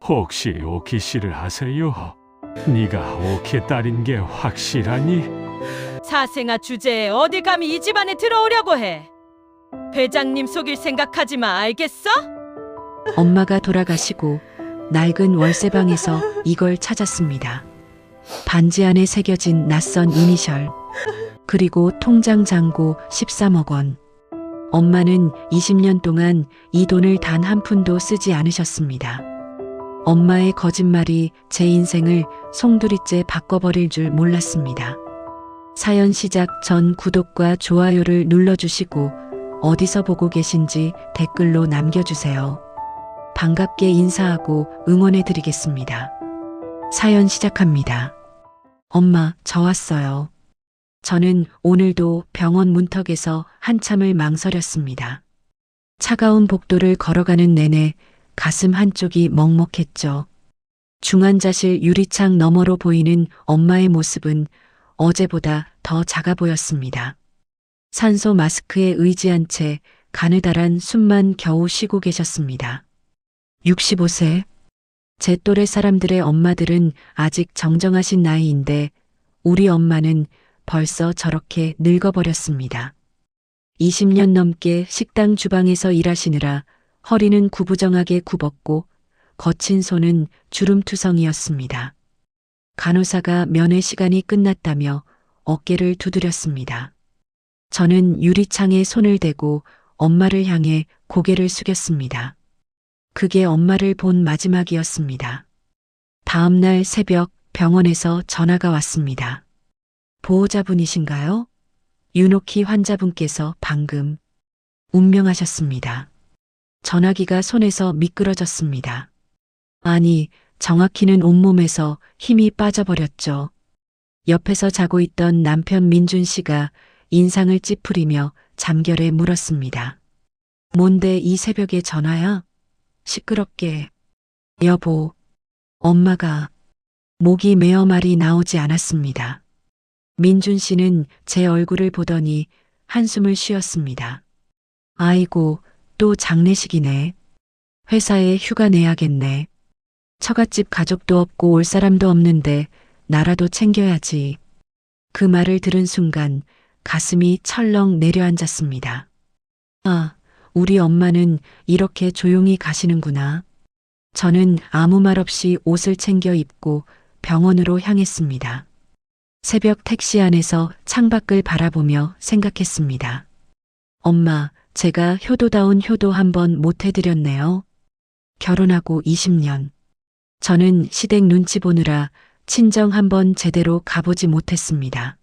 혹시 오키 씨를 아세요? 네가 오키의 딸인 게 확실하니? 사생아 주제에 어디 감히 이 집안에 들어오려고 해. 회장님 속일 생각하지 마, 알겠어? 엄마가 돌아가시고 낡은 월세방에서 이걸 찾았습니다. 반지 안에 새겨진 낯선 이니셜, 그리고 통장 잔고 13억 원. 엄마는 20년 동안 이 돈을 단 한 푼도 쓰지 않으셨습니다. 엄마의 거짓말이 제 인생을 송두리째 바꿔버릴 줄 몰랐습니다. 사연 시작 전 구독과 좋아요를 눌러주시고 어디서 보고 계신지 댓글로 남겨주세요. 반갑게 인사하고 응원해드리겠습니다. 사연 시작합니다. 엄마, 저 왔어요. 저는 오늘도 병원 문턱에서 한참을 망설였습니다. 차가운 복도를 걸어가는 내내 가슴 한쪽이 먹먹했죠. 중환자실 유리창 너머로 보이는 엄마의 모습은 어제보다 더 작아 보였습니다. 산소 마스크에 의지한 채 가느다란 숨만 겨우 쉬고 계셨습니다. 65세. 제 또래 사람들의 엄마들은 아직 정정하신 나이인데 우리 엄마는 벌써 저렇게 늙어버렸습니다. 20년 넘게 식당 주방에서 일하시느라 허리는 구부정하게 굽었고 거친 손은 주름투성이었습니다. 간호사가 면회 시간이 끝났다며 어깨를 두드렸습니다. 저는 유리창에 손을 대고 엄마를 향해 고개를 숙였습니다. 그게 엄마를 본 마지막이었습니다. 다음 날 새벽 병원에서 전화가 왔습니다. 보호자분이신가요? 윤옥희 환자분께서 방금 운명하셨습니다. 전화기가 손에서 미끄러졌습니다. 아니, 정확히는 온몸에서 힘이 빠져버렸죠. 옆에서 자고 있던 남편 민준 씨가 인상을 찌푸리며 잠결에 물었습니다. 뭔데 이 새벽에 전화야? 시끄럽게. 여보, 엄마가. 목이 메어 말이 나오지 않았습니다. 민준 씨는 제 얼굴을 보더니 한숨을 쉬었습니다. 아이고, 또 장례식이네. 회사에 휴가 내야겠네. 처갓집 가족도 없고 올 사람도 없는데 나라도 챙겨야지. 그 말을 들은 순간 가슴이 철렁 내려앉았습니다. 아, 우리 엄마는 이렇게 조용히 가시는구나. 저는 아무 말 없이 옷을 챙겨 입고 병원으로 향했습니다. 새벽 택시 안에서 창밖을 바라보며 생각했습니다. 엄마, 제가 효도다운 효도 한번 못 해드렸네요. 결혼하고 20년. 저는 시댁 눈치 보느라 친정 한번 제대로 가보지 못했습니다.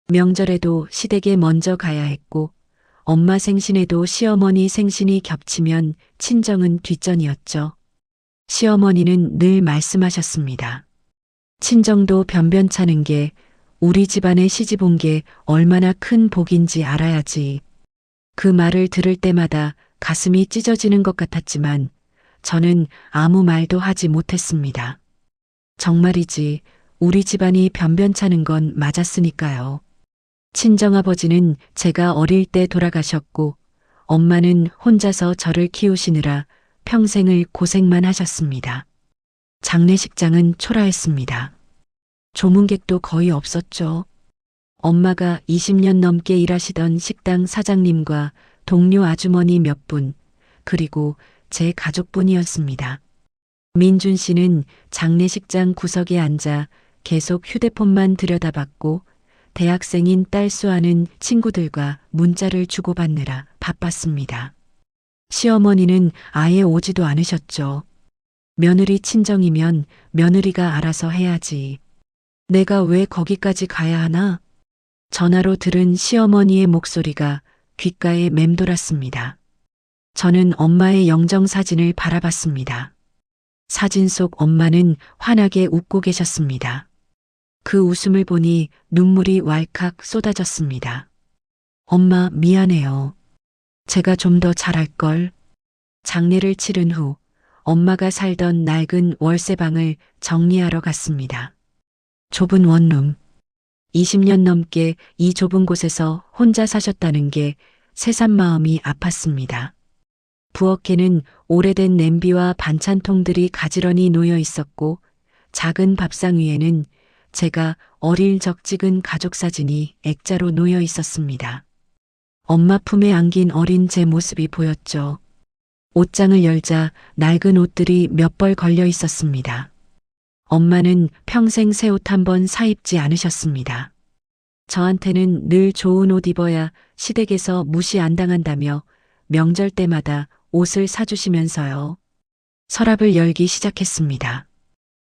명절에도 시댁에 먼저 가야 했고 엄마 생신에도 시어머니 생신이 겹치면 친정은 뒷전이었죠. 시어머니는 늘 말씀하셨습니다. 친정도 변변찮은 게 우리 집안에 시집 온 게 얼마나 큰 복인지 알아야지. 그 말을 들을 때마다 가슴이 찢어지는 것 같았지만 저는 아무 말도 하지 못했습니다. 정말이지 우리 집안이 변변찮은 건 맞았으니까요. 친정아버지는 제가 어릴 때 돌아가셨고 엄마는 혼자서 저를 키우시느라 평생을 고생만 하셨습니다. 장례식장은 초라했습니다. 조문객도 거의 없었죠. 엄마가 20년 넘게 일하시던 식당 사장님과 동료 아주머니 몇 분, 그리고 제 가족뿐이었습니다. 민준 씨는 장례식장 구석에 앉아 계속 휴대폰만 들여다봤고 대학생인 딸 수아는 친구들과 문자를 주고받느라 바빴습니다. 시어머니는 아예 오지도 않으셨죠. 며느리 친정이면 며느리가 알아서 해야지. 내가 왜 거기까지 가야 하나? 전화로 들은 시어머니의 목소리가 귓가에 맴돌았습니다. 저는 엄마의 영정사진을 바라봤습니다. 사진 속 엄마는 환하게 웃고 계셨습니다. 그 웃음을 보니 눈물이 왈칵 쏟아졌습니다. 엄마, 미안해요. 제가 좀 더 잘할걸. 장례를 치른 후 엄마가 살던 낡은 월세방을 정리하러 갔습니다. 좁은 원룸. 20년 넘게 이 좁은 곳에서 혼자 사셨다는 게 새삼 마음이 아팠습니다. 부엌에는 오래된 냄비와 반찬통들이 가지런히 놓여 있었고 작은 밥상 위에는 제가 어릴 적 찍은 가족사진이 액자로 놓여 있었습니다. 엄마 품에 안긴 어린 제 모습이 보였죠. 옷장을 열자 낡은 옷들이 몇 벌 걸려 있었습니다. 엄마는 평생 새 옷 한 번 사입지 않으셨습니다. 저한테는 늘 좋은 옷 입어야 시댁에서 무시 안 당한다며 명절 때마다 옷을 사주시면서요. 서랍을 열기 시작했습니다.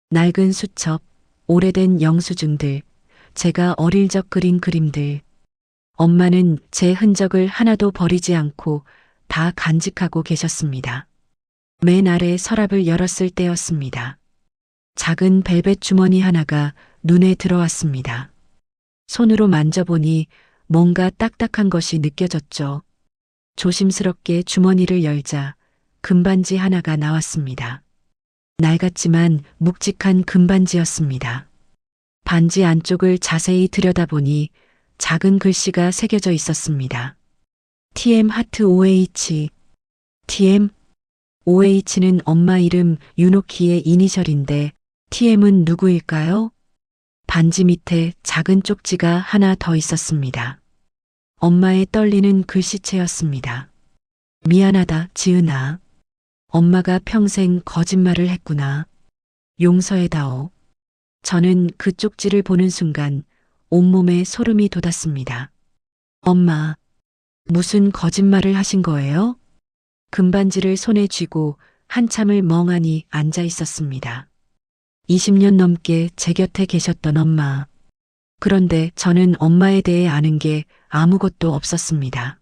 낡은 수첩, 오래된 영수증들, 제가 어릴 적 그린 그림들. 엄마는 제 흔적을 하나도 버리지 않고 다 간직하고 계셨습니다. 맨 아래 서랍을 열었을 때였습니다. 작은 벨벳 주머니 하나가 눈에 들어왔습니다. 손으로 만져보니 뭔가 딱딱한 것이 느껴졌죠. 조심스럽게 주머니를 열자 금반지 하나가 나왔습니다. 낡았지만 묵직한 금반지였습니다. 반지 안쪽을 자세히 들여다보니 작은 글씨가 새겨져 있었습니다. TM 하트 OH. TM? OH는 엄마 이름 윤옥희의 이니셜인데 TM은 누구일까요? 반지 밑에 작은 쪽지가 하나 더 있었습니다. 엄마의 떨리는 글씨체였습니다. 미안하다, 지은아. 엄마가 평생 거짓말을 했구나. 용서해다오. 저는 그 쪽지를 보는 순간 온몸에 소름이 돋았습니다. 엄마, 무슨 거짓말을 하신 거예요? 금반지를 손에 쥐고 한참을 멍하니 앉아 있었습니다. 20년 넘게 제 곁에 계셨던 엄마. 그런데 저는 엄마에 대해 아는 게 아무것도 없었습니다.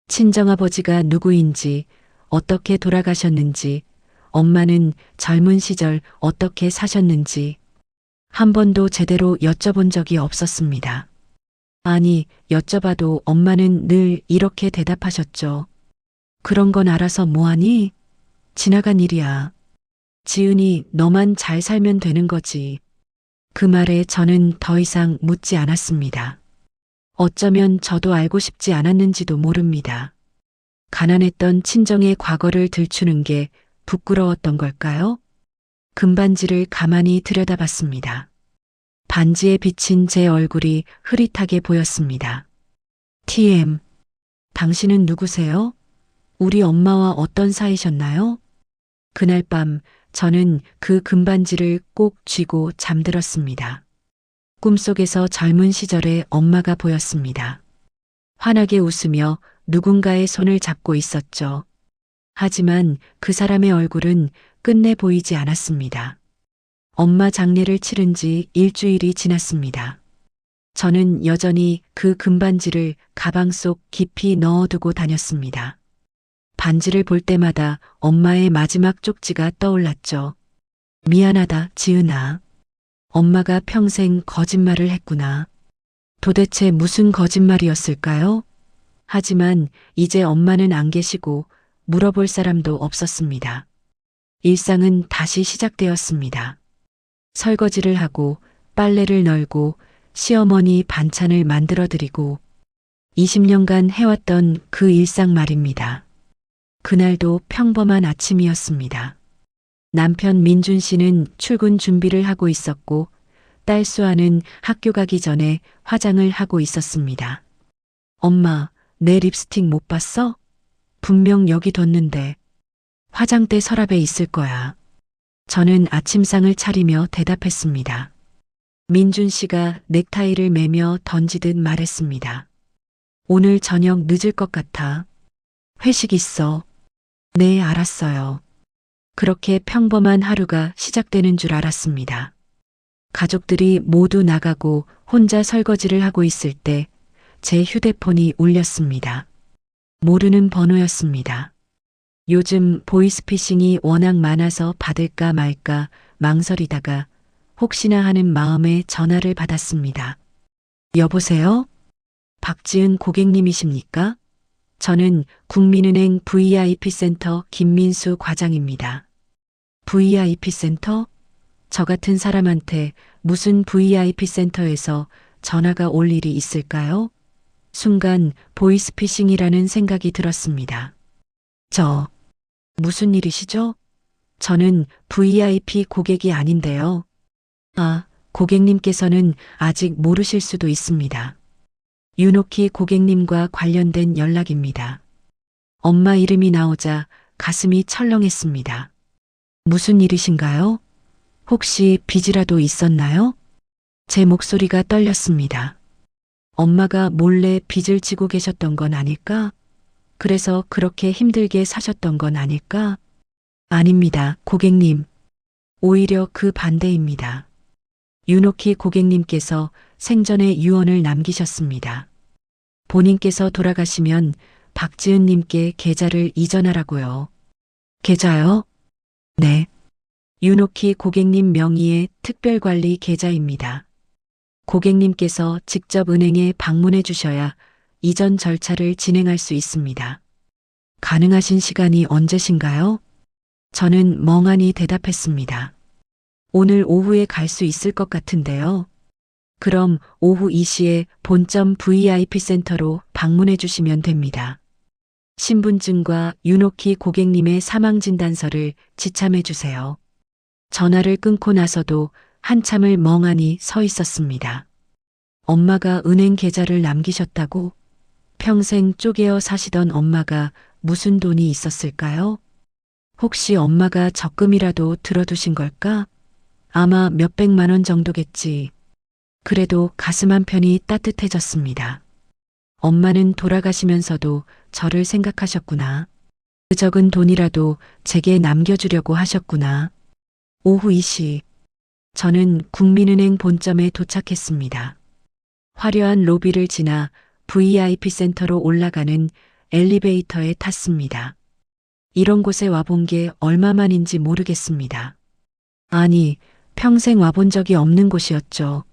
친정아버지가 누구인지, 어떻게 돌아가셨는지, 엄마는 젊은 시절 어떻게 사셨는지 한 번도 제대로 여쭤본 적이 없었습니다. 아니, 여쭤봐도 엄마는 늘 이렇게 대답하셨죠. 그런 건 알아서 뭐하니? 지나간 일이야. 지은이 너만 잘 살면 되는 거지. 그 말에 저는 더 이상 묻지 않았습니다. 어쩌면 저도 알고 싶지 않았는지도 모릅니다. 가난했던 친정의 과거를 들추는 게 부끄러웠던 걸까요? 금반지를 가만히 들여다봤습니다. 반지에 비친 제 얼굴이 흐릿하게 보였습니다. TM, 당신은 누구세요? 우리 엄마와 어떤 사이셨나요? 그날 밤 저는 그 금반지를 꼭 쥐고 잠들었습니다. 꿈속에서 젊은 시절의 엄마가 보였습니다. 환하게 웃으며 누군가의 손을 잡고 있었죠. 하지만 그 사람의 얼굴은 끝내 보이지 않았습니다. 엄마 장례를 치른 지 일주일이 지났습니다. 저는 여전히 그 금반지를 가방 속 깊이 넣어두고 다녔습니다. 반지를 볼 때마다 엄마의 마지막 쪽지가 떠올랐죠. 미안하다, 지은아. 엄마가 평생 거짓말을 했구나. 도대체 무슨 거짓말이었을까요? 하지만 이제 엄마는 안 계시고 물어볼 사람도 없었습니다. 일상은 다시 시작되었습니다. 설거지를 하고 빨래를 널고 시어머니 반찬을 만들어드리고 20년간 해왔던 그 일상 말입니다. 그날도 평범한 아침이었습니다. 남편 민준 씨는 출근 준비를 하고 있었고 딸 수아는 학교 가기 전에 화장을 하고 있었습니다. 엄마, 내 립스틱 못 봤어? 분명 여기 뒀는데. 화장대 서랍에 있을 거야. 저는 아침상을 차리며 대답했습니다. 민준 씨가 넥타이를 매며 던지듯 말했습니다. 오늘 저녁 늦을 것 같아. 회식 있어. 네, 알았어요. 그렇게 평범한 하루가 시작되는 줄 알았습니다. 가족들이 모두 나가고 혼자 설거지를 하고 있을 때 제 휴대폰이 울렸습니다. 모르는 번호였습니다. 요즘 보이스피싱이 워낙 많아서 받을까 말까 망설이다가 혹시나 하는 마음에 전화를 받았습니다. 여보세요? 박지은 고객님이십니까? 저는 국민은행 VIP센터 김민수 과장입니다. VIP센터? 저 같은 사람한테 무슨 VIP센터에서 전화가 올 일이 있을까요? 순간 보이스피싱이라는 생각이 들었습니다. 저 무슨 일이시죠? 저는 VIP 고객이 아닌데요. 아, 고객님께서는 아직 모르실 수도 있습니다. 윤옥희 고객님과 관련된 연락입니다. 엄마 이름이 나오자 가슴이 철렁했습니다. 무슨 일이신가요? 혹시 빚이라도 있었나요? 제 목소리가 떨렸습니다. 엄마가 몰래 빚을 지고 계셨던 건 아닐까? 그래서 그렇게 힘들게 사셨던 건 아닐까? 아닙니다, 고객님. 오히려 그 반대입니다. 윤옥희 고객님께서 생전에 유언을 남기셨습니다. 본인께서 돌아가시면 박지은님께 계좌를 이전하라고요. 계좌요? 네. 윤옥희 고객님 명의의 특별관리 계좌입니다. 고객님께서 직접 은행에 방문해 주셔야 이전 절차를 진행할 수 있습니다. 가능하신 시간이 언제신가요? 저는 멍하니 대답했습니다. 오늘 오후에 갈 수 있을 것 같은데요. 그럼 오후 2시에 본점 VIP 센터로 방문해 주시면 됩니다. 신분증과 윤옥희 고객님의 사망진단서를 지참해 주세요. 전화를 끊고 나서도 한참을 멍하니 서 있었습니다. 엄마가 은행 계좌를 남기셨다고? 평생 쪼개어 사시던 엄마가 무슨 돈이 있었을까요? 혹시 엄마가 적금이라도 들어두신 걸까? 아마 몇백만 원 정도겠지. 그래도 가슴 한편이 따뜻해졌습니다. 엄마는 돌아가시면서도 저를 생각하셨구나. 그 적은 돈이라도 제게 남겨주려고 하셨구나. 오후 2시. 저는 국민은행 본점에 도착했습니다. 화려한 로비를 지나 VIP 센터로 올라가는 엘리베이터에 탔습니다. 이런 곳에 와본 게 얼마만인지 모르겠습니다. 아니, 평생 와본 적이 없는 곳이었죠.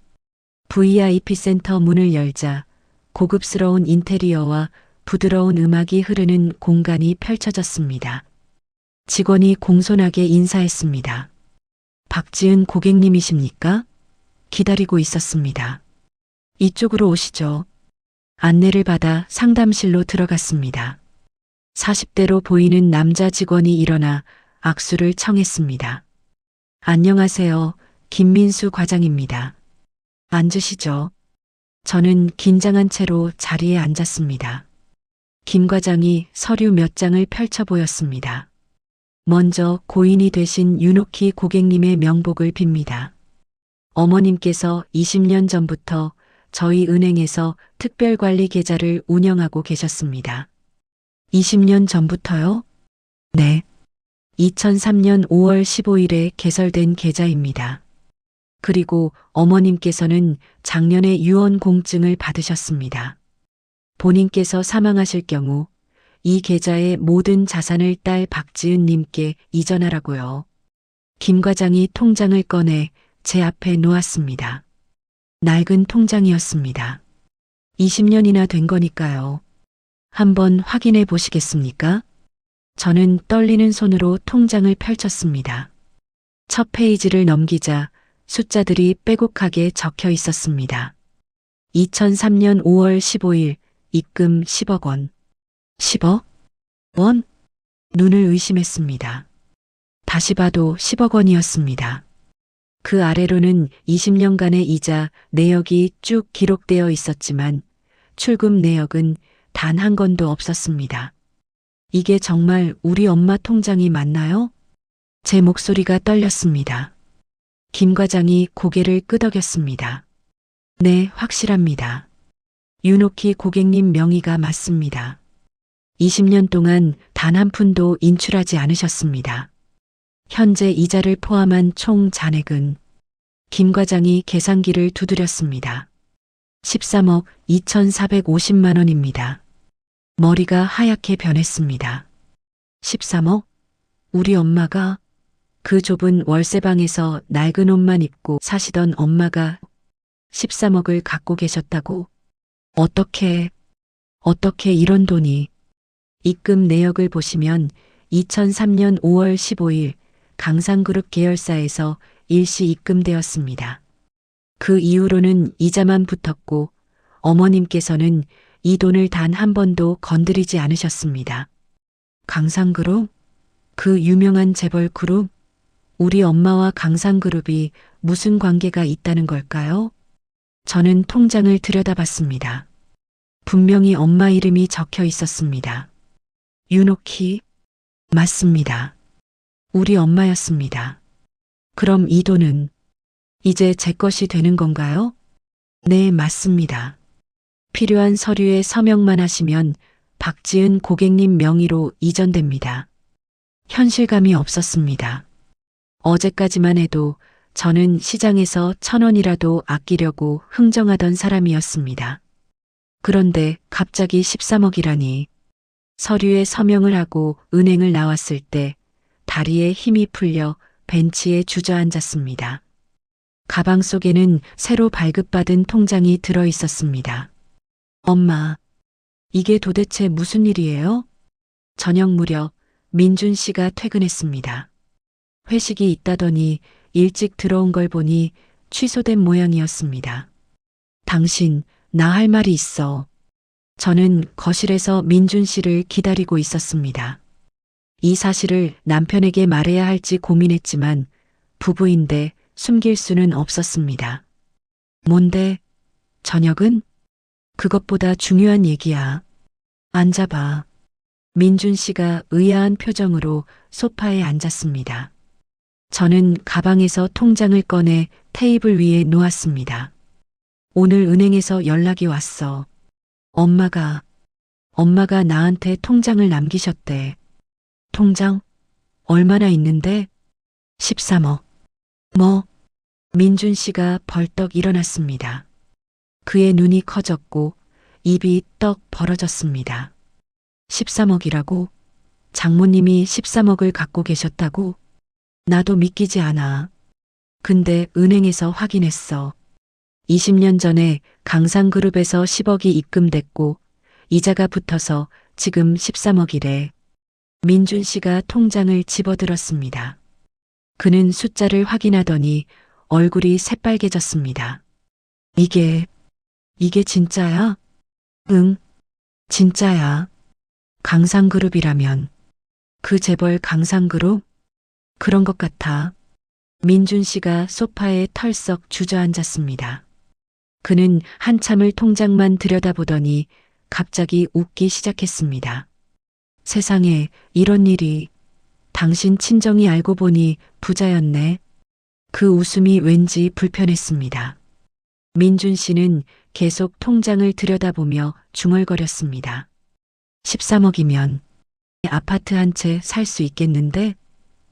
VIP 센터 문을 열자 고급스러운 인테리어와 부드러운 음악이 흐르는 공간이 펼쳐졌습니다. 직원이 공손하게 인사했습니다. 박지은 고객님이십니까? 기다리고 있었습니다. 이쪽으로 오시죠. 안내를 받아 상담실로 들어갔습니다. 40대로 보이는 남자 직원이 일어나 악수를 청했습니다. 안녕하세요. 김민수 과장입니다. 앉으시죠. 저는 긴장한 채로 자리에 앉았습니다. 김 과장이 서류 몇 장을 펼쳐 보였습니다. 먼저 고인이 되신 윤옥희 고객님의 명복을 빕니다. 어머님께서 20년 전부터 저희 은행에서 특별관리 계좌를 운영하고 계셨습니다. 20년 전부터요? 네. 2003년 5월 15일에 개설된 계좌입니다. 그리고 어머님께서는 작년에 유언 공증을 받으셨습니다. 본인께서 사망하실 경우 이 계좌의 모든 자산을 딸 박지은 님께 이전하라고요. 김 과장이 통장을 꺼내 제 앞에 놓았습니다. 낡은 통장이었습니다. 20년이나 된 거니까요. 한번 확인해 보시겠습니까? 저는 떨리는 손으로 통장을 펼쳤습니다. 첫 페이지를 넘기자 숫자들이 빼곡하게 적혀 있었습니다. 2003년 5월 15일 입금 10억 원. 10억 원? 눈을 의심했습니다. 다시 봐도 10억 원이었습니다. 그 아래로는 20년간의 이자 내역이 쭉 기록되어 있었지만 출금 내역은 단 한 건도 없었습니다. 이게 정말 우리 엄마 통장이 맞나요? 제 목소리가 떨렸습니다. 김 과장이 고개를 끄덕였습니다. 네, 확실합니다. 윤옥희 고객님 명의가 맞습니다. 20년 동안 단 한 푼도 인출하지 않으셨습니다. 현재 이자를 포함한 총 잔액은 김 과장이 계산기를 두드렸습니다. 13억 2,450만 원입니다. 머리가 하얗게 변했습니다. 13억? 우리 엄마가 그 좁은 월세방에서 낡은 옷만 입고 사시던 엄마가 13억을 갖고 계셨다고? 어떻게 이런 돈이? 입금 내역을 보시면 2003년 5월 15일 강상그룹 계열사에서 일시 입금되었습니다. 그 이후로는 이자만 붙었고 어머님께서는 이 돈을 단 한 번도 건드리지 않으셨습니다. 강상그룹? 그 유명한 재벌 그룹, 우리 엄마와 강상그룹이 무슨 관계가 있다는 걸까요? 저는 통장을 들여다봤습니다. 분명히 엄마 이름이 적혀 있었습니다. 윤옥희? 맞습니다. 우리 엄마였습니다. 그럼 이 돈은 이제 제 것이 되는 건가요? 네, 맞습니다. 필요한 서류에 서명만 하시면 박지은 고객님 명의로 이전됩니다. 현실감이 없었습니다. 어제까지만 해도 저는 시장에서 1,000원이라도 아끼려고 흥정하던 사람이었습니다. 그런데 갑자기 13억이라니. 서류에 서명을 하고 은행을 나왔을 때 다리에 힘이 풀려 벤치에 주저앉았습니다. 가방 속에는 새로 발급받은 통장이 들어 있었습니다. 엄마, 이게 도대체 무슨 일이에요? 저녁 무렵 민준 씨가 퇴근했습니다. 회식이 있다더니 일찍 들어온 걸 보니 취소된 모양이었습니다. 당신, 나 할 말이 있어. 저는 거실에서 민준 씨를 기다리고 있었습니다. 이 사실을 남편에게 말해야 할지 고민했지만 부부인데 숨길 수는 없었습니다. 뭔데? 저녁은? 그것보다 중요한 얘기야. 앉아봐. 민준 씨가 의아한 표정으로 소파에 앉았습니다. 저는 가방에서 통장을 꺼내 테이블 위에 놓았습니다. 오늘 은행에서 연락이 왔어. 엄마가 나한테 통장을 남기셨대. 통장? 얼마나 있는데? 13억. 뭐? 민준 씨가 벌떡 일어났습니다. 그의 눈이 커졌고 입이 떡 벌어졌습니다. 13억이라고? 장모님이 13억을 갖고 계셨다고? 나도 믿기지 않아. 근데 은행에서 확인했어. 20년 전에 강상그룹에서 10억이 입금됐고 이자가 붙어서 지금 13억이래. 민준 씨가 통장을 집어들었습니다. 그는 숫자를 확인하더니 얼굴이 새빨개졌습니다. 이게 진짜야? 응, 진짜야. 강상그룹이라면. 그 재벌 강상그룹? 그런 것 같아. 민준 씨가 소파에 털썩 주저앉았습니다. 그는 한참을 통장만 들여다보더니 갑자기 웃기 시작했습니다. 세상에 이런 일이. 당신 친정이 알고 보니 부자였네. 그 웃음이 왠지 불편했습니다. 민준 씨는 계속 통장을 들여다보며 중얼거렸습니다. 13억이면 아파트 한 채 살 수 있겠는데?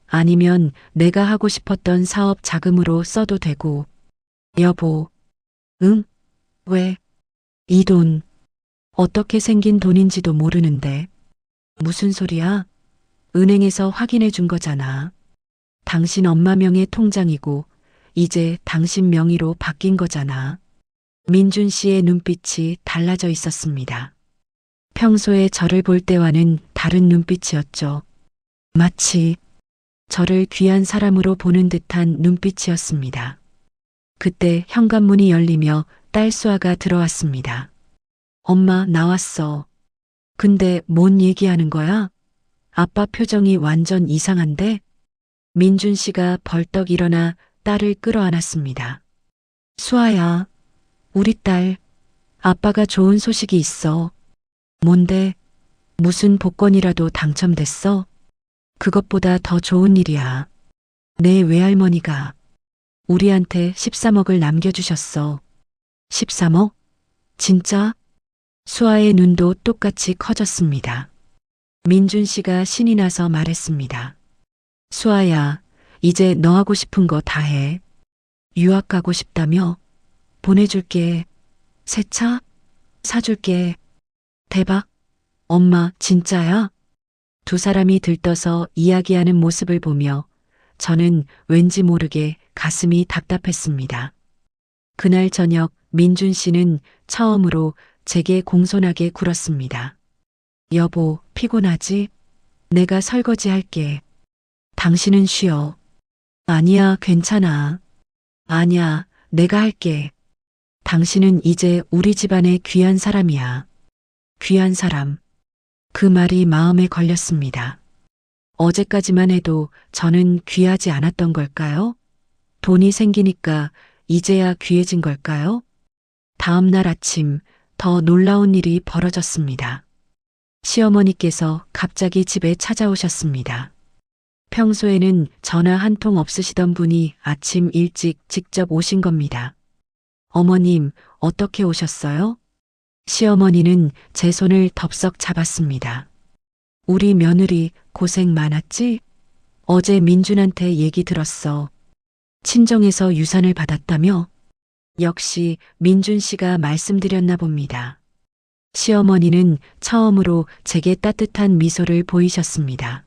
아니면 내가 하고 싶었던 사업 자금으로 써도 되고. 여보. 응? 왜? 이 돈. 어떻게 생긴 돈인지도 모르는데. 무슨 소리야? 은행에서 확인해 준 거잖아. 당신 엄마 명의 통장이고 이제 당신 명의로 바뀐 거잖아. 민준 씨의 눈빛이 달라져 있었습니다. 평소에 저를 볼 때와는 다른 눈빛이었죠. 마치 저를 귀한 사람으로 보는 듯한 눈빛이었습니다. 그때 현관문이 열리며 딸 수아가 들어왔습니다. 엄마, 나왔어. 근데 뭔 얘기하는 거야? 아빠 표정이 완전 이상한데? 민준 씨가 벌떡 일어나 딸을 끌어안았습니다. 수아야, 우리 딸, 아빠가 좋은 소식이 있어. 뭔데? 무슨 복권이라도 당첨됐어? 그것보다 더 좋은 일이야. 내 외할머니가 우리한테 13억을 남겨주셨어. 13억? 진짜? 수아의 눈도 똑같이 커졌습니다. 민준 씨가 신이 나서 말했습니다. 수아야, 이제 너 하고 싶은 거 다 해. 유학 가고 싶다며? 보내줄게. 새 차? 사줄게. 대박. 엄마, 진짜야? 두 사람이 들떠서 이야기하는 모습을 보며 저는 왠지 모르게 가슴이 답답했습니다. 그날 저녁 민준 씨는 처음으로 제게 공손하게 굴었습니다. 여보, 피곤하지? 내가 설거지 할게. 당신은 쉬어. 아니야, 괜찮아. 아니야, 내가 할게. 당신은 이제 우리 집안의 귀한 사람이야. 귀한 사람. 그 말이 마음에 걸렸습니다. 어제까지만 해도 저는 귀하지 않았던 걸까요? 돈이 생기니까 이제야 귀해진 걸까요? 다음 날 아침 더 놀라운 일이 벌어졌습니다. 시어머니께서 갑자기 집에 찾아오셨습니다. 평소에는 전화 한 통 없으시던 분이 아침 일찍 직접 오신 겁니다. 어머님, 어떻게 오셨어요? 시어머니는 제 손을 덥석 잡았습니다. 우리 며느리 고생 많았지? 어제 민준한테 얘기 들었어. 친정에서 유산을 받았다며? 역시 민준 씨가 말씀드렸나 봅니다. 시어머니는 처음으로 제게 따뜻한 미소를 보이셨습니다.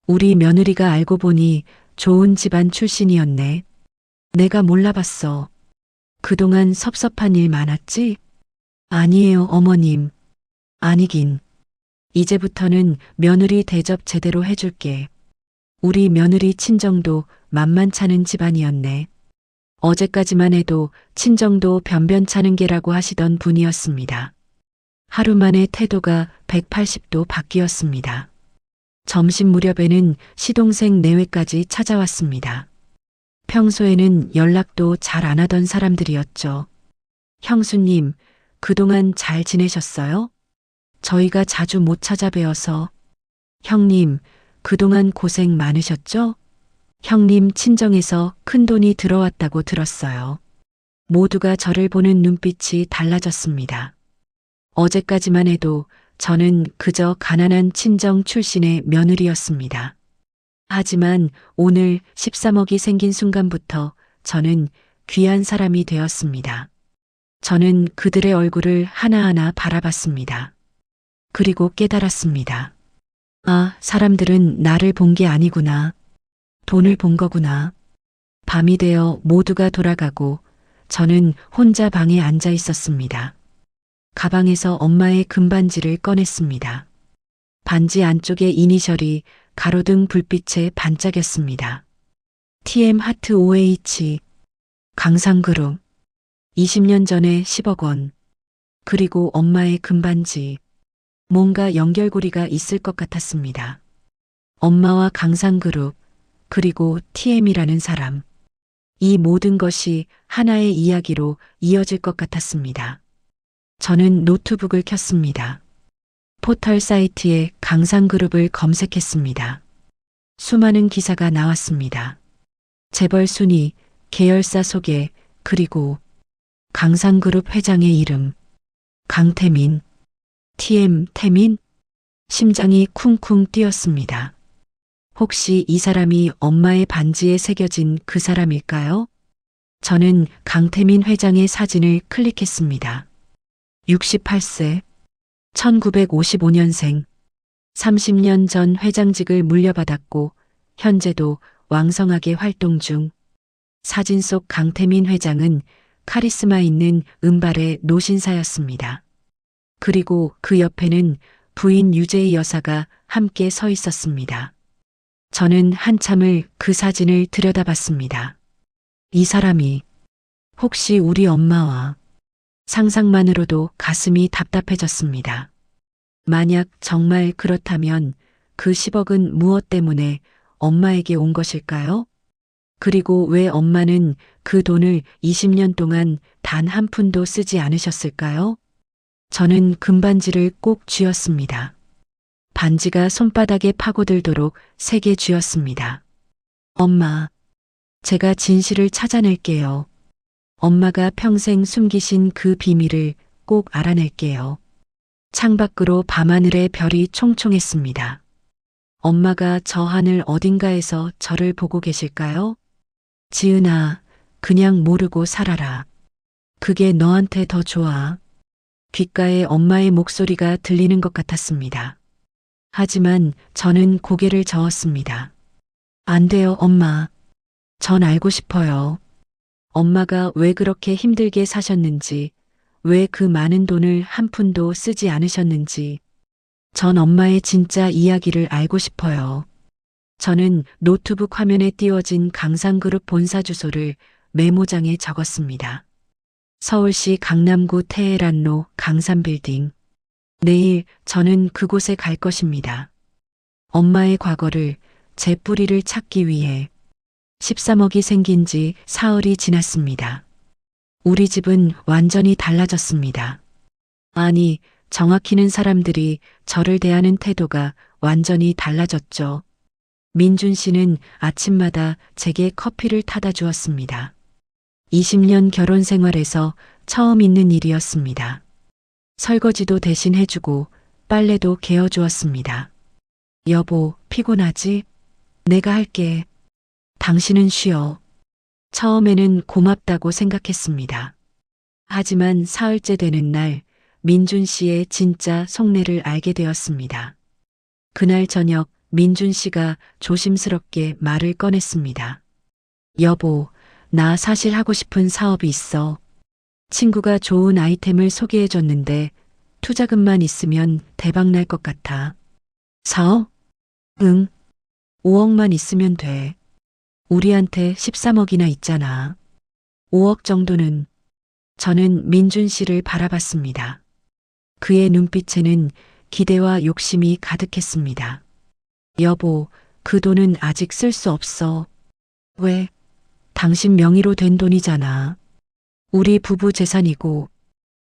우리 며느리가 알고 보니 좋은 집안 출신이었네. 내가 몰라봤어. 그동안 섭섭한 일 많았지? 아니에요, 어머님. 아니긴. 이제부터는 며느리 대접 제대로 해줄게. 우리 며느리 친정도 만만찮은 집안이었네. 어제까지만 해도 친정도 변변찮은 게라고 하시던 분이었습니다. 하루 만에 태도가 180도 바뀌었습니다. 점심 무렵에는 시동생 내외까지 찾아왔습니다. 평소에는 연락도 잘 안 하던 사람들이었죠. 형수님, 그동안 잘 지내셨어요? 저희가 자주 못 찾아뵈어서. 형님, 그동안 고생 많으셨죠? 형님 친정에서 큰돈이 들어왔다고 들었어요. 모두가 저를 보는 눈빛이 달라졌습니다. 어제까지만 해도 저는 그저 가난한 친정 출신의 며느리였습니다. 하지만 오늘 13억이 생긴 순간부터 저는 귀한 사람이 되었습니다. 저는 그들의 얼굴을 하나하나 바라봤습니다. 그리고 깨달았습니다. 아, 사람들은 나를 본 게 아니구나. 돈을 본 거구나. 밤이 되어 모두가 돌아가고 저는 혼자 방에 앉아 있었습니다. 가방에서 엄마의 금반지를 꺼냈습니다. 반지 안쪽의 이니셜이 가로등 불빛에 반짝였습니다. TM 하트 OH 강상그룹 20년 전에 10억 원. 그리고 엄마의 금반지. 뭔가 연결고리가 있을 것 같았습니다. 엄마와 강상그룹, 그리고 TM이라는 사람. 이 모든 것이 하나의 이야기로 이어질 것 같았습니다. 저는 노트북을 켰습니다. 포털 사이트에 강상그룹을 검색했습니다. 수많은 기사가 나왔습니다. 재벌 순위, 계열사 소개, 그리고 강상그룹 회장의 이름. 강태민. TM 태민? 심장이 쿵쿵 뛰었습니다. 혹시 이 사람이 엄마의 반지에 새겨진 그 사람일까요? 저는 강태민 회장의 사진을 클릭했습니다. 68세, 1955년생, 30년 전 회장직을 물려받았고 현재도 왕성하게 활동 중. 사진 속 강태민 회장은 카리스마 있는 은발의 노신사였습니다. 그리고 그 옆에는 부인 유재희 여사가 함께 서 있었습니다. 저는 한참을 그 사진을 들여다봤습니다. 이 사람이 혹시 우리 엄마와. 상상만으로도 가슴이 답답해졌습니다. 만약 정말 그렇다면 그 10억은 무엇 때문에 엄마에게 온 것일까요? 그리고 왜 엄마는 그 돈을 20년 동안 단 한 푼도 쓰지 않으셨을까요? 저는 금반지를 꼭 쥐었습니다. 반지가 손바닥에 파고들도록 세게 쥐었습니다. 엄마, 제가 진실을 찾아낼게요. 엄마가 평생 숨기신 그 비밀을 꼭 알아낼게요. 창밖으로 밤하늘의 별이 총총했습니다. 엄마가 저 하늘 어딘가에서 저를 보고 계실까요? 지은아, 그냥 모르고 살아라. 그게 너한테 더 좋아. 귓가에 엄마의 목소리가 들리는 것 같았습니다. 하지만 저는 고개를 저었습니다. 안 돼요, 엄마. 전 알고 싶어요. 엄마가 왜 그렇게 힘들게 사셨는지, 왜 그 많은 돈을 한 푼도 쓰지 않으셨는지, 전 엄마의 진짜 이야기를 알고 싶어요. 저는 노트북 화면에 띄워진 강상그룹 본사 주소를 메모장에 적었습니다. 서울시 강남구 테헤란로 강산빌딩. 내일 저는 그곳에 갈 것입니다. 엄마의 과거를, 제 뿌리를 찾기 위해 13억이 생긴 지 사흘이 지났습니다. 우리 집은 완전히 달라졌습니다. 아니, 정확히는 사람들이 저를 대하는 태도가 완전히 달라졌죠. 민준 씨는 아침마다 제게 커피를 타다 주었습니다. 20년 결혼 생활에서 처음 있는 일이었습니다. 설거지도 대신 해주고 빨래도 개어주었습니다. 여보, 피곤하지? 내가 할게. 당신은 쉬어. 처음에는 고맙다고 생각했습니다. 하지만 사흘째 되는 날, 민준 씨의 진짜 속내를 알게 되었습니다. 그날 저녁 민준 씨가 조심스럽게 말을 꺼냈습니다. 여보, 나 사실 하고 싶은 사업이 있어. 친구가 좋은 아이템을 소개해줬는데 투자금만 있으면 대박 날 것 같아. 사업? 응. 5억만 있으면 돼. 우리한테 13억이나 있잖아. 5억 정도는. 저는 민준 씨를 바라봤습니다. 그의 눈빛에는 기대와 욕심이 가득했습니다. 여보, 그 돈은 아직 쓸 수 없어. 왜? 당신 명의로 된 돈이잖아. 우리 부부 재산이고.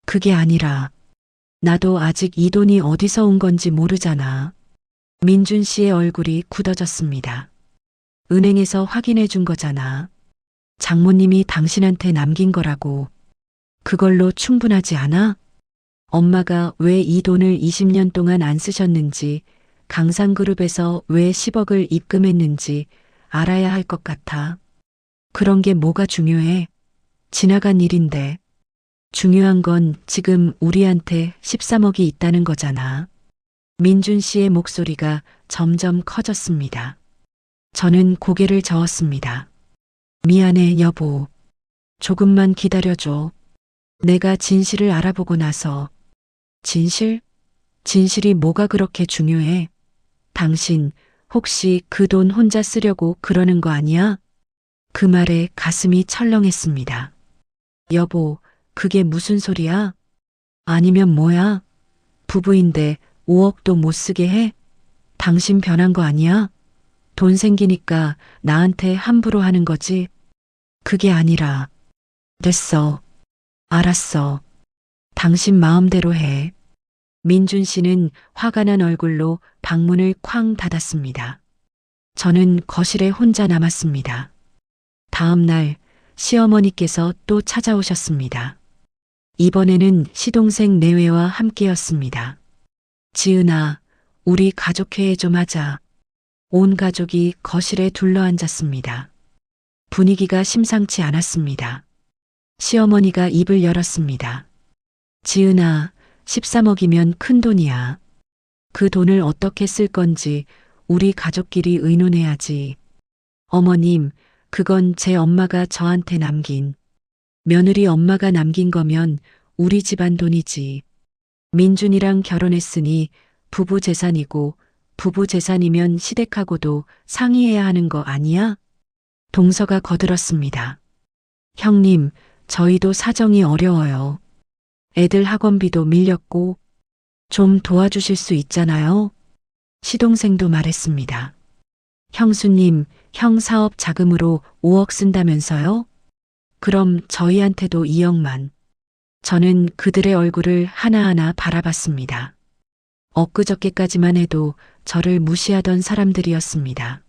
그게 아니라 나도 아직 이 돈이 어디서 온 건지 모르잖아. 민준 씨의 얼굴이 굳어졌습니다. 은행에서 확인해 준 거잖아. 장모님이 당신한테 남긴 거라고. 그걸로 충분하지 않아? 엄마가 왜 이 돈을 20년 동안 안 쓰셨는지, 강상그룹에서 왜 10억을 입금했는지 알아야 할 것 같아. 그런 게 뭐가 중요해? 지나간 일인데. 중요한 건 지금 우리한테 13억이 있다는 거잖아. 민준 씨의 목소리가 점점 커졌습니다. 저는 고개를 저었습니다. 미안해, 여보. 조금만 기다려줘. 내가 진실을 알아보고 나서. 진실? 진실이 뭐가 그렇게 중요해? 당신 혹시 그 돈 혼자 쓰려고 그러는 거 아니야? 그 말에 가슴이 철렁했습니다. 여보, 그게 무슨 소리야? 아니면 뭐야? 부부인데 5억도 못 쓰게 해? 당신 변한 거 아니야? 돈 생기니까 나한테 함부로 하는 거지? 그게 아니라. 됐어. 알았어. 당신 마음대로 해. 민준 씨는 화가 난 얼굴로 방문을 쾅 닫았습니다. 저는 거실에 혼자 남았습니다. 다음 날 시어머니께서 또 찾아오셨습니다. 이번에는 시동생 내외와 함께였습니다. 지은아, 우리 가족회의 좀 하자. 온 가족이 거실에 둘러앉았습니다. 분위기가 심상치 않았습니다. 시어머니가 입을 열었습니다. 지은아, 13억이면 큰 돈이야. 그 돈을 어떻게 쓸 건지 우리 가족끼리 의논해야지. 어머님, 그건 제 엄마가 저한테 남긴. 며느리 엄마가 남긴 거면 우리 집안 돈이지. 민준이랑 결혼했으니 부부 재산이고 부부 재산이면 시댁하고도 상의해야 하는 거 아니야? 동서가 거들었습니다. 형님, 저희도 사정이 어려워요. 애들 학원비도 밀렸고 좀 도와주실 수 있잖아요. 시동생도 말했습니다. 형수님, 형 사업 자금으로 5억 쓴다면서요? 그럼 저희한테도 2억만. 저는 그들의 얼굴을 하나하나 바라봤습니다. 엊그저께까지만 해도 저를 무시하던 사람들이었습니다.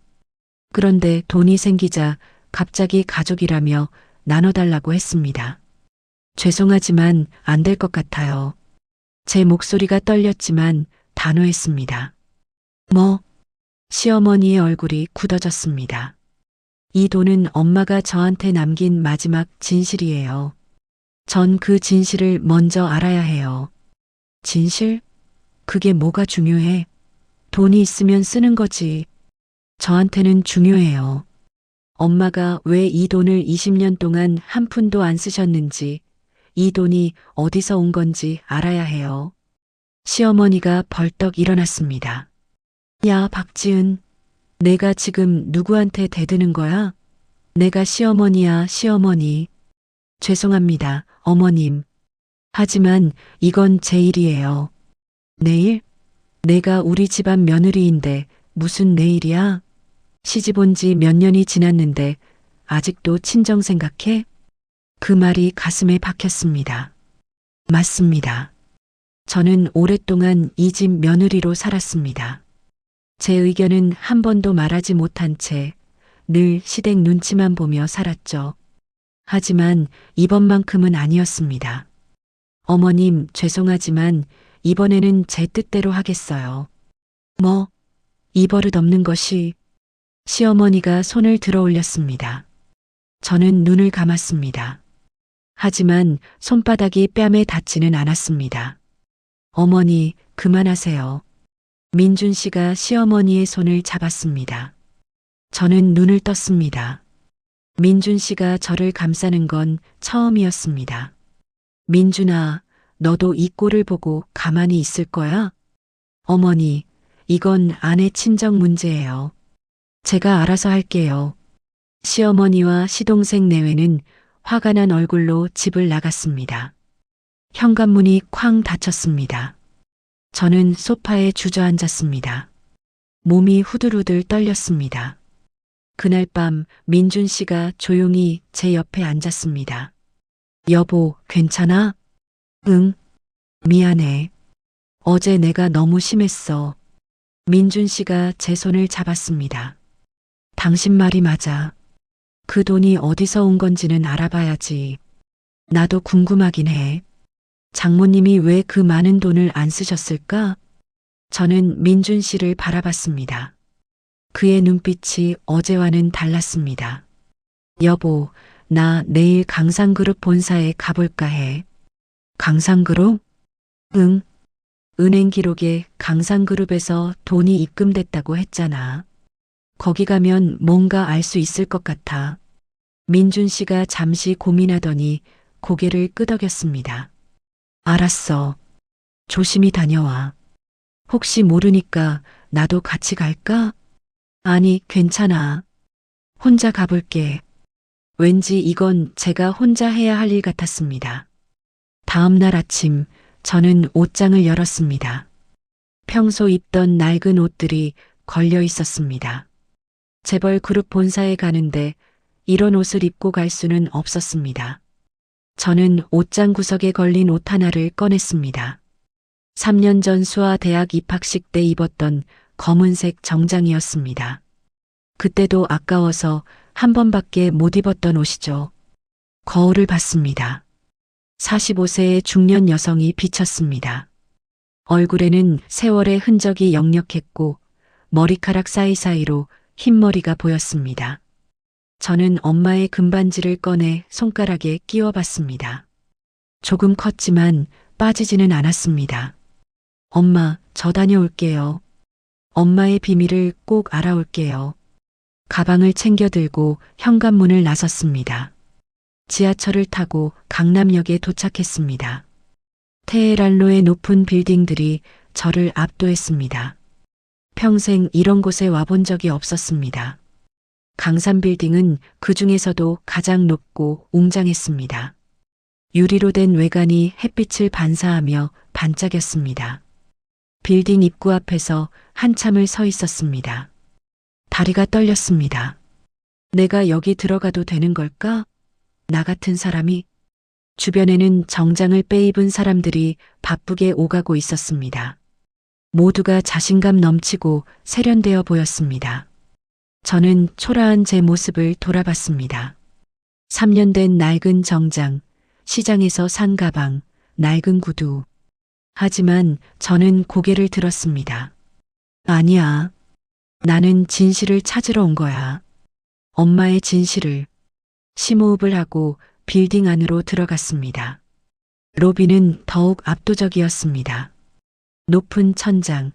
그런데 돈이 생기자 갑자기 가족이라며 나눠달라고 했습니다. 죄송하지만 안 될 것 같아요. 제 목소리가 떨렸지만 단호했습니다. 뭐? 시어머니의 얼굴이 굳어졌습니다. 이 돈은 엄마가 저한테 남긴 마지막 진실이에요. 전 그 진실을 먼저 알아야 해요. 진실? 그게 뭐가 중요해? 돈이 있으면 쓰는 거지. 저한테는 중요해요. 엄마가 왜 이 돈을 20년 동안 한 푼도 안 쓰셨는지, 이 돈이 어디서 온 건지 알아야 해요. 시어머니가 벌떡 일어났습니다. 야, 박지은. 내가 지금 누구한테 대드는 거야? 내가 시어머니야, 시어머니. 죄송합니다, 어머님. 하지만 이건 제 일이에요. 내 일? 내가 우리 집안 며느리인데 무슨 내일이야? 시집 온 지 몇 년이 지났는데 아직도 친정 생각해? 그 말이 가슴에 박혔습니다. 맞습니다. 저는 오랫동안 이 집 며느리로 살았습니다. 제 의견은 한 번도 말하지 못한 채 늘 시댁 눈치만 보며 살았죠. 하지만 이번만큼은 아니었습니다. 어머님, 죄송하지만 이번에는 제 뜻대로 하겠어요. 뭐, 이 버릇 없는 것이. 시어머니가 손을 들어 올렸습니다. 저는 눈을 감았습니다. 하지만 손바닥이 뺨에 닿지는 않았습니다. 어머니, 그만하세요. 민준 씨가 시어머니의 손을 잡았습니다. 저는 눈을 떴습니다. 민준 씨가 저를 감싸는 건 처음이었습니다. 민준아, 너도 이 꼴을 보고 가만히 있을 거야? 어머니, 이건 아내 친정 문제예요. 제가 알아서 할게요. 시어머니와 시동생 내외는 화가 난 얼굴로 집을 나갔습니다. 현관문이 쾅 닫혔습니다. 저는 소파에 주저앉았습니다. 몸이 후들후들 떨렸습니다. 그날 밤 민준 씨가 조용히 제 옆에 앉았습니다. 여보, 괜찮아? 응, 미안해. 어제 내가 너무 심했어. 민준 씨가 제 손을 잡았습니다. 당신 말이 맞아. 그 돈이 어디서 온 건지는 알아봐야지. 나도 궁금하긴 해. 장모님이 왜 그 많은 돈을 안 쓰셨을까? 저는 민준 씨를 바라봤습니다. 그의 눈빛이 어제와는 달랐습니다. 여보, 나 내일 강상그룹 본사에 가볼까 해. 강상그룹? 응. 은행 기록에 강상그룹에서 돈이 입금됐다고 했잖아. 거기 가면 뭔가 알 수 있을 것 같아. 민준 씨가 잠시 고민하더니 고개를 끄덕였습니다. 알았어. 조심히 다녀와. 혹시 모르니까 나도 같이 갈까? 아니, 괜찮아. 혼자 가볼게. 왠지 이건 제가 혼자 해야 할 일 같았습니다. 다음 날 아침, 저는 옷장을 열었습니다. 평소 입던 낡은 옷들이 걸려 있었습니다. 재벌 그룹 본사에 가는데 이런 옷을 입고 갈 수는 없었습니다. 저는 옷장 구석에 걸린 옷 하나를 꺼냈습니다. 3년 전 수아 대학 입학식 때 입었던 검은색 정장이었습니다. 그때도 아까워서 한 번밖에 못 입었던 옷이죠. 거울을 봤습니다. 45세의 중년 여성이 비쳤습니다. 얼굴에는 세월의 흔적이 역력했고 머리카락 사이사이로 흰머리가 보였습니다. 저는 엄마의 금반지를 꺼내 손가락에 끼워 봤습니다. 조금 컸지만 빠지지는 않았습니다. 엄마, 저 다녀올게요. 엄마의 비밀을 꼭 알아올게요. 가방을 챙겨 들고 현관문을 나섰습니다. 지하철을 타고 강남역에 도착했습니다. 테헤란로의 높은 빌딩들이 저를 압도했습니다. 평생 이런 곳에 와본 적이 없었습니다. 강산빌딩은 그 중에서도 가장 높고 웅장했습니다. 유리로 된 외관이 햇빛을 반사하며 반짝였습니다. 빌딩 입구 앞에서 한참을 서 있었습니다. 다리가 떨렸습니다. 내가 여기 들어가도 되는 걸까? 나 같은 사람이? 주변에는 정장을 빼입은 사람들이 바쁘게 오가고 있었습니다. 모두가 자신감 넘치고 세련되어 보였습니다. 저는 초라한 제 모습을 돌아봤습니다. 3년 된 낡은 정장, 시장에서 산 가방, 낡은 구두. 하지만 저는 고개를 들었습니다. 아니야. 나는 진실을 찾으러 온 거야. 엄마의 진실을. 심호흡을 하고 빌딩 안으로 들어갔습니다. 로비는 더욱 압도적이었습니다. 높은 천장,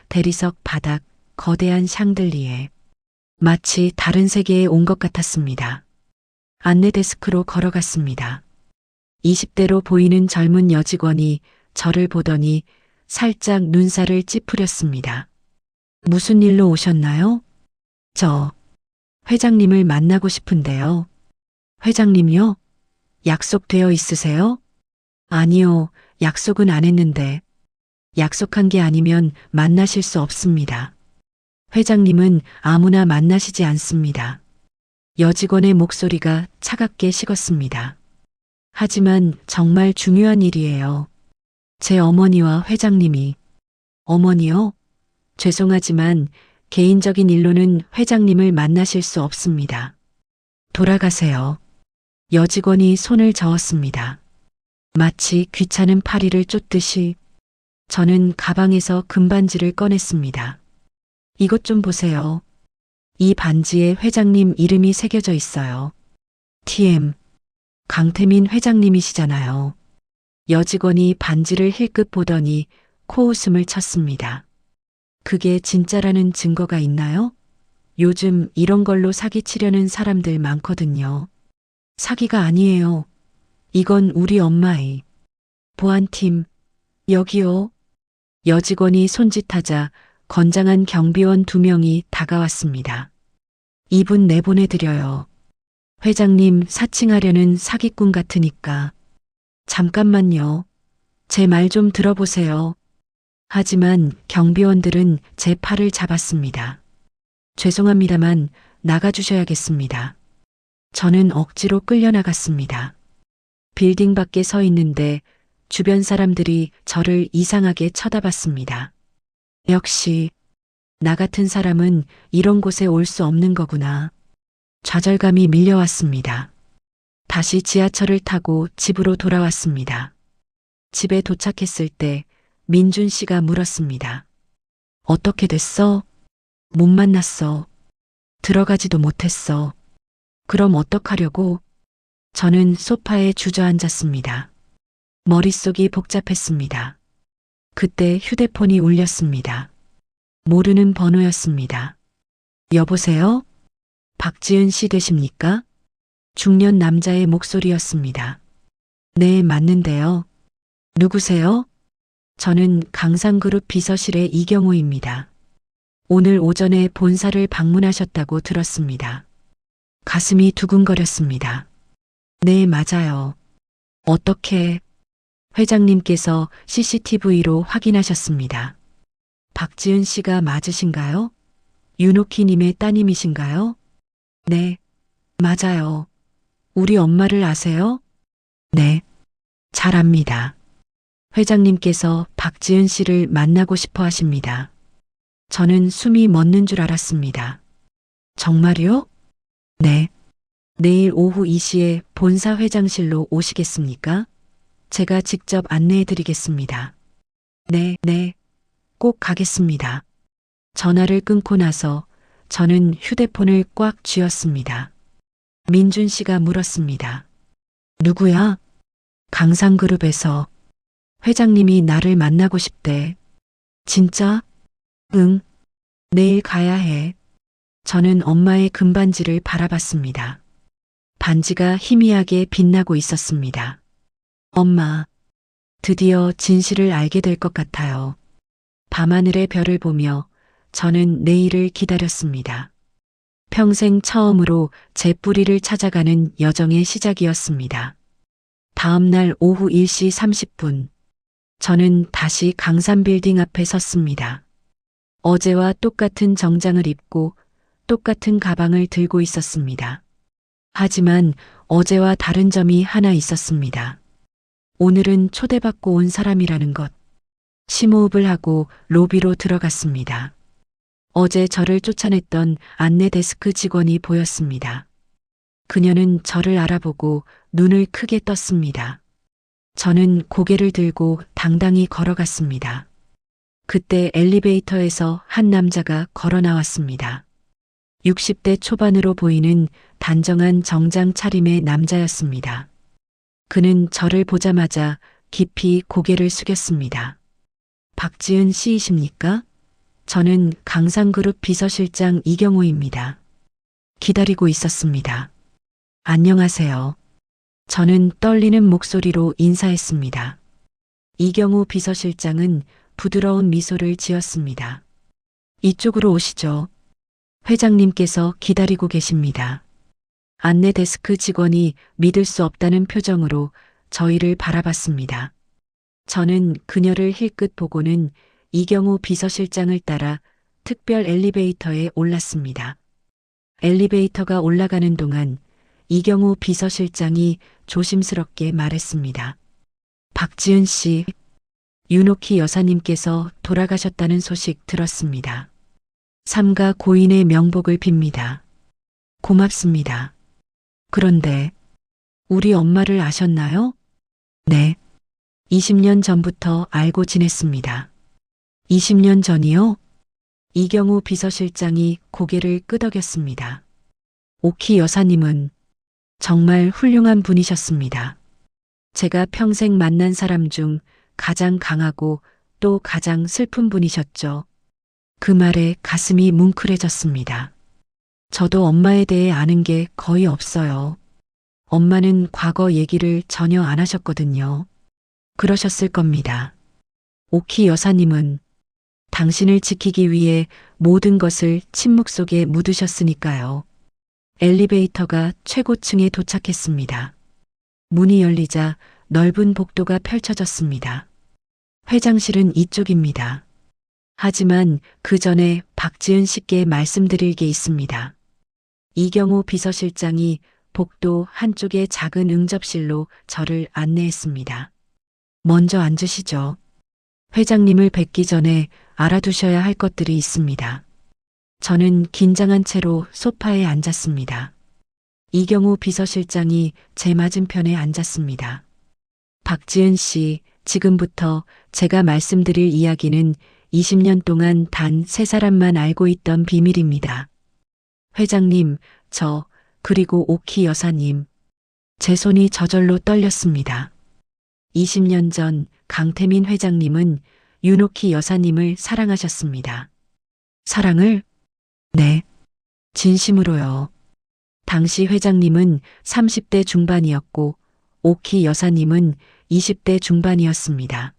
대리석 바닥, 거대한 샹들리에. 마치 다른 세계에 온 것 같았습니다. 안내 데스크로 걸어갔습니다. 20대로 보이는 젊은 여직원이 저를 보더니 살짝 눈살을 찌푸렸습니다. 무슨 일로 오셨나요? 저 회장님을 만나고 싶은데요. 회장님요? 약속되어 있으세요? 아니요, 약속은 안 했는데. 약속한 게 아니면 만나실 수 없습니다. 회장님은 아무나 만나시지 않습니다. 여직원의 목소리가 차갑게 식었습니다. 하지만 정말 중요한 일이에요. 제 어머니와 회장님이. 어머니요? 죄송하지만 개인적인 일로는 회장님을 만나실 수 없습니다. 돌아가세요. 여직원이 손을 저었습니다. 마치 귀찮은 파리를 쫓듯이. 저는 가방에서 금반지를 꺼냈습니다. 이것 좀 보세요. 이 반지에 회장님 이름이 새겨져 있어요. TM. 강태민 회장님이시잖아요. 여직원이 반지를 힐끗 보더니 코웃음을 쳤습니다. 그게 진짜라는 증거가 있나요? 요즘 이런 걸로 사기치려는 사람들 많거든요. 사기가 아니에요. 이건 우리 엄마의. 보안팀, 여기요. 여직원이 손짓하자 건장한 경비원 2명이 다가왔습니다. 이분 내보내드려요. 회장님 사칭하려는 사기꾼 같으니까. 잠깐만요. 제 말 좀 들어보세요. 하지만 경비원들은 제 팔을 잡았습니다. 죄송합니다만 나가주셔야겠습니다. 저는 억지로 끌려나갔습니다. 빌딩 밖에 서 있는데 주변 사람들이 저를 이상하게 쳐다봤습니다. 역시 나 같은 사람은 이런 곳에 올 수 없는 거구나. 좌절감이 밀려왔습니다. 다시 지하철을 타고 집으로 돌아왔습니다. 집에 도착했을 때 민준 씨가 물었습니다. 어떻게 됐어? 못 만났어. 들어가지도 못했어. 그럼 어떡하려고? 저는 소파에 주저앉았습니다. 머릿속이 복잡했습니다. 그때 휴대폰이 울렸습니다. 모르는 번호였습니다. 여보세요? 박지은 씨 되십니까? 중년 남자의 목소리였습니다. 네, 맞는데요. 누구세요? 저는 강상그룹 비서실의 이경우입니다. 오늘 오전에 본사를 방문하셨다고 들었습니다. 가슴이 두근거렸습니다. 네, 맞아요. 어떻게? 회장님께서 CCTV로 확인하셨습니다. 박지은 씨가 맞으신가요? 윤옥희님의 따님이신가요? 네, 맞아요. 우리 엄마를 아세요? 네, 잘 압니다. 회장님께서 박지은 씨를 만나고 싶어 하십니다. 저는 숨이 멎는 줄 알았습니다. 정말요? 네. 내일 오후 2시에 본사 회장실로 오시겠습니까? 제가 직접 안내해 드리겠습니다. 네, 꼭 가겠습니다. 전화를 끊고 나서 저는 휴대폰을 꽉 쥐었습니다. 민준 씨가 물었습니다. 누구야? 강상그룹에서. 회장님이 나를 만나고 싶대. 진짜? 응. 내일 가야 해. 저는 엄마의 금반지를 바라봤습니다. 반지가 희미하게 빛나고 있었습니다. 엄마, 드디어 진실을 알게 될 것 같아요. 밤하늘의 별을 보며 저는 내일을 기다렸습니다. 평생 처음으로 제 뿌리를 찾아가는 여정의 시작이었습니다. 다음 날 오후 1시 30분, 저는 다시 강산빌딩 앞에 섰습니다. 어제와 똑같은 정장을 입고 똑같은 가방을 들고 있었습니다. 하지만 어제와 다른 점이 하나 있었습니다. 오늘은 초대받고 온 사람이라는 것. 심호흡을 하고 로비로 들어갔습니다. 어제 저를 쫓아냈던 안내 데스크 직원이 보였습니다. 그녀는 저를 알아보고 눈을 크게 떴습니다. 저는 고개를 들고 당당히 걸어갔습니다. 그때 엘리베이터에서 한 남자가 걸어 나왔습니다. 60대 초반으로 보이는 단정한 정장 차림의 남자였습니다. 그는 저를 보자마자 깊이 고개를 숙였습니다. 박지은 씨이십니까? 저는 강상그룹 비서실장 이경우입니다. 기다리고 있었습니다. 안녕하세요. 저는 떨리는 목소리로 인사했습니다. 이경우 비서실장은 부드러운 미소를 지었습니다. 이쪽으로 오시죠. 회장님께서 기다리고 계십니다. 안내 데스크 직원이 믿을 수 없다는 표정으로 저희를 바라봤습니다. 저는 그녀를 힐끗 보고는 이경우 비서실장을 따라 특별 엘리베이터에 올랐습니다. 엘리베이터가 올라가는 동안 이경우 비서실장이 조심스럽게 말했습니다. 박지은 씨, 윤옥희 여사님께서 돌아가셨다는 소식 들었습니다. 삼가 고인의 명복을 빕니다. 고맙습니다. 그런데 우리 엄마를 아셨나요? 네. 20년 전부터 알고 지냈습니다. 20년 전이요? 이경우 비서실장이 고개를 끄덕였습니다. 옥희 여사님은 정말 훌륭한 분이셨습니다. 제가 평생 만난 사람 중 가장 강하고 또 가장 슬픈 분이셨죠. 그 말에 가슴이 뭉클해졌습니다. 저도 엄마에 대해 아는 게 거의 없어요. 엄마는 과거 얘기를 전혀 안 하셨거든요. 그러셨을 겁니다. 옥희 여사님은 당신을 지키기 위해 모든 것을 침묵 속에 묻으셨으니까요. 엘리베이터가 최고층에 도착했습니다. 문이 열리자 넓은 복도가 펼쳐졌습니다. 회장실은 이쪽입니다. 하지만 그 전에 박지은 씨께 말씀드릴 게 있습니다. 이경우 비서실장이 복도 한쪽의 작은 응접실로 저를 안내했습니다. 먼저 앉으시죠. 회장님을 뵙기 전에 알아두셔야 할 것들이 있습니다. 저는 긴장한 채로 소파에 앉았습니다. 이경우 비서실장이 제 맞은편에 앉았습니다. 박지은 씨, 지금부터 제가 말씀드릴 이야기는 20년 동안 단 3사람만 알고 있던 비밀입니다. 회장님, 저, 그리고 옥희 여사님. 제 손이 저절로 떨렸습니다. 20년 전 강태민 회장님은 윤옥희 여사님을 사랑하셨습니다. 사랑을? 네. 진심으로요. 당시 회장님은 30대 중반이었고 옥희 여사님은 20대 중반이었습니다.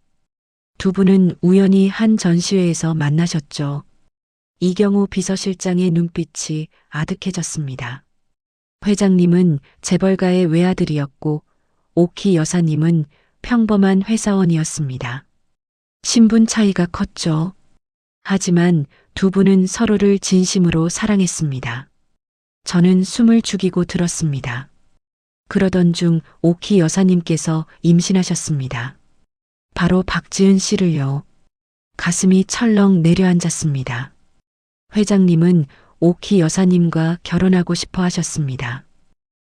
두 분은 우연히 한 전시회에서 만나셨죠. 이경우 비서실장의 눈빛이 아득해졌습니다. 회장님은 재벌가의 외아들이었고 옥희 여사님은 평범한 회사원이었습니다. 신분 차이가 컸죠. 하지만 두 분은 서로를 진심으로 사랑했습니다. 저는 숨을 죽이고 들었습니다. 그러던 중 옥희 여사님께서 임신하셨습니다. 바로 박지은 씨를요. 가슴이 철렁 내려앉았습니다. 회장님은 옥희 여사님과 결혼하고 싶어 하셨습니다.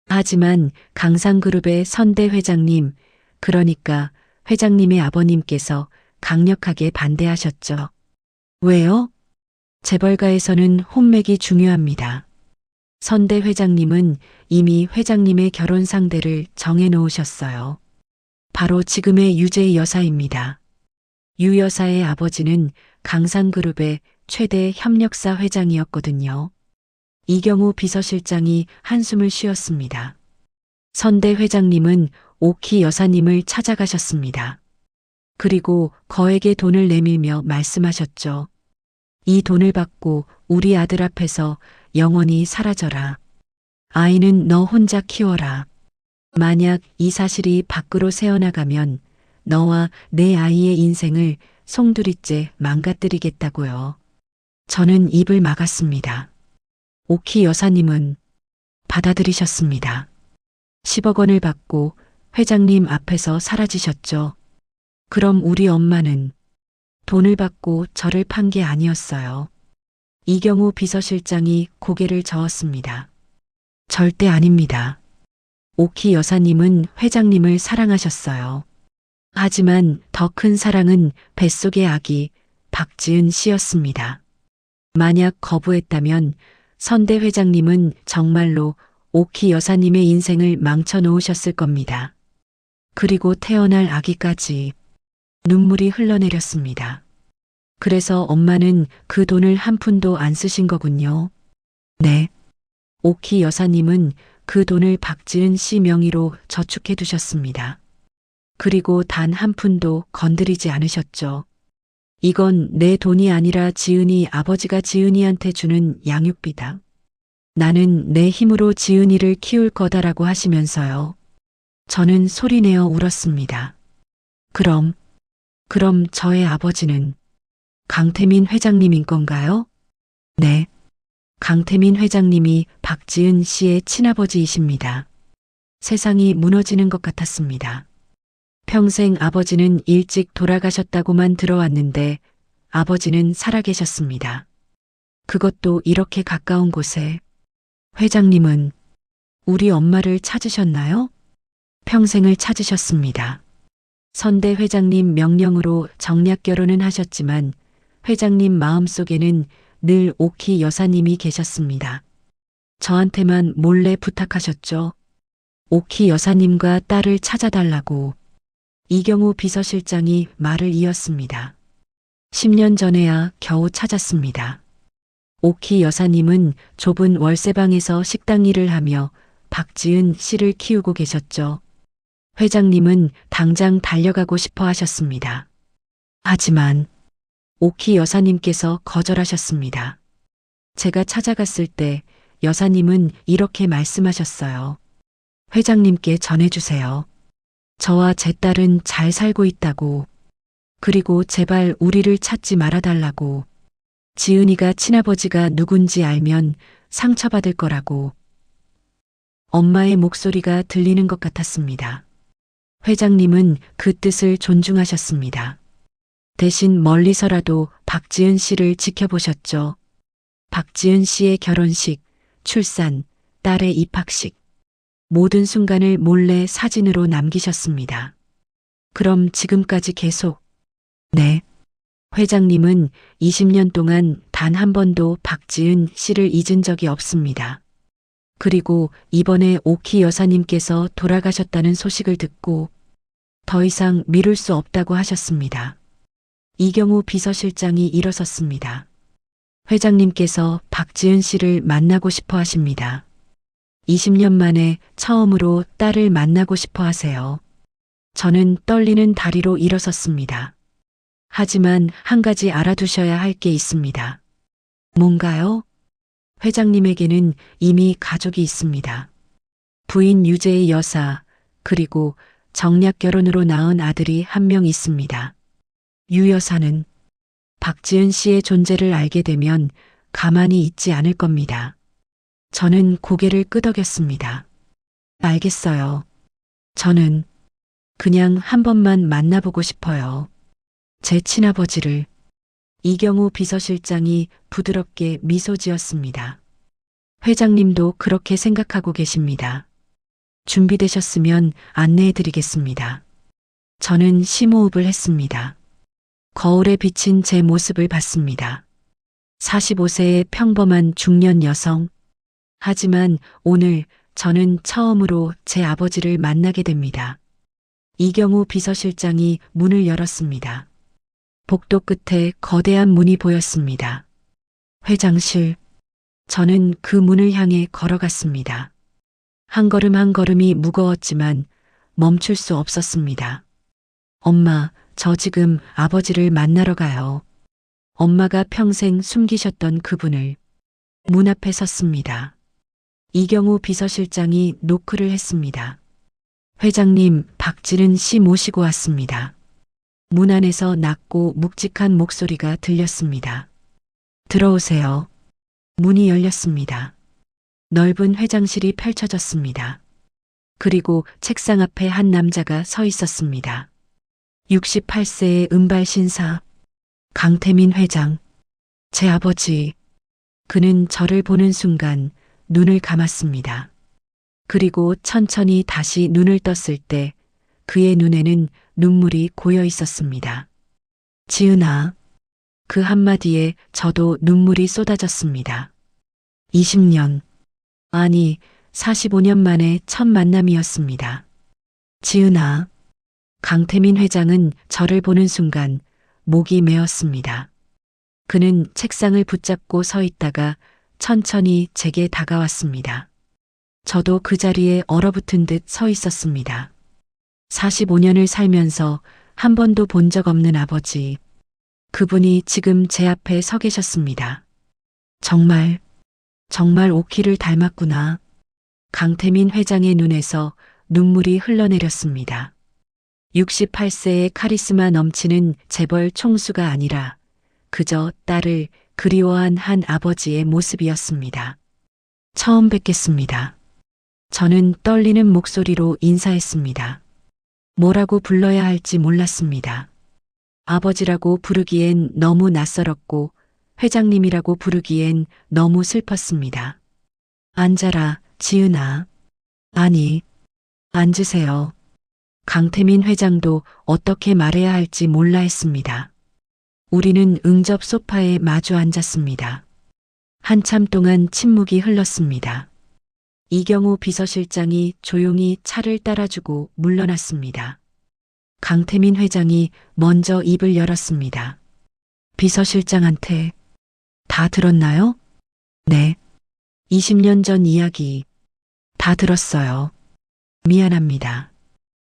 하지만 강상그룹의 선대 회장님, 그러니까 회장님의 아버님께서 강력하게 반대하셨죠. 왜요? 재벌가에서는 혼맥이 중요합니다. 선대 회장님은 이미 회장님의 결혼 상대를 정해 놓으셨어요. 바로 지금의 유재 여사입니다. 유 여사의 아버지는 강상그룹의 최대 협력사 회장이었거든요. 이경우 비서실장이 한숨을 쉬었습니다. 선대 회장님은 옥희 여사님을 찾아가셨습니다. 그리고 거액의 돈을 내밀며 말씀하셨죠. 이 돈을 받고 우리 아들 앞에서 영원히 사라져라. 아이는 너 혼자 키워라. 만약 이 사실이 밖으로 새어나가면 너와 내 아이의 인생을 송두리째 망가뜨리겠다고요. 저는 입을 막았습니다. 옥희 여사님은 받아들이셨습니다. 10억 원을 받고 회장님 앞에서 사라지셨죠. 그럼 우리 엄마는 돈을 받고 저를 판 게 아니었어요. 이경우 비서실장이 고개를 저었습니다. 절대 아닙니다. 옥희 여사님은 회장님을 사랑하셨어요. 하지만 더 큰 사랑은 뱃속의 아기 박지은 씨였습니다. 만약 거부했다면 선대 회장님은 정말로 옥희 여사님의 인생을 망쳐 놓으셨을 겁니다. 그리고 태어날 아기까지. 눈물이 흘러내렸습니다. 그래서 엄마는 그 돈을 한 푼도 안 쓰신 거군요. 네. 옥희 여사님은 그 돈을 박지은 씨 명의로 저축해 두셨습니다. 그리고 단 한 푼도 건드리지 않으셨죠. 이건 내 돈이 아니라 지은이 아버지가 지은이한테 주는 양육비다. 나는 내 힘으로 지은이를 키울 거다라고 하시면서요. 저는 소리내어 울었습니다. 그럼 저의 아버지는 강태민 회장님인 건가요? 네. 강태민 회장님이 박지은 씨의 친아버지이십니다. 세상이 무너지는 것 같았습니다. 평생 아버지는 일찍 돌아가셨다고만 들어왔는데 아버지는 살아계셨습니다. 그것도 이렇게 가까운 곳에. 회장님은 우리 엄마를 찾으셨나요? 평생을 찾으셨습니다. 선대 회장님 명령으로 정략 결혼은 하셨지만 회장님 마음속에는 늘 오키 여사님이 계셨습니다. 저한테만 몰래 부탁하셨죠. 오키 여사님과 딸을 찾아달라고. 이경우 비서실장이 말을 이었습니다. 10년 전에야 겨우 찾았습니다. 오키 여사님은 좁은 월세방에서 식당 일을 하며 박지은 씨를 키우고 계셨죠. 회장님은 당장 달려가고 싶어 하셨습니다. 하지만 오키 여사님께서 거절하셨습니다. 제가 찾아갔을 때 여사님은 이렇게 말씀하셨어요. 회장님께 전해주세요. 저와 제 딸은 잘 살고 있다고. 그리고 제발 우리를 찾지 말아달라고. 지은이가 친아버지가 누군지 알면 상처받을 거라고. 엄마의 목소리가 들리는 것 같았습니다. 회장님은 그 뜻을 존중하셨습니다. 대신 멀리서라도 박지은 씨를 지켜보셨죠. 박지은 씨의 결혼식, 출산, 딸의 입학식. 모든 순간을 몰래 사진으로 남기셨습니다. 그럼 지금까지 계속. 네. 회장님은 20년 동안 단 한 번도 박지은 씨를 잊은 적이 없습니다. 그리고 이번에 오키 여사님께서 돌아가셨다는 소식을 듣고 더 이상 미룰 수 없다고 하셨습니다. 이경우 비서실장이 일어섰습니다. 회장님께서 박지은 씨를 만나고 싶어 하십니다. 20년 만에 처음으로 딸을 만나고 싶어 하세요. 저는 떨리는 다리로 일어섰습니다. 하지만 한 가지 알아두셔야 할 게 있습니다. 뭔가요? 회장님에게는 이미 가족이 있습니다. 부인 유재의 여사, 그리고 정략 결혼으로 낳은 아들이 한 명 있습니다. 유 여사는 박지은 씨의 존재를 알게 되면 가만히 있지 않을 겁니다. 저는 고개를 끄덕였습니다. 알겠어요. 저는 그냥 한 번만 만나보고 싶어요. 제 친아버지를. 이경우 비서실장이 부드럽게 미소 지었습니다. 회장님도 그렇게 생각하고 계십니다. 준비되셨으면 안내해 드리겠습니다. 저는 심호흡을 했습니다. 거울에 비친 제 모습을 봤습니다. 45세의 평범한 중년 여성. 하지만 오늘 저는 처음으로 제 아버지를 만나게 됩니다. 이경우 비서실장이 문을 열었습니다. 복도 끝에 거대한 문이 보였습니다. 회장실. 저는 그 문을 향해 걸어갔습니다. 한 걸음 한 걸음이 무거웠지만 멈출 수 없었습니다. 엄마, 저 지금 아버지를 만나러 가요. 엄마가 평생 숨기셨던 그분을. 문 앞에 섰습니다. 이경우 비서실장이 노크를 했습니다. 회장님, 박지은 씨 모시고 왔습니다. 문 안에서 낮고 묵직한 목소리가 들렸습니다. 들어오세요. 문이 열렸습니다. 넓은 회장실이 펼쳐졌습니다. 그리고 책상 앞에 한 남자가 서 있었습니다. 68세의 은발 신사, 강태민 회장. 제 아버지. 그는 저를 보는 순간 눈을 감았습니다. 그리고 천천히 다시 눈을 떴을 때 그의 눈에는 눈물이 고여 있었습니다. 지은아. 그 한마디에 저도 눈물이 쏟아졌습니다. 20년, 아니 45년 만에 첫 만남이었습니다. 지은아. 강태민 회장은 저를 보는 순간 목이 메었습니다. 그는 책상을 붙잡고 서 있다가 천천히 제게 다가왔습니다. 저도 그 자리에 얼어붙은 듯 서 있었습니다. 45년을 살면서 한 번도 본 적 없는 아버지. 그분이 지금 제 앞에 서 계셨습니다. 정말 오키를 닮았구나. 강태민 회장의 눈에서 눈물이 흘러내렸습니다. 68세의 카리스마 넘치는 재벌 총수가 아니라 그저 딸을 그리워한 한 아버지의 모습이었습니다. 처음 뵙겠습니다. 저는 떨리는 목소리로 인사했습니다. 뭐라고 불러야 할지 몰랐습니다. 아버지라고 부르기엔 너무 낯설었고 회장님이라고 부르기엔 너무 슬펐습니다. 앉아라, 지은아. 아니, 앉으세요. 강태민 회장도 어떻게 말해야 할지 몰라 했습니다. 우리는 응접 소파에 마주 앉았습니다. 한참 동안 침묵이 흘렀습니다. 이경우 비서실장이 조용히 차를 따라주고 물러났습니다. 강태민 회장이 먼저 입을 열었습니다. 비서실장한테 다 들었나요? 네. 20년 전 이야기 다 들었어요. 미안합니다.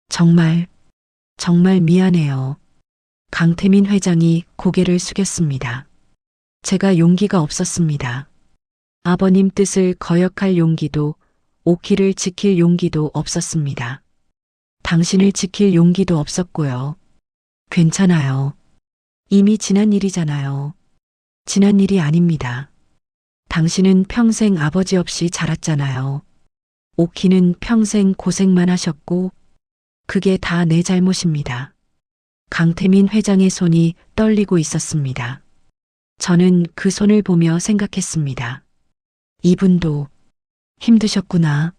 정말 미안해요. 강태민 회장이 고개를 숙였습니다. 제가 용기가 없었습니다. 아버님 뜻을 거역할 용기도 오키를 지킬 용기도 없었습니다. 당신을 지킬 용기도 없었고요. 괜찮아요. 이미 지난 일이잖아요. 지난 일이 아닙니다. 당신은 평생 아버지 없이 자랐잖아요. 오키는 평생 고생만 하셨고 그게 다 내 잘못입니다. 강태민 회장의 손이 떨리고 있었습니다. 저는 그 손을 보며 생각했습니다. 이분도 힘드셨구나.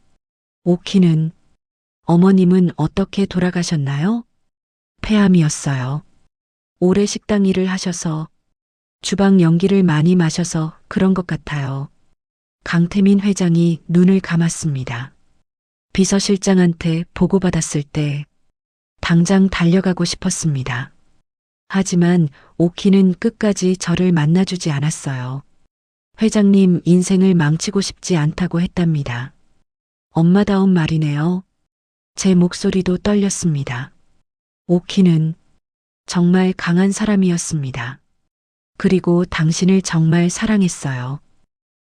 오키는 어머님은 어떻게 돌아가셨나요? 폐암이었어요. 오래 식당 일을 하셔서 주방 연기를 많이 마셔서 그런 것 같아요. 강태민 회장이 눈을 감았습니다. 비서실장한테 보고받았을 때 당장 달려가고 싶었습니다. 하지만 오키는 끝까지 저를 만나주지 않았어요. 회장님 인생을 망치고 싶지 않다고 했답니다. 엄마다운 말이네요. 제 목소리도 떨렸습니다. 오키는 정말 강한 사람이었습니다. 그리고 당신을 정말 사랑했어요.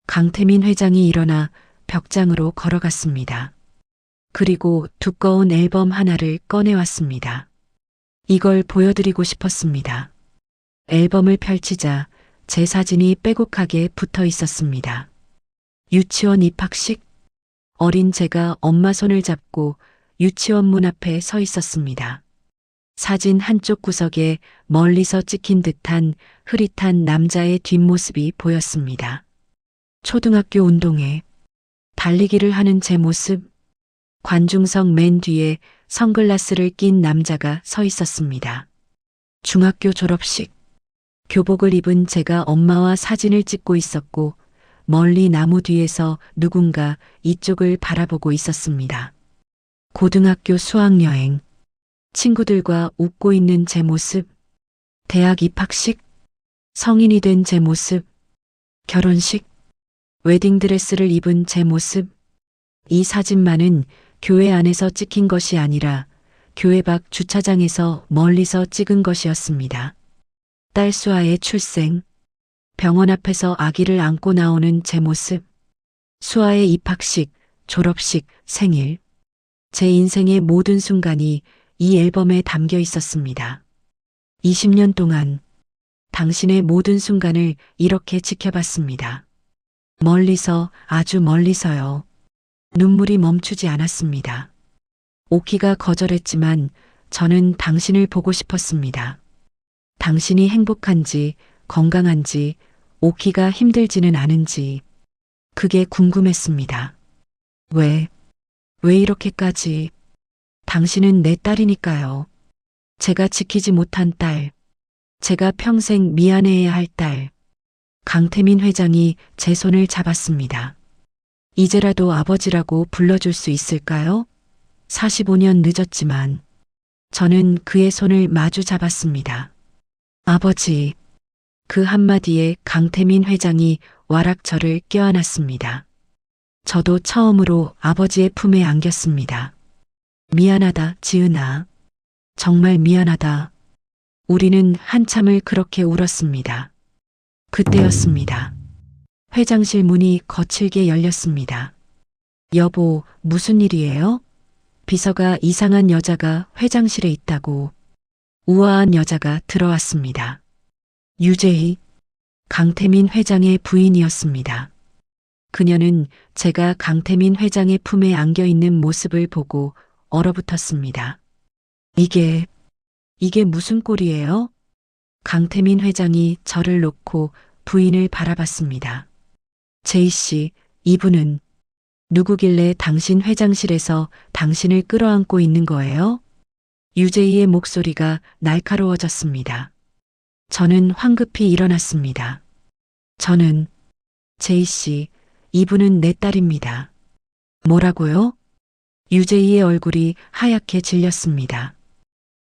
강태민 회장이 일어나 벽장으로 걸어갔습니다. 그리고 두꺼운 앨범 하나를 꺼내왔습니다. 이걸 보여드리고 싶었습니다. 앨범을 펼치자 제 사진이 빼곡하게 붙어 있었습니다. 유치원 입학식? 어린 제가 엄마 손을 잡고 유치원 문 앞에 서 있었습니다. 사진 한쪽 구석에 멀리서 찍힌 듯한 흐릿한 남자의 뒷모습이 보였습니다. 초등학교 운동회, 달리기를 하는 제 모습, 관중석 맨 뒤에 선글라스를 낀 남자가 서 있었습니다. 중학교 졸업식, 교복을 입은 제가 엄마와 사진을 찍고 있었고 멀리 나무 뒤에서 누군가 이쪽을 바라보고 있었습니다. 고등학교 수학여행, 친구들과 웃고 있는 제 모습, 대학 입학식, 성인이 된 제 모습, 결혼식, 웨딩드레스를 입은 제 모습, 이 사진만은 교회 안에서 찍힌 것이 아니라 교회 밖 주차장에서 멀리서 찍은 것이었습니다. 딸 수아의 출생, 병원 앞에서 아기를 안고 나오는 제 모습, 수아의 입학식, 졸업식, 생일, 제 인생의 모든 순간이 이 앨범에 담겨 있었습니다. 20년 동안 당신의 모든 순간을 이렇게 지켜봤습니다. 멀리서, 아주 멀리서요. 눈물이 멈추지 않았습니다. 오키가 거절했지만 저는 당신을 보고 싶었습니다. 당신이 행복한지, 건강한지, 오키가 힘들지는 않은지, 그게 궁금했습니다. 왜 이렇게까지? 당신은 내 딸이니까요. 제가 지키지 못한 딸, 제가 평생 미안해해야 할 딸. 강태민 회장이 제 손을 잡았습니다. 이제라도 아버지라고 불러줄 수 있을까요? 45년 늦었지만 저는 그의 손을 마주 잡았습니다. 아버지, 그 한마디에 강태민 회장이 와락 저를 껴안았습니다. 저도 처음으로 아버지의 품에 안겼습니다. 미안하다, 지은아. 정말 미안하다. 우리는 한참을 그렇게 울었습니다. 그때였습니다. 회장실 문이 거칠게 열렸습니다. 여보, 무슨 일이에요? 비서가 이상한 여자가 회장실에 있다고. 우아한 여자가 들어왔습니다. 유재희, 강태민 회장의 부인이었습니다. 그녀는 제가 강태민 회장의 품에 안겨 있는 모습을 보고 얼어붙었습니다. 이게 무슨 꼴이에요? 강태민 회장이 저를 놓고 부인을 바라봤습니다. 제이 씨, 이분은 누구길래 당신 회장실에서 당신을 끌어안고 있는 거예요? 유제이의 목소리가 날카로워졌습니다. 저는 황급히 일어났습니다. 저는, 제이 씨, 이분은 내 딸입니다. 뭐라고요? 유제이의 얼굴이 하얗게 질렸습니다.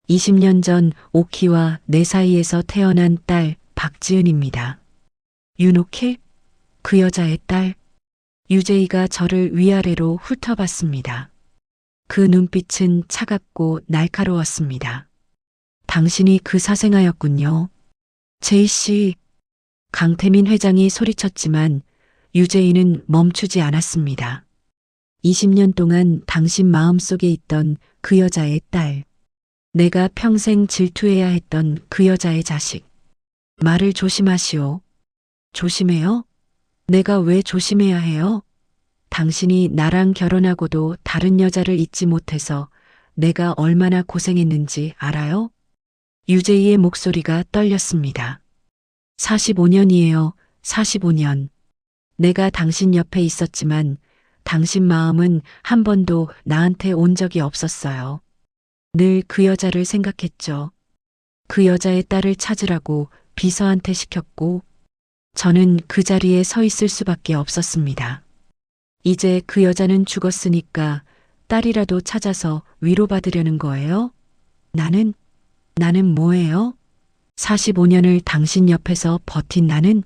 20년 전 오키와 내 사이에서 태어난 딸 박지은입니다. 윤오키? 그 여자의 딸? 유제이가 저를 위아래로 훑어봤습니다. 그 눈빛은 차갑고 날카로웠습니다. 당신이 그 사생아였군요. 제이 씨, 강태민 회장이 소리쳤지만 유제이는 멈추지 않았습니다. 20년 동안 당신 마음속에 있던 그 여자의 딸, 내가 평생 질투해야 했던 그 여자의 자식. 말을 조심하시오. 조심해요? 내가 왜 조심해야 해요? 당신이 나랑 결혼하고도 다른 여자를 잊지 못해서 내가 얼마나 고생했는지 알아요? 유제이의 목소리가 떨렸습니다. 45년이에요. 45년. 내가 당신 옆에 있었지만 당신 마음은 한 번도 나한테 온 적이 없었어요. 늘 그 여자를 생각했죠. 그 여자의 딸을 찾으라고 비서한테 시켰고 저는 그 자리에 서 있을 수밖에 없었습니다. 이제 그 여자는 죽었으니까 딸이라도 찾아서 위로받으려는 거예요? 나는 뭐예요? 45년을 당신 옆에서 버틴 나는?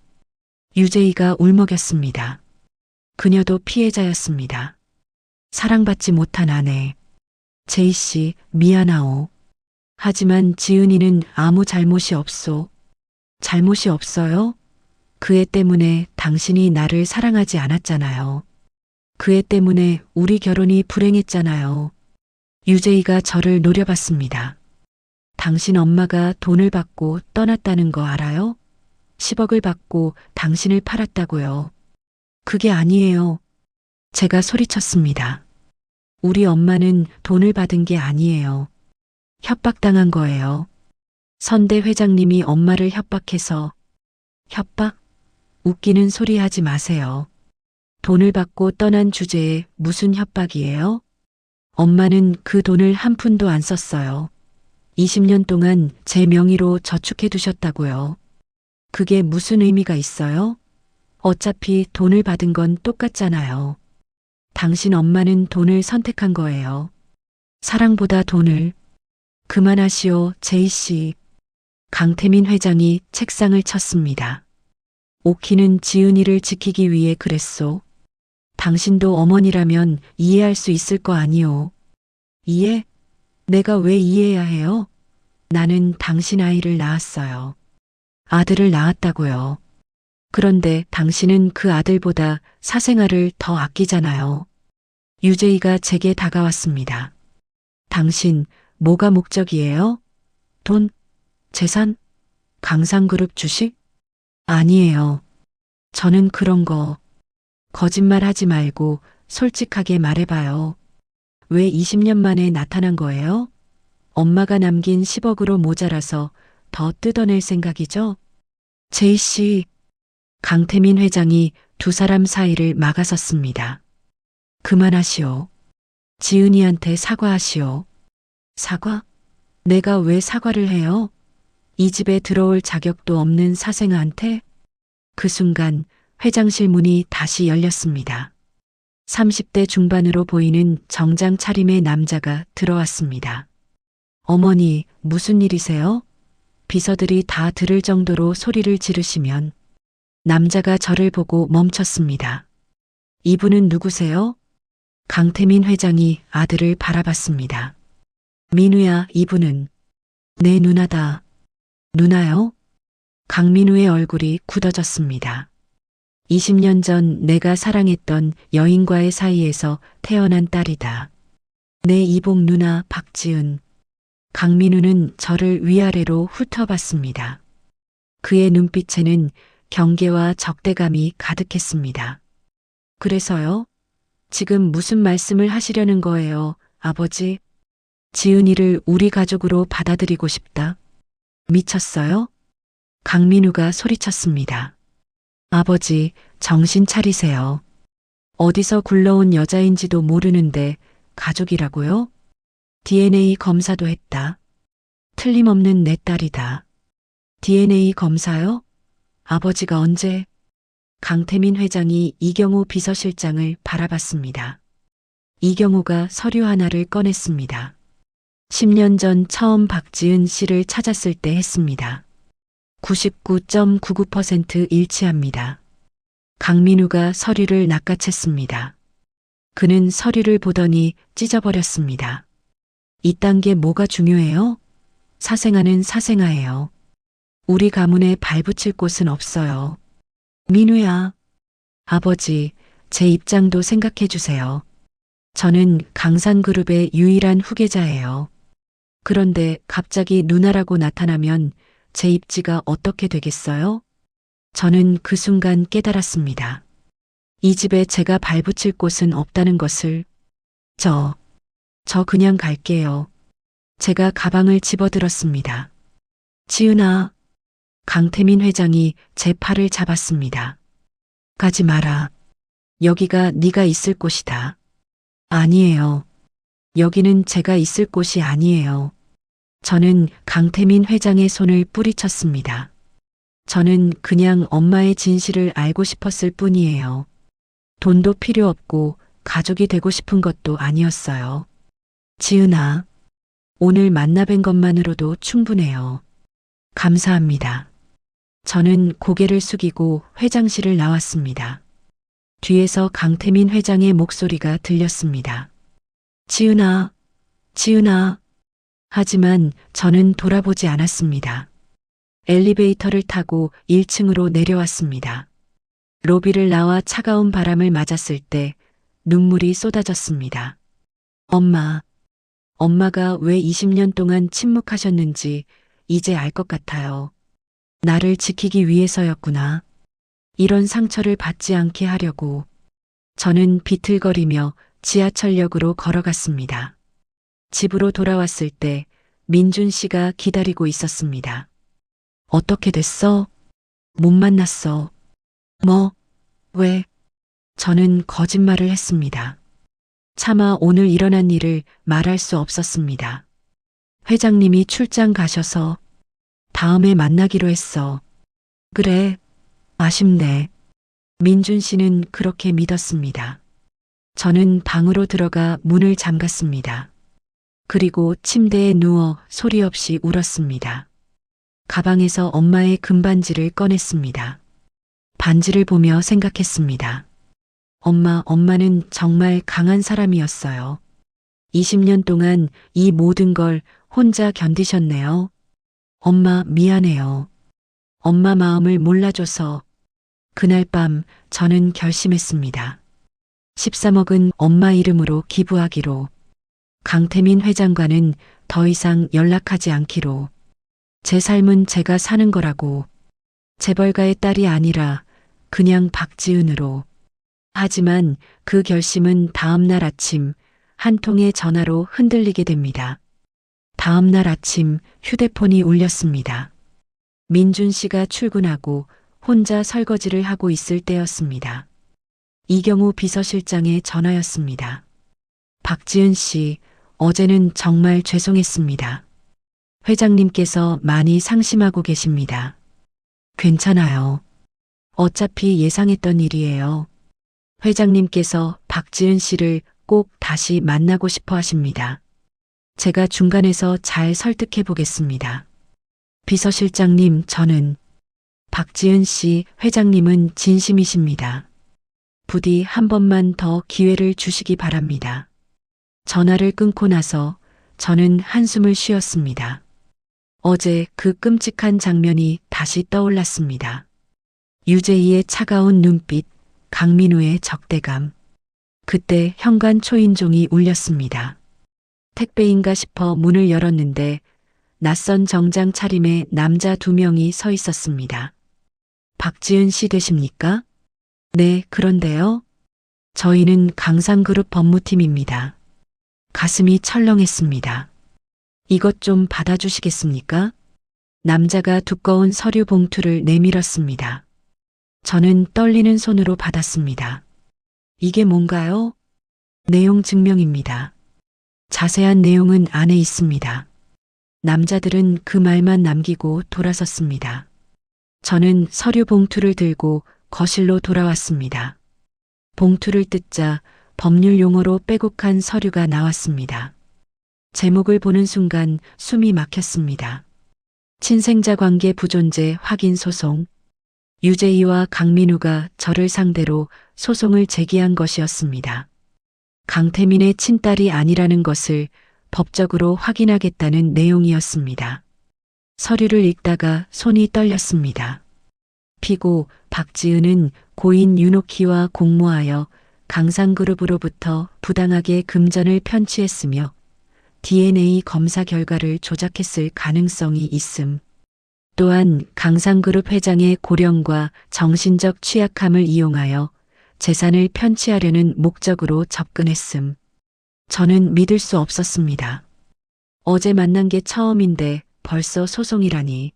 유제이가 울먹였습니다. 그녀도 피해자였습니다. 사랑받지 못한 아내. 제이 씨, 미안하오. 하지만 지은이는 아무 잘못이 없소. 잘못이 없어요? 그 애 때문에 당신이 나를 사랑하지 않았잖아요. 그 애 때문에 우리 결혼이 불행했잖아요. 유제이가 저를 노려봤습니다. 당신 엄마가 돈을 받고 떠났다는 거 알아요? 10억을 받고 당신을 팔았다고요. 그게 아니에요. 제가 소리쳤습니다. 우리 엄마는 돈을 받은 게 아니에요. 협박당한 거예요. 선대 회장님이 엄마를 협박해서. 협박? 웃기는 소리 하지 마세요. 돈을 받고 떠난 주제에 무슨 협박이에요? 엄마는 그 돈을 한 푼도 안 썼어요. 20년 동안 제 명의로 저축해 두셨다고요. 그게 무슨 의미가 있어요? 어차피 돈을 받은 건 똑같잖아요. 당신 엄마는 돈을 선택한 거예요. 사랑보다 돈을. 그만하시오, 제이 씨. 강태민 회장이 책상을 쳤습니다. 오키는 지은이를 지키기 위해 그랬소. 당신도 어머니라면 이해할 수 있을 거 아니오. 이해? 내가 왜 이해해야 해요? 나는 당신 아이를 낳았어요. 아들을 낳았다고요. 그런데 당신은 그 아들보다 사생아를 더 아끼잖아요. 유제이가 제게 다가왔습니다. 당신, 뭐가 목적이에요? 돈? 재산? 강상그룹 주식? 아니에요. 저는 그런 거. 거짓말 하지 말고 솔직하게 말해봐요. 왜 20년 만에 나타난 거예요? 엄마가 남긴 10억으로 모자라서 더 뜯어낼 생각이죠? 제이 씨, 강태민 회장이 두 사람 사이를 막아섰습니다. 그만하시오. 지은이한테 사과하시오. 사과? 내가 왜 사과를 해요? 이 집에 들어올 자격도 없는 사생아한테? 그 순간 회장실 문이 다시 열렸습니다. 30대 중반으로 보이는 정장 차림의 남자가 들어왔습니다. 어머니, 무슨 일이세요? 비서들이 다 들을 정도로 소리를 지르시면 남자가 저를 보고 멈췄습니다. 이분은 누구세요? 강태민 회장이 아들을 바라봤습니다. 민우야, 이분은 내 누나다. 누나요? 강민우의 얼굴이 굳어졌습니다. 20년 전 내가 사랑했던 여인과의 사이에서 태어난 딸이다. 내 이복 누나 박지은. 강민우는 저를 위아래로 훑어봤습니다. 그의 눈빛에는 경계와 적대감이 가득했습니다. 그래서요? 지금 무슨 말씀을 하시려는 거예요, 아버지? 지은이를 우리 가족으로 받아들이고 싶다. 미쳤어요? 강민우가 소리쳤습니다. 아버지, 정신 차리세요. 어디서 굴러온 여자인지도 모르는데 가족이라고요? DNA 검사도 했다. 틀림없는 내 딸이다. DNA 검사요? 아버지가 언제? 강태민 회장이 이경호 비서실장을 바라봤습니다. 이경호가 서류 하나를 꺼냈습니다. 10년 전 처음 박지은 씨를 찾았을 때 했습니다. 99.99% 일치합니다. 강민우가 서류를 낚아챘습니다. 그는 서류를 보더니 찢어버렸습니다. 이딴 게 뭐가 중요해요? 사생아는 사생아예요. 우리 가문에 발붙일 곳은 없어요. 민우야. 아버지, 제 입장도 생각해 주세요. 저는 강산그룹의 유일한 후계자예요. 그런데 갑자기 누나라고 나타나면 제 입지가 어떻게 되겠어요? 저는 그 순간 깨달았습니다. 이 집에 제가 발붙일 곳은 없다는 것을. 저 그냥 갈게요. 제가 가방을 집어들었습니다. 지은아. 강태민 회장이 제 팔을 잡았습니다. 가지 마라. 여기가 네가 있을 곳이다. 아니에요. 여기는 제가 있을 곳이 아니에요. 저는 강태민 회장의 손을 뿌리쳤습니다. 저는 그냥 엄마의 진실을 알고 싶었을 뿐이에요. 돈도 필요 없고 가족이 되고 싶은 것도 아니었어요. 지은아, 오늘 만나뵌 것만으로도 충분해요. 감사합니다. 저는 고개를 숙이고 회장실을 나왔습니다. 뒤에서 강태민 회장의 목소리가 들렸습니다. 지은아, 지은아. 하지만 저는 돌아보지 않았습니다. 엘리베이터를 타고 1층으로 내려왔습니다. 로비를 나와 차가운 바람을 맞았을 때 눈물이 쏟아졌습니다. 엄마가 왜 20년 동안 침묵하셨는지 이제 알 것 같아요. 나를 지키기 위해서였구나. 이런 상처를 받지 않게 하려고. 저는 비틀거리며 지하철역으로 걸어갔습니다. 집으로 돌아왔을 때 민준 씨가 기다리고 있었습니다. 어떻게 됐어? 못 만났어. 뭐? 왜? 저는 거짓말을 했습니다. 차마 오늘 일어난 일을 말할 수 없었습니다. 회장님이 출장 가셔서 다음에 만나기로 했어. 그래, 아쉽네. 민준 씨는 그렇게 믿었습니다. 저는 방으로 들어가 문을 잠갔습니다. 그리고 침대에 누워 소리 없이 울었습니다. 가방에서 엄마의 금반지를 꺼냈습니다. 반지를 보며 생각했습니다. 엄마는 정말 강한 사람이었어요. 20년 동안 이 모든 걸 혼자 견디셨네요. 엄마 미안해요. 엄마 마음을 몰라줘서. 그날 밤 저는 결심했습니다. 13억은 엄마 이름으로 기부하기로. 강태민 회장과는 더 이상 연락하지 않기로. 제 삶은 제가 사는 거라고. 재벌가의 딸이 아니라 그냥 박지은으로. 하지만 그 결심은 다음 날 아침 한 통의 전화로 흔들리게 됩니다. 다음 날 아침 휴대폰이 울렸습니다. 민준 씨가 출근하고 혼자 설거지를 하고 있을 때였습니다. 이경호 비서실장의 전화였습니다. 박지은 씨, 어제는 정말 죄송했습니다. 회장님께서 많이 상심하고 계십니다. 괜찮아요. 어차피 예상했던 일이에요. 회장님께서 박지은 씨를 꼭 다시 만나고 싶어 하십니다. 제가 중간에서 잘 설득해 보겠습니다. 비서실장님, 저는 박지은 씨, 회장님은 진심이십니다. 부디 한 번만 더 기회를 주시기 바랍니다. 전화를 끊고 나서 저는 한숨을 쉬었습니다. 어제 그 끔찍한 장면이 다시 떠올랐습니다. 유재희의 차가운 눈빛, 강민우의 적대감. 그때 현관 초인종이 울렸습니다. 택배인가 싶어 문을 열었는데 낯선 정장 차림의 남자 2명이 서 있었습니다. 박지은 씨 되십니까? 네, 그런데요. 저희는 강상그룹 법무팀입니다. 가슴이 철렁했습니다. 이것 좀 받아주시겠습니까? 남자가 두꺼운 서류 봉투를 내밀었습니다. 저는 떨리는 손으로 받았습니다. 이게 뭔가요? 내용 증명입니다. 자세한 내용은 안에 있습니다. 남자들은 그 말만 남기고 돌아섰습니다. 저는 서류 봉투를 들고 거실로 돌아왔습니다. 봉투를 뜯자 법률 용어로 빼곡한 서류가 나왔습니다. 제목을 보는 순간 숨이 막혔습니다. 친생자 관계 부존재 확인 소송. 유재희와 강민우가 저를 상대로 소송을 제기한 것이었습니다. 강태민의 친딸이 아니라는 것을 법적으로 확인하겠다는 내용이었습니다. 서류를 읽다가 손이 떨렸습니다. 피고 박지은은 고인 윤옥희와 공모하여 강상그룹으로부터 부당하게 금전을 편취했으며 DNA 검사 결과를 조작했을 가능성이 있음. 또한 강상그룹 회장의 고령과 정신적 취약함을 이용하여 재산을 편취하려는 목적으로 접근했음. 저는 믿을 수 없었습니다. 어제 만난 게 처음인데 벌써 소송이라니.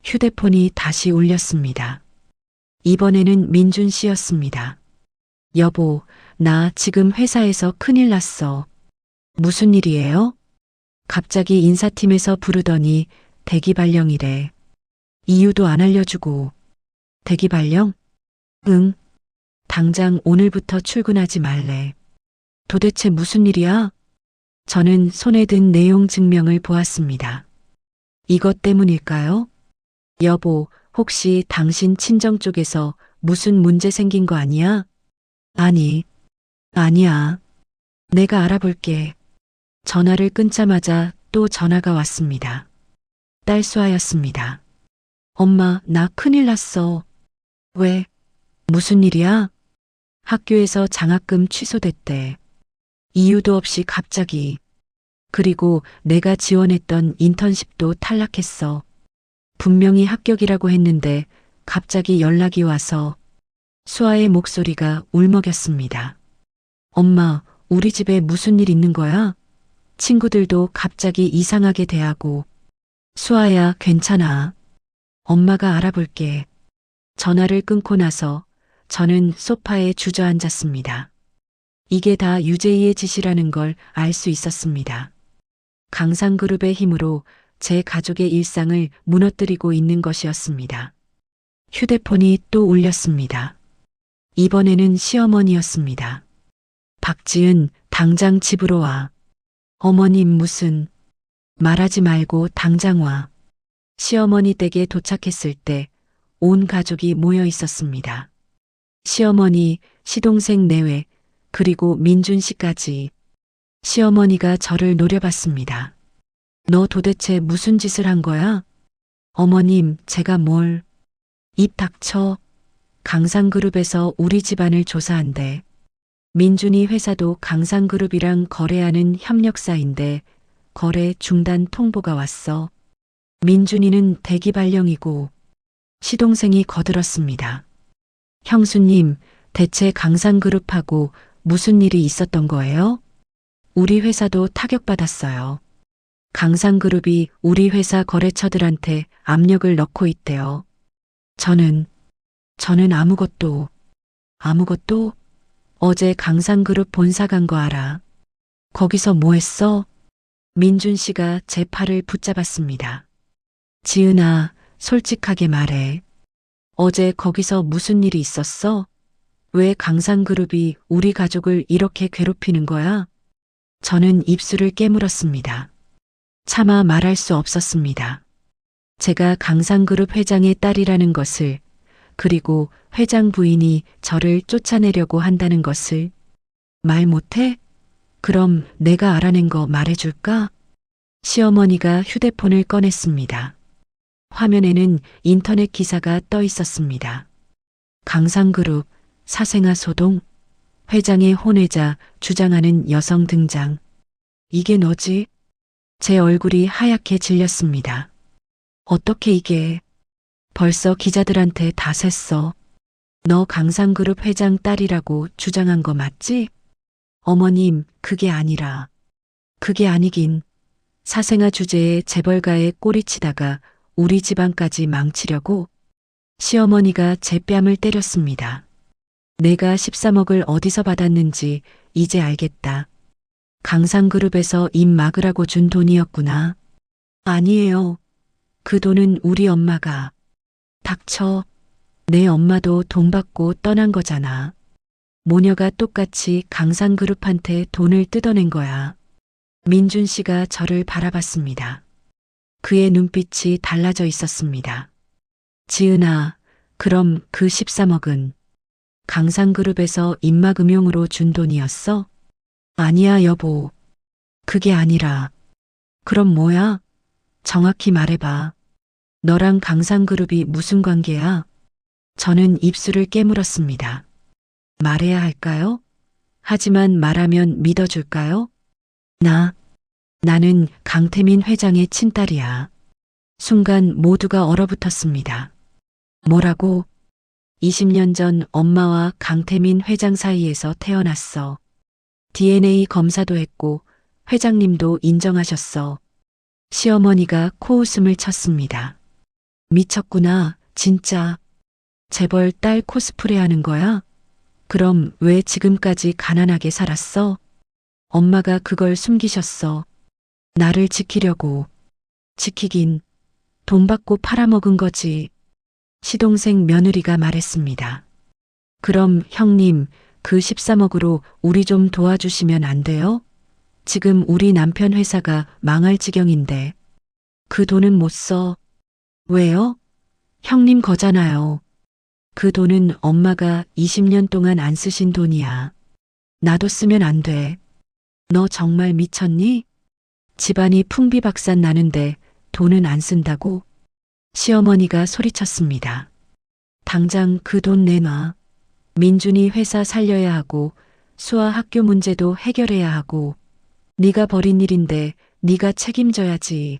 휴대폰이 다시 울렸습니다. 이번에는 민준 씨였습니다. 여보, 나 지금 회사에서 큰일 났어. 무슨 일이에요? 갑자기 인사팀에서 부르더니 대기 발령이래. 이유도 안 알려주고. 대기 발령? 응. 당장 오늘부터 출근하지 말래. 도대체 무슨 일이야? 저는 손에 든 내용 증명을 보았습니다. 이것 때문일까요? 여보, 혹시 당신 친정 쪽에서 무슨 문제 생긴 거 아니야? 아니, 아니야. 내가 알아볼게. 전화를 끊자마자 또 전화가 왔습니다. 딸 수아였습니다. 엄마, 나 큰일 났어. 왜? 무슨 일이야? 학교에서 장학금 취소됐대. 이유도 없이 갑자기. 그리고 내가 지원했던 인턴십도 탈락했어. 분명히 합격이라고 했는데 갑자기 연락이 와서. 수아의 목소리가 울먹였습니다. 엄마, 우리 집에 무슨 일 있는 거야? 친구들도 갑자기 이상하게 대하고. 수아야, 괜찮아. 엄마가 알아볼게. 전화를 끊고 나서 저는 소파에 주저앉았습니다. 이게 다 유재희의 짓이라는 걸 알 수 있었습니다. 강상그룹의 힘으로 제 가족의 일상을 무너뜨리고 있는 것이었습니다. 휴대폰이 또 울렸습니다. 이번에는 시어머니였습니다. 박지은, 당장 집으로 와. 어머님 무슨. 말하지 말고 당장 와. 시어머니 댁에 도착했을 때 온 가족이 모여 있었습니다. 시어머니, 시동생 내외, 그리고 민준 씨까지. 시어머니가 저를 노려봤습니다. 너 도대체 무슨 짓을 한 거야? 어머님, 제가 뭘. 입 닥쳐. 강상그룹에서 우리 집안을 조사한대. 민준이 회사도 강상그룹이랑 거래하는 협력사인데 거래 중단 통보가 왔어. 민준이는 대기 발령이고. 시동생이 거들었습니다. 형수님, 대체 강상그룹하고 무슨 일이 있었던 거예요? 우리 회사도 타격받았어요. 강상그룹이 우리 회사 거래처들한테 압력을 넣고 있대요. 저는 아무것도. 어제 강상그룹 본사 간 거 알아? 거기서 뭐 했어? 민준 씨가 제 팔을 붙잡았습니다. 지은아, 솔직하게 말해. 어제 거기서 무슨 일이 있었어? 왜 강상그룹이 우리 가족을 이렇게 괴롭히는 거야? 저는 입술을 깨물었습니다. 차마 말할 수 없었습니다. 제가 강상그룹 회장의 딸이라는 것을, 그리고 회장 부인이 저를 쫓아내려고 한다는 것을. 말 못해? 그럼 내가 알아낸 거 말해줄까? 시어머니가 휴대폰을 꺼냈습니다. 화면에는 인터넷 기사가 떠 있었습니다. 강상그룹, 사생아 소동, 회장의 혼외자 주장하는 여성 등장. 이게 너지? 제 얼굴이 하얗게 질렸습니다. 어떻게 이게? 벌써 기자들한테 다 샜어. 너 강상그룹 회장 딸이라고 주장한 거 맞지? 어머님, 그게 아니라. 그게 아니긴. 사생아 주제에 재벌가에 꼬리치다가 우리 집안까지 망치려고 시어머니가 제 뺨을 때렸습니다. 내가 13억을 어디서 받았는지 이제 알겠다. 강상그룹에서 입 막으라고 준 돈이었구나. 아니에요. 그 돈은 우리 엄마가. 닥쳐. 내 엄마도 돈 받고 떠난 거잖아. 모녀가 똑같이 강상그룹한테 돈을 뜯어낸 거야. 민준 씨가 저를 바라봤습니다. 그의 눈빛이 달라져 있었습니다. 지은아, 그럼 그 13억은 강상그룹에서 입막음용으로 준 돈이었어? 아니야, 여보. 그게 아니라. 그럼 뭐야? 정확히 말해봐. 너랑 강상그룹이 무슨 관계야? 저는 입술을 깨물었습니다. 말해야 할까요? 하지만 말하면 믿어줄까요? 나는 강태민 회장의 친딸이야. 순간 모두가 얼어붙었습니다. 뭐라고? 20년 전 엄마와 강태민 회장 사이에서 태어났어. DNA 검사도 했고 회장님도 인정하셨어. 시어머니가 코웃음을 쳤습니다. 미쳤구나, 진짜. 재벌 딸 코스프레 하는 거야? 그럼 왜 지금까지 가난하게 살았어? 엄마가 그걸 숨기셨어. 나를 지키려고. 지키긴. 돈 받고 팔아먹은 거지. 시동생 며느리가 말했습니다. 그럼 형님, 그 13억으로 우리 좀 도와주시면 안 돼요? 지금 우리 남편 회사가 망할 지경인데. 그 돈은 못 써. 왜요? 형님 거잖아요. 그 돈은 엄마가 20년 동안 안 쓰신 돈이야. 나도 쓰면 안 돼. 너 정말 미쳤니? 집안이 풍비박산 나는데 돈은 안 쓴다고? 시어머니가 소리쳤습니다. 당장 그 돈 내놔. 민준이 회사 살려야 하고 수아 학교 문제도 해결해야 하고 네가 벌인 일인데 네가 책임져야지.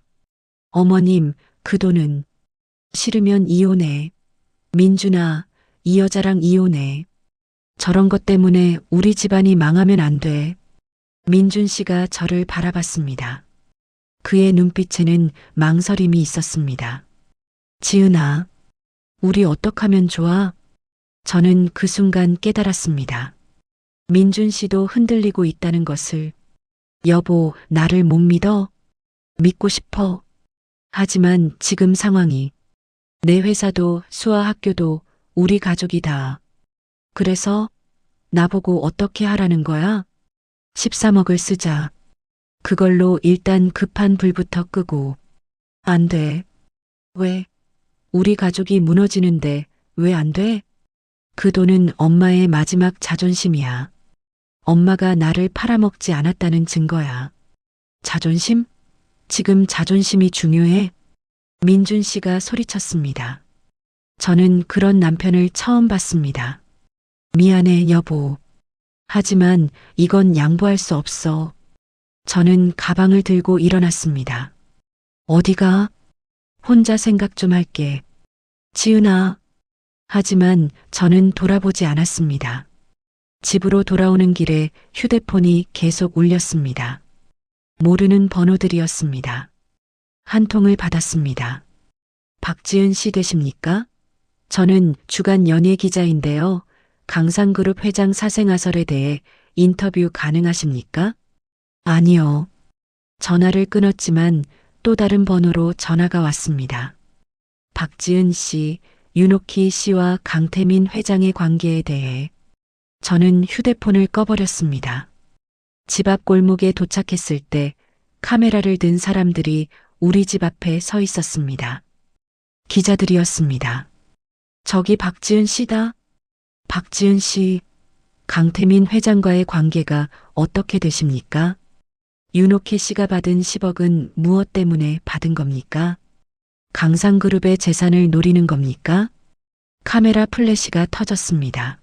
어머님, 그 돈은 싫으면 이혼해. 민준아, 이 여자랑 이혼해. 저런 것 때문에 우리 집안이 망하면 안 돼. 민준 씨가 저를 바라봤습니다. 그의 눈빛에는 망설임이 있었습니다. 지은아, 우리 어떡하면 좋아? 저는 그 순간 깨달았습니다. 민준 씨도 흔들리고 있다는 것을. 여보, 나를 못 믿어? 믿고 싶어. 하지만 지금 상황이. 내 회사도 수아 학교도 우리 가족이다. 그래서 나보고 어떻게 하라는 거야? 13억을 쓰자. 그걸로 일단 급한 불부터 끄고. 안 돼. 왜? 우리 가족이 무너지는데 왜 안 돼? 그 돈은 엄마의 마지막 자존심이야. 엄마가 나를 팔아먹지 않았다는 증거야. 자존심? 지금 자존심이 중요해? 민준 씨가 소리쳤습니다. 저는 그런 남편을 처음 봤습니다. 미안해, 여보. 하지만 이건 양보할 수 없어. 저는 가방을 들고 일어났습니다. 어디가? 혼자 생각 좀 할게. 지은아. 하지만 저는 돌아보지 않았습니다. 집으로 돌아오는 길에 휴대폰이 계속 울렸습니다. 모르는 번호들이었습니다. 한 통을 받았습니다. 박지은 씨 되십니까? 저는 주간 연예 기자인데요. 강상그룹 회장 사생아설에 대해 인터뷰 가능하십니까? 아니요. 전화를 끊었지만 또 다른 번호로 전화가 왔습니다. 박지은 씨, 윤옥희 씨와 강태민 회장의 관계에 대해. 저는 휴대폰을 꺼버렸습니다. 집 앞 골목에 도착했을 때 카메라를 든 사람들이 우리 집 앞에 서 있었습니다. 기자들이었습니다. 저기 박지은 씨다. 박지은 씨, 강태민 회장과의 관계가 어떻게 되십니까? 윤옥희 씨가 받은 10억은 무엇 때문에 받은 겁니까? 강상그룹의 재산을 노리는 겁니까? 카메라 플래시가 터졌습니다.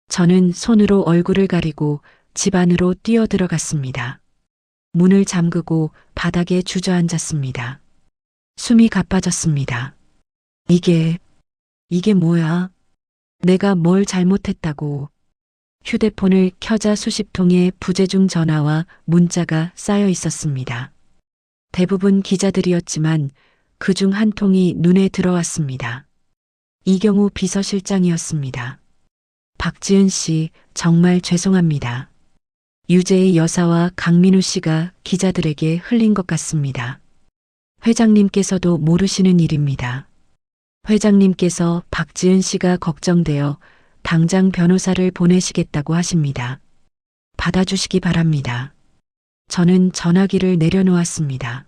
저는 손으로 얼굴을 가리고 집 안으로 뛰어들어갔습니다. 문을 잠그고 바닥에 주저앉았습니다. 숨이 가빠졌습니다. 이게 뭐야? 내가 뭘 잘못했다고. 휴대폰을 켜자 수십 통의 부재중 전화와 문자가 쌓여 있었습니다. 대부분 기자들이었지만 그중 한 통이 눈에 들어왔습니다. 이경우 비서실장이었습니다. 박지은 씨, 정말 죄송합니다. 유재의 여사와 강민우 씨가 기자들에게 흘린 것 같습니다. 회장님께서도 모르시는 일입니다. 회장님께서 박지은 씨가 걱정되어 당장 변호사를 보내시겠다고 하십니다. 받아주시기 바랍니다. 저는 전화기를 내려놓았습니다.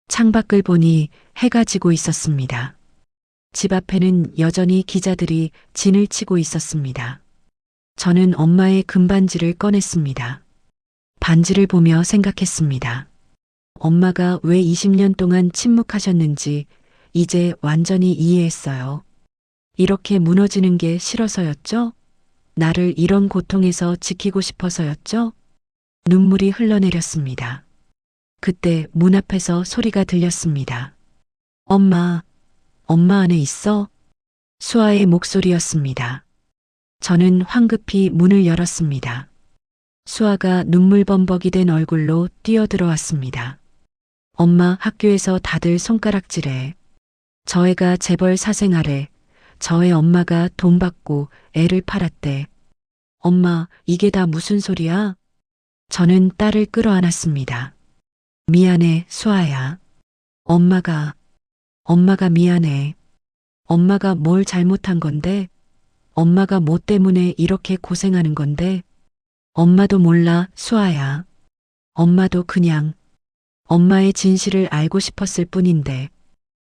창밖을 보니 해가 지고 있었습니다. 집 앞에는 여전히 기자들이 진을 치고 있었습니다. 저는 엄마의 금반지를 꺼냈습니다. 반지를 보며 생각했습니다. 엄마가 왜 20년 동안 침묵하셨는지 이제 완전히 이해했어요. 이렇게 무너지는 게 싫어서였죠? 나를 이런 고통에서 지키고 싶어서였죠? 눈물이 흘러내렸습니다. 그때 문 앞에서 소리가 들렸습니다. 엄마 안에 있어? 수아의 목소리였습니다. 저는 황급히 문을 열었습니다. 수아가 눈물범벅이 된 얼굴로 뛰어들어왔습니다. 엄마, 학교에서 다들 손가락질해. 저 애가 재벌 사생활에 저의 엄마가 돈 받고 애를 팔았대. 엄마, 이게 다 무슨 소리야? 저는 딸을 끌어안았습니다. 미안해, 수아야. 엄마가 미안해. 엄마가 뭘 잘못한 건데? 엄마가 뭐 때문에 이렇게 고생하는 건데? 엄마도 몰라, 수아야. 엄마도 그냥 엄마의 진실을 알고 싶었을 뿐인데.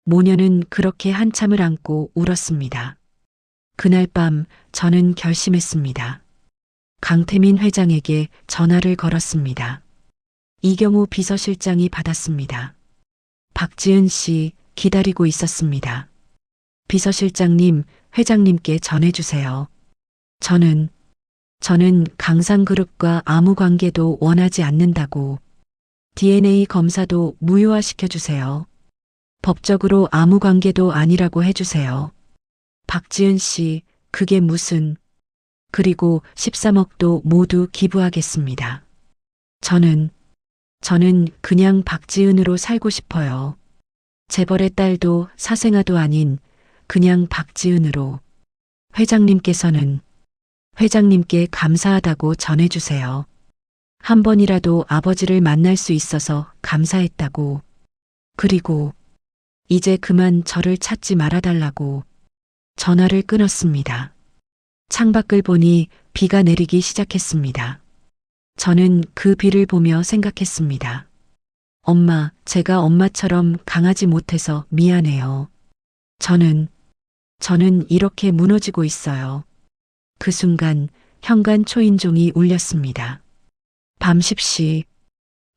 모녀는 그렇게 한참을 안고 울었습니다. 그날 밤 저는 결심했습니다. 강태민 회장에게 전화를 걸었습니다. 이경우 비서실장이 받았습니다. 박지은 씨 기다리고 있었습니다. 비서실장님, 회장님께 전해주세요. 저는 강상그룹과 아무 관계도 원하지 않는다고. DNA 검사도 무효화시켜주세요. 법적으로 아무 관계도 아니라고 해주세요. 박지은 씨, 그게 무슨... 그리고 13억도 모두 기부하겠습니다. 저는 그냥 박지은으로 살고 싶어요. 재벌의 딸도 사생아도 아닌 그냥 박지은으로. 회장님께 감사하다고 전해주세요. 한 번이라도 아버지를 만날 수 있어서 감사했다고. 그리고 이제 그만 저를 찾지 말아달라고. 전화를 끊었습니다. 창밖을 보니 비가 내리기 시작했습니다. 저는 그 비를 보며 생각했습니다. 엄마, 제가 엄마처럼 강하지 못해서 미안해요. 저는 이렇게 무너지고 있어요. 그 순간 현관 초인종이 울렸습니다. 밤 10시.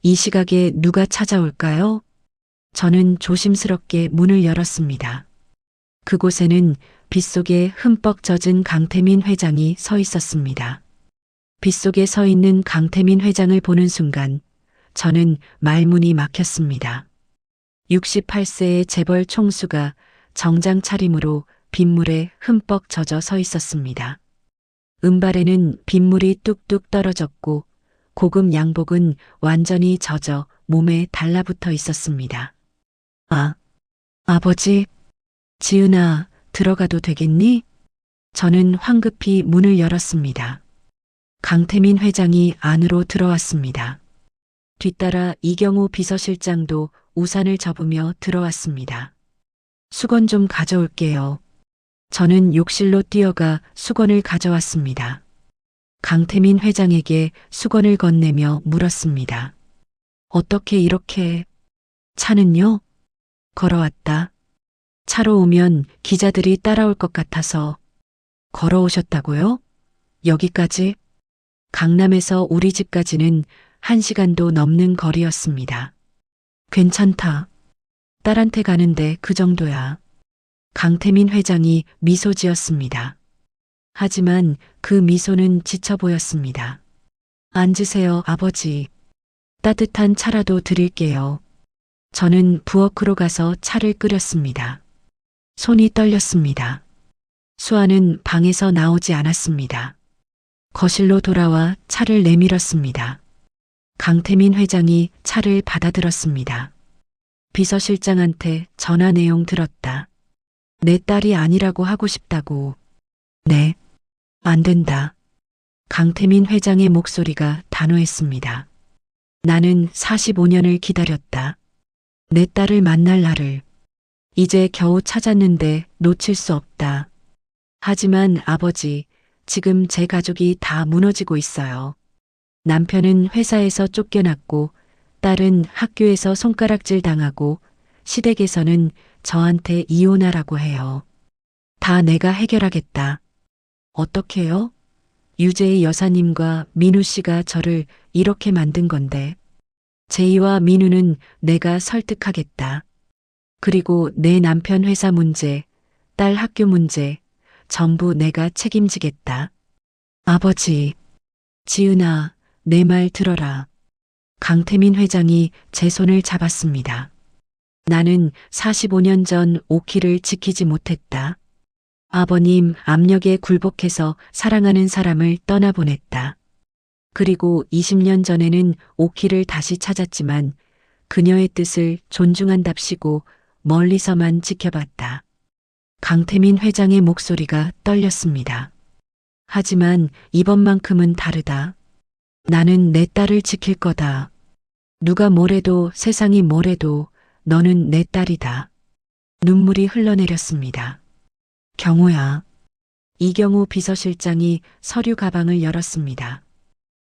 이 시각에 누가 찾아올까요? 저는 조심스럽게 문을 열었습니다. 그곳에는 빗속에 흠뻑 젖은 강태민 회장이 서 있었습니다. 빗속에 서 있는 강태민 회장을 보는 순간 저는 말문이 막혔습니다. 68세의 재벌 총수가 정장 차림으로 빗물에 흠뻑 젖어 서 있었습니다. 은발에는 빗물이 뚝뚝 떨어졌고 고급 양복은 완전히 젖어 몸에 달라붙어 있었습니다. 아버지, 지은아, 들어가도 되겠니? 저는 황급히 문을 열었습니다. 강태민 회장이 안으로 들어왔습니다. 뒤따라 이경우 비서실장도 우산을 접으며 들어왔습니다. 수건 좀 가져올게요. 저는 욕실로 뛰어가 수건을 가져왔습니다. 강태민 회장에게 수건을 건네며 물었습니다. 어떻게 이렇게... 차는요? 걸어왔다. 차로 오면 기자들이 따라올 것 같아서. 걸어오셨다고요? 여기까지? 강남에서 우리 집까지는 1시간도 넘는 거리였습니다. 괜찮다. 딸한테 가는데 그 정도야. 강태민 회장이 미소 지었습니다. 하지만 그 미소는 지쳐 보였습니다. 앉으세요, 아버지. 따뜻한 차라도 드릴게요. 저는 부엌으로 가서 차를 끓였습니다. 손이 떨렸습니다. 수아는 방에서 나오지 않았습니다. 거실로 돌아와 차를 내밀었습니다. 강태민 회장이 차를 받아들었습니다. 비서실장한테 전화 내용 들었다. 내 딸이 아니라고 하고 싶다고. 네, 안 된다. 강태민 회장의 목소리가 단호했습니다. 나는 45년을 기다렸다. 내 딸을 만날 날을. 이제 겨우 찾았는데 놓칠 수 없다. 하지만 아버지, 지금 제 가족이 다 무너지고 있어요. 남편은 회사에서 쫓겨났고, 딸은 학교에서 손가락질 당하고, 시댁에서는 저한테 이혼하라고 해요. 다 내가 해결하겠다. 어떻게요? 유재희 여사님과 민우 씨가 저를 이렇게 만든 건데, 제이와 민우는 내가 설득하겠다. 그리고 내 남편 회사 문제, 딸 학교 문제, 전부 내가 책임지겠다. 아버지, 지은아, 내 말 들어라. 강태민 회장이 제 손을 잡았습니다. 나는 45년 전 오키를 지키지 못했다. 아버님 압력에 굴복해서 사랑하는 사람을 떠나보냈다. 그리고 20년 전에는 오키를 다시 찾았지만 그녀의 뜻을 존중한답시고 멀리서만 지켜봤다. 강태민 회장의 목소리가 떨렸습니다. 하지만 이번만큼은 다르다. 나는 내 딸을 지킬 거다. 누가 뭐래도 세상이 뭐래도 너는 내 딸이다. 눈물이 흘러내렸습니다. 경호야. 이경우 비서실장이 서류 가방을 열었습니다.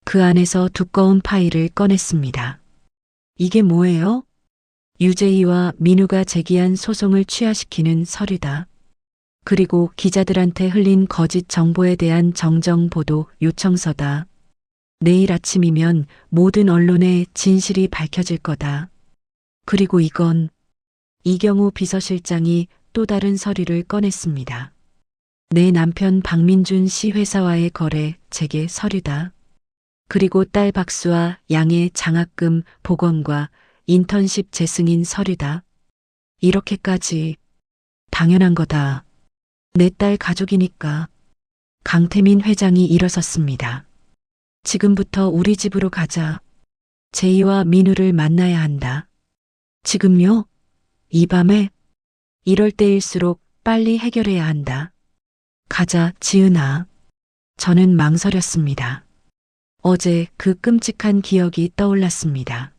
그 안에서 두꺼운 파일을 꺼냈습니다. 이게 뭐예요? 유재희와 민우가 제기한 소송을 취하시키는 서류다. 그리고 기자들한테 흘린 거짓 정보에 대한 정정 보도 요청서다. 내일 아침이면 모든 언론에 진실이 밝혀질 거다. 그리고 이건 이경우 비서실장이 또 다른 서류를 꺼냈습니다. 내 남편 박민준 씨 회사와의 거래 재개 서류다. 그리고 딸 박수와 양의 장학금 복원과 인턴십 재승인 서류다. 이렇게까지 당연한 거다. 내 딸 가족이니까. 강태민 회장이 일어섰습니다. 지금부터 우리 집으로 가자. 제이와 민우를 만나야 한다. 지금요? 이 밤에? 이럴 때일수록 빨리 해결해야 한다. 가자, 지은아. 저는 망설였습니다. 어제 그 끔찍한 기억이 떠올랐습니다.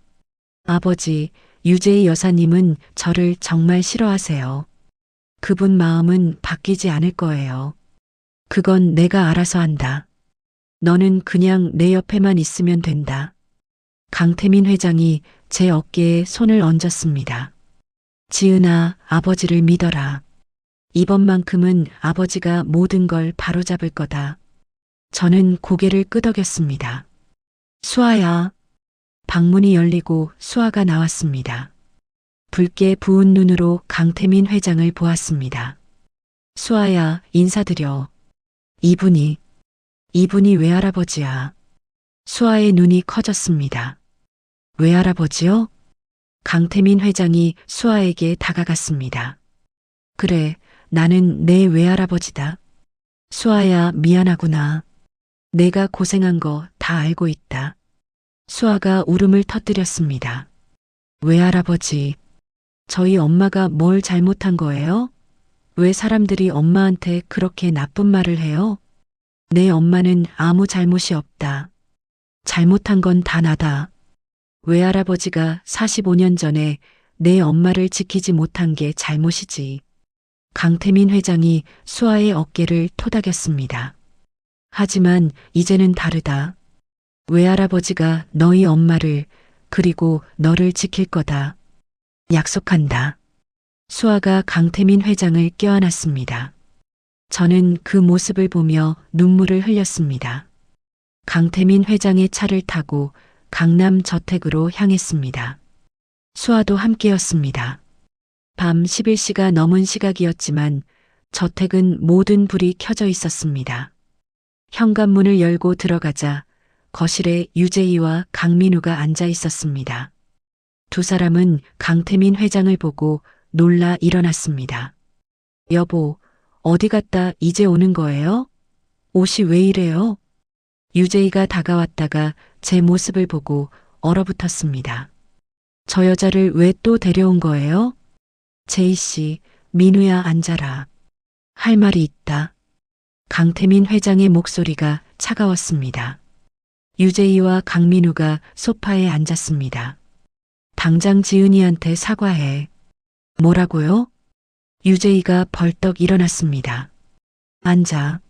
아버지, 유재희 여사님은 저를 정말 싫어하세요. 그분 마음은 바뀌지 않을 거예요. 그건 내가 알아서 한다. 너는 그냥 내 옆에만 있으면 된다. 강태민 회장이 제 어깨에 손을 얹었습니다. 지은아, 아버지를 믿어라. 이번만큼은 아버지가 모든 걸 바로잡을 거다. 저는 고개를 끄덕였습니다. 수아야. 방문이 열리고 수아가 나왔습니다. 붉게 부은 눈으로 강태민 회장을 보았습니다. 수아야, 인사드려. 이분이 외할아버지야. 수아의 눈이 커졌습니다. 외할아버지요? 강태민 회장이 수아에게 다가갔습니다. 그래, 나는 내 외할아버지다. 수아야, 미안하구나. 내가 고생한 거 다 알고 있다. 수아가 울음을 터뜨렸습니다. 외할아버지, 저희 엄마가 뭘 잘못한 거예요? 왜 사람들이 엄마한테 그렇게 나쁜 말을 해요? 내 엄마는 아무 잘못이 없다. 잘못한 건 다 나다. 외할아버지가 45년 전에 내 엄마를 지키지 못한 게 잘못이지. 강태민 회장이 수아의 어깨를 토닥였습니다. 하지만 이제는 다르다. 외할아버지가 너희 엄마를 그리고 너를 지킬 거다. 약속한다. 수아가 강태민 회장을 껴안았습니다. 저는 그 모습을 보며 눈물을 흘렸습니다. 강태민 회장의 차를 타고 강남 저택으로 향했습니다. 수아도 함께였습니다. 밤 11시가 넘은 시각이었지만 저택은 모든 불이 켜져 있었습니다. 현관문을 열고 들어가자 거실에 유재희와 강민우가 앉아 있었습니다. 두 사람은 강태민 회장을 보고 놀라 일어났습니다. 여보, 어디 갔다 이제 오는 거예요? 옷이 왜 이래요? 유재희가 다가왔다가 제 모습을 보고 얼어붙었습니다. 저 여자를 왜 또 데려온 거예요? 제이 씨, 민우야 앉아라. 할 말이 있다. 강태민 회장의 목소리가 차가웠습니다. 유재희와 강민우가 소파에 앉았습니다. 당장 지은이한테 사과해. 뭐라고요? 유재희가 벌떡 일어났습니다. 앉아.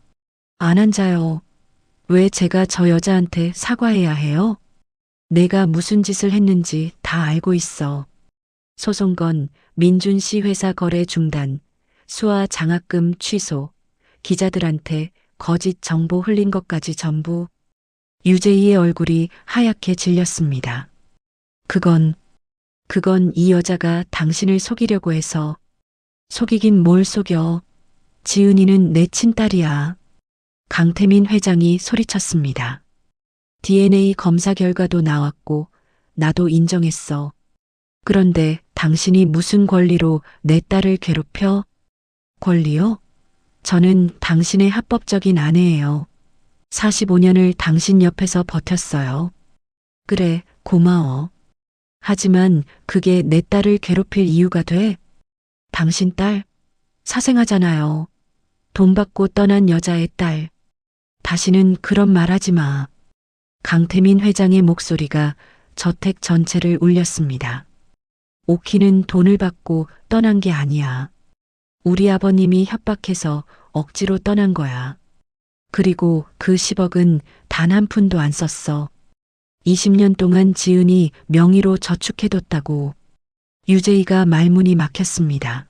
안 앉아요. 왜 제가 저 여자한테 사과해야 해요? 내가 무슨 짓을 했는지 다 알고 있어. 소송건, 민준 씨 회사 거래 중단, 수아 장학금 취소, 기자들한테 거짓 정보 흘린 것까지 전부. 유재희의 얼굴이 하얗게 질렸습니다. 그건 이 여자가 당신을 속이려고 해서. 속이긴 뭘 속여. 지은이는 내 친딸이야. 강태민 회장이 소리쳤습니다. DNA 검사 결과도 나왔고 나도 인정했어. 그런데 당신이 무슨 권리로 내 딸을 괴롭혀? 권리요? 저는 당신의 합법적인 아내예요. 45년을 당신 옆에서 버텼어요. 그래, 고마워. 하지만 그게 내 딸을 괴롭힐 이유가 돼? 당신 딸? 사생아잖아요. 돈 받고 떠난 여자의 딸. 다시는 그런 말 하지 마. 강태민 회장의 목소리가 저택 전체를 울렸습니다. 오키는 돈을 받고 떠난 게 아니야. 우리 아버님이 협박해서 억지로 떠난 거야. 그리고 그 10억은 단 한 푼도 안 썼어. 20년 동안 지은이 명의로 저축해뒀다고. 유재희가 말문이 막혔습니다.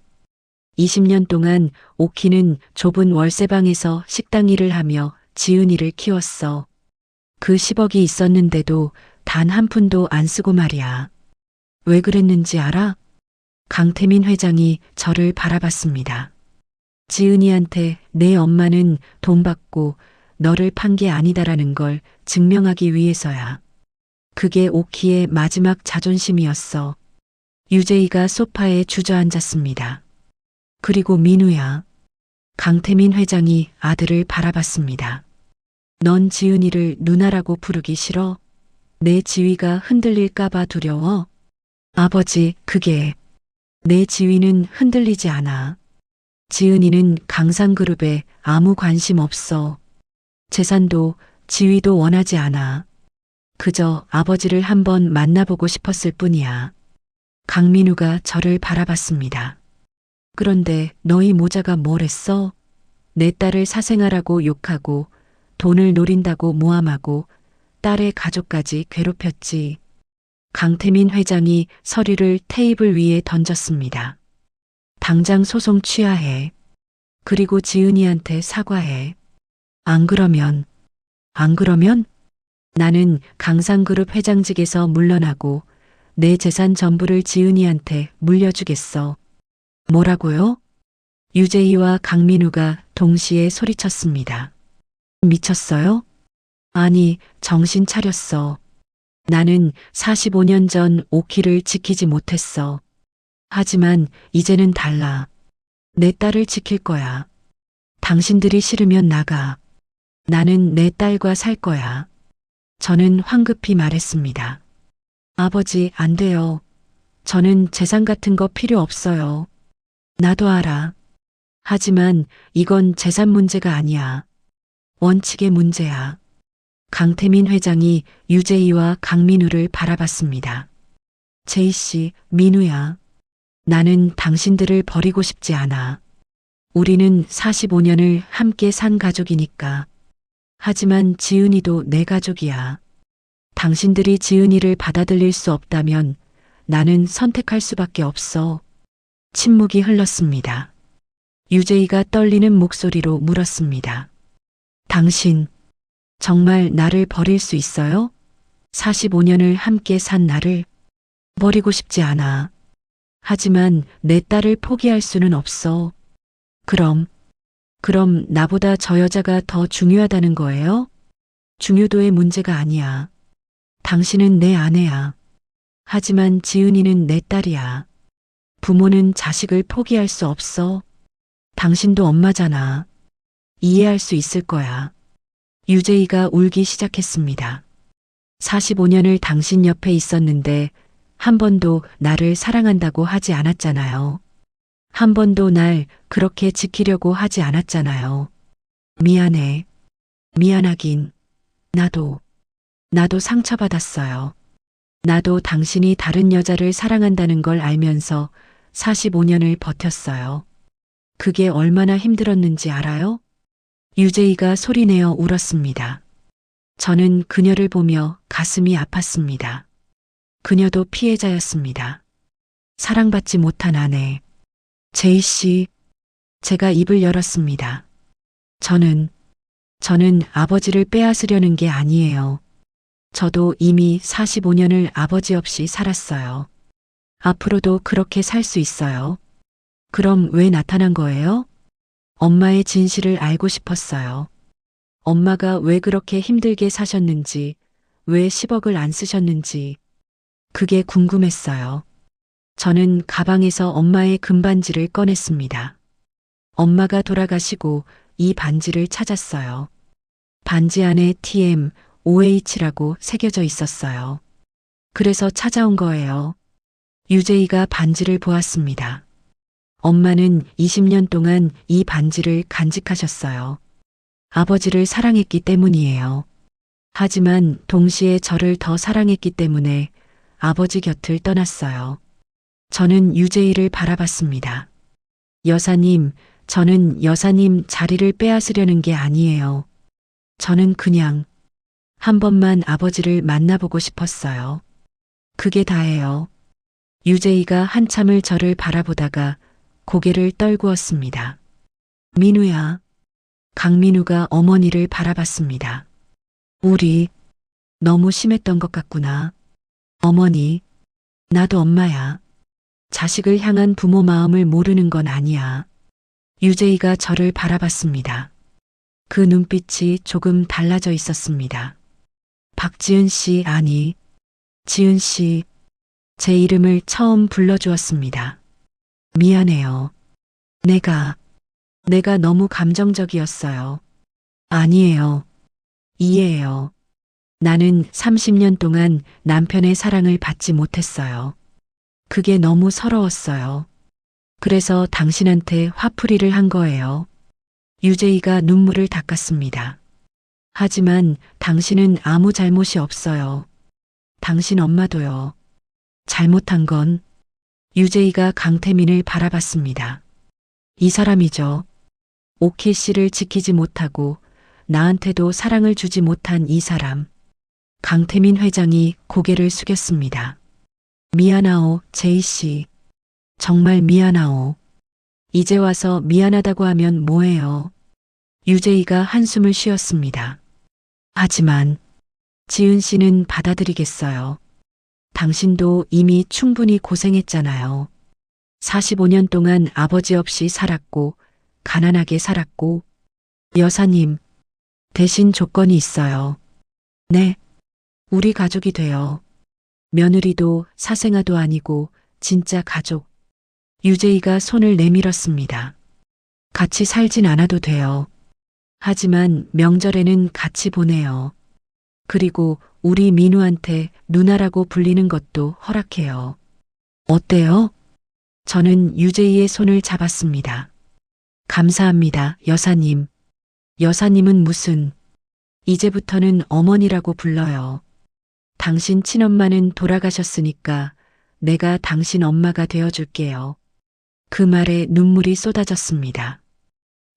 20년 동안 오키는 좁은 월세방에서 식당 일을 하며 지은이를 키웠어. 그 10억이 있었는데도 단 한 푼도 안 쓰고 말이야. 왜 그랬는지 알아? 강태민 회장이 저를 바라봤습니다. 지은이한테 내 엄마는 돈 받고 너를 판 게 아니다라는 걸 증명하기 위해서야. 그게 오키의 마지막 자존심이었어. 유재희가 소파에 주저앉았습니다. 그리고 민우야. 강태민 회장이 아들을 바라봤습니다. 넌 지은이를 누나라고 부르기 싫어? 내 지위가 흔들릴까봐 두려워? 아버지, 그게 내 지위는 흔들리지 않아. 지은이는 강상그룹에 아무 관심 없어. 재산도 지위도 원하지 않아. 그저 아버지를 한번 만나보고 싶었을 뿐이야. 강민우가 저를 바라봤습니다. 그런데 너희 모자가 뭘 했어? 내 딸을 사생아라고 욕하고 돈을 노린다고 모함하고 딸의 가족까지 괴롭혔지. 강태민 회장이 서류를 테이블 위에 던졌습니다. 당장 소송 취하해. 그리고 지은이한테 사과해. 안 그러면 나는 강상그룹 회장직에서 물러나고 내 재산 전부를 지은이한테 물려주겠어. 뭐라고요? 유재희와 강민우가 동시에 소리쳤습니다. 미쳤어요? 아니, 정신 차렸어. 나는 45년 전 오키를 지키지 못했어. 하지만 이제는 달라. 내 딸을 지킬 거야. 당신들이 싫으면 나가. 나는 내 딸과 살 거야. 저는 황급히 말했습니다. 아버지, 안 돼요. 저는 재산 같은 거 필요 없어요. 나도 알아. 하지만 이건 재산 문제가 아니야. 원칙의 문제야. 강태민 회장이 유재희와 강민우를 바라봤습니다. 제이 씨, 민우야. 나는 당신들을 버리고 싶지 않아. 우리는 45년을 함께 산 가족이니까. 하지만 지은이도 내 가족이야. 당신들이 지은이를 받아들일 수 없다면 나는 선택할 수밖에 없어. 침묵이 흘렀습니다. 유재희가 떨리는 목소리로 물었습니다. 당신, 정말 나를 버릴 수 있어요? 45년을 함께 산 나를 버리고 싶지 않아. 하지만 내 딸을 포기할 수는 없어. 그럼 나보다 저 여자가 더 중요하다는 거예요? 중요도의 문제가 아니야. 당신은 내 아내야. 하지만 지은이는 내 딸이야. 부모는 자식을 포기할 수 없어. 당신도 엄마잖아. 이해할 수 있을 거야. 유재희가 울기 시작했습니다. 45년을 당신 옆에 있었는데 한 번도 나를 사랑한다고 하지 않았잖아요. 한 번도 날 그렇게 지키려고 하지 않았잖아요. 미안해. 미안하긴. 나도 상처받았어요. 나도 당신이 다른 여자를 사랑한다는 걸 알면서 45년을 버텼어요. 그게 얼마나 힘들었는지 알아요? 유재희가 소리내어 울었습니다. 저는 그녀를 보며 가슴이 아팠습니다. 그녀도 피해자였습니다. 사랑받지 못한 아내. 제이 씨, 제가 입을 열었습니다. 저는 아버지를 빼앗으려는 게 아니에요. 저도 이미 45년을 아버지 없이 살았어요. 앞으로도 그렇게 살 수 있어요. 그럼 왜 나타난 거예요? 엄마의 진실을 알고 싶었어요. 엄마가 왜 그렇게 힘들게 사셨는지, 왜 10억을 안 쓰셨는지, 그게 궁금했어요. 저는 가방에서 엄마의 금반지를 꺼냈습니다. 엄마가 돌아가시고 이 반지를 찾았어요. 반지 안에 TM, OH라고 새겨져 있었어요. 그래서 찾아온 거예요. 유재희가 반지를 보았습니다. 엄마는 20년 동안 이 반지를 간직하셨어요. 아버지를 사랑했기 때문이에요. 하지만 동시에 저를 더 사랑했기 때문에 아버지 곁을 떠났어요. 저는 유재희를 바라봤습니다. 여사님, 저는 여사님 자리를 빼앗으려는 게 아니에요. 저는 그냥 한 번만 아버지를 만나보고 싶었어요. 그게 다예요. 유재희가 한참을 저를 바라보다가 고개를 떨구었습니다. 민우야. 강민우가 어머니를 바라봤습니다. 우리 너무 심했던 것 같구나. 어머니, 나도 엄마야. 자식을 향한 부모 마음을 모르는 건 아니야. 유재희가 저를 바라봤습니다. 그 눈빛이 조금 달라져 있었습니다. 박지은 씨, 아니, 지은 씨, 제 이름을 처음 불러주었습니다. 미안해요. 내가 너무 감정적이었어요. 아니에요. 이해해요. 나는 30년 동안 남편의 사랑을 받지 못했어요. 그게 너무 서러웠어요. 그래서 당신한테 화풀이를 한 거예요. 유재희가 눈물을 닦았습니다. 하지만 당신은 아무 잘못이 없어요. 당신 엄마도요. 잘못한 건 유재희가 강태민을 바라봤습니다. 이 사람이죠. 오키 씨를 지키지 못하고 나한테도 사랑을 주지 못한 이 사람. 강태민 회장이 고개를 숙였습니다. 미안하오, 제이 씨. 정말 미안하오. 이제 와서 미안하다고 하면 뭐해요? 유재희가 한숨을 쉬었습니다. 하지만 지은 씨는 받아들이겠어요. 당신도 이미 충분히 고생했잖아요. 45년 동안 아버지 없이 살았고 가난하게 살았고 여사님 대신 조건이 있어요. 네, 우리 가족이 돼요. 며느리도 사생아도 아니고 진짜 가족. 유재희가 손을 내밀었습니다. 같이 살진 않아도 돼요. 하지만 명절에는 같이 보내요. 그리고 우리 민우한테 누나라고 불리는 것도 허락해요. 어때요? 저는 유재희의 손을 잡았습니다. 감사합니다, 여사님. 여사님은 무슨, 이제부터는 어머니라고 불러요. 당신 친엄마는 돌아가셨으니까 내가 당신 엄마가 되어줄게요. 그 말에 눈물이 쏟아졌습니다.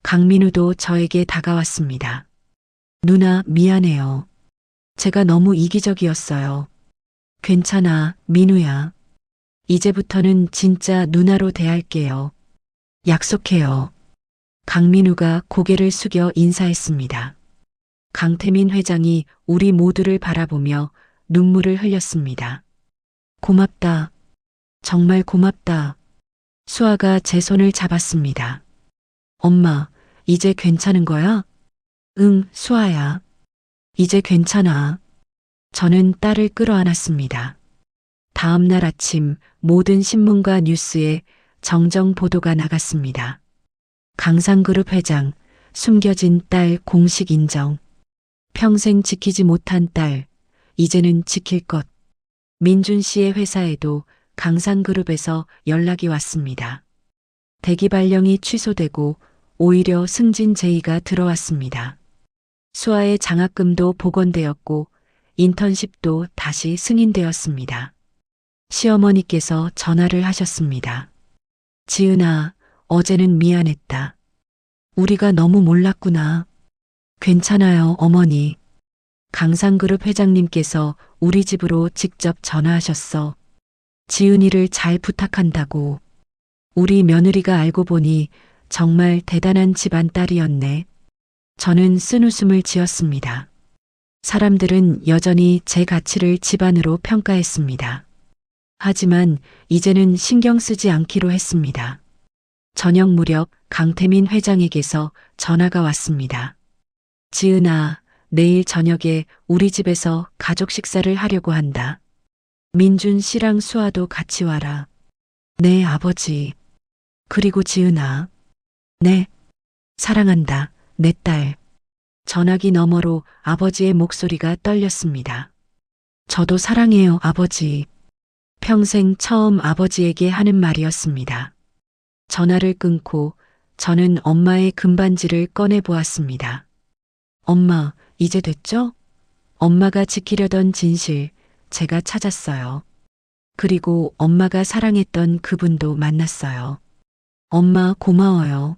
강민우도 저에게 다가왔습니다. 누나, 미안해요. 제가 너무 이기적이었어요. 괜찮아, 민우야. 이제부터는 진짜 누나로 대할게요. 약속해요. 강민우가 고개를 숙여 인사했습니다. 강태민 회장이 우리 모두를 바라보며 눈물을 흘렸습니다. 고맙다. 정말 고맙다. 수아가 제 손을 잡았습니다. 엄마, 이제 괜찮은 거야? 응, 수아야. 이제 괜찮아. 저는 딸을 끌어안았습니다. 다음 날 아침 모든 신문과 뉴스에 정정 보도가 나갔습니다. 강상그룹 회장, 숨겨진 딸 공식 인정. 평생 지키지 못한 딸, 이제는 지킬 것. 민준 씨의 회사에도 강상그룹에서 연락이 왔습니다. 대기 발령이 취소되고 오히려 승진 제의가 들어왔습니다. 수아의 장학금도 복원되었고 인턴십도 다시 승인되었습니다. 시어머니께서 전화를 하셨습니다. 지은아, 어제는 미안했다. 우리가 너무 몰랐구나. 괜찮아요, 어머니. 강상그룹 회장님께서 우리 집으로 직접 전화하셨어. 지은이를 잘 부탁한다고. 우리 며느리가 알고 보니 정말 대단한 집안 딸이었네. 저는 쓴웃음을 지었습니다. 사람들은 여전히 제 가치를 집안으로 평가했습니다. 하지만 이제는 신경 쓰지 않기로 했습니다. 저녁 무렵 강태민 회장에게서 전화가 왔습니다. 지은아, 내일 저녁에 우리 집에서 가족 식사를 하려고 한다. 민준 씨랑 수아도 같이 와라. 네, 아버지. 그리고 지은아. 네. 사랑한다, 내 딸. 전화기 너머로 아버지의 목소리가 떨렸습니다. 저도 사랑해요, 아버지. 평생 처음 아버지에게 하는 말이었습니다. 전화를 끊고 저는 엄마의 금반지를 꺼내 보았습니다. 엄마, 이제 됐죠? 엄마가 지키려던 진실, 제가 찾았어요. 그리고 엄마가 사랑했던 그분도 만났어요. 엄마, 고마워요.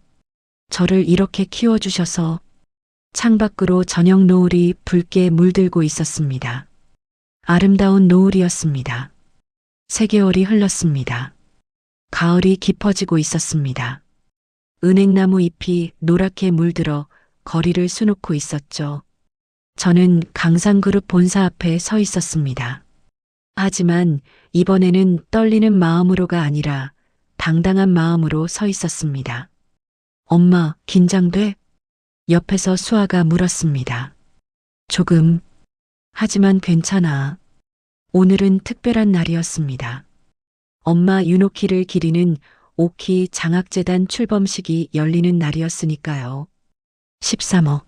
저를 이렇게 키워주셔서. 창밖으로 저녁 노을이 붉게 물들고 있었습니다. 아름다운 노을이었습니다. 3개월이 흘렀습니다. 가을이 깊어지고 있었습니다. 은행나무 잎이 노랗게 물들어 거리를 수놓고 있었죠. 저는 강상그룹 본사 앞에 서 있었습니다. 하지만 이번에는 떨리는 마음으로가 아니라 당당한 마음으로 서 있었습니다. 엄마, 긴장돼? 옆에서 수아가 물었습니다. 조금. 하지만 괜찮아. 오늘은 특별한 날이었습니다. 엄마 윤옥희를 기리는 오키 장학재단 출범식이 열리는 날이었으니까요. 13억.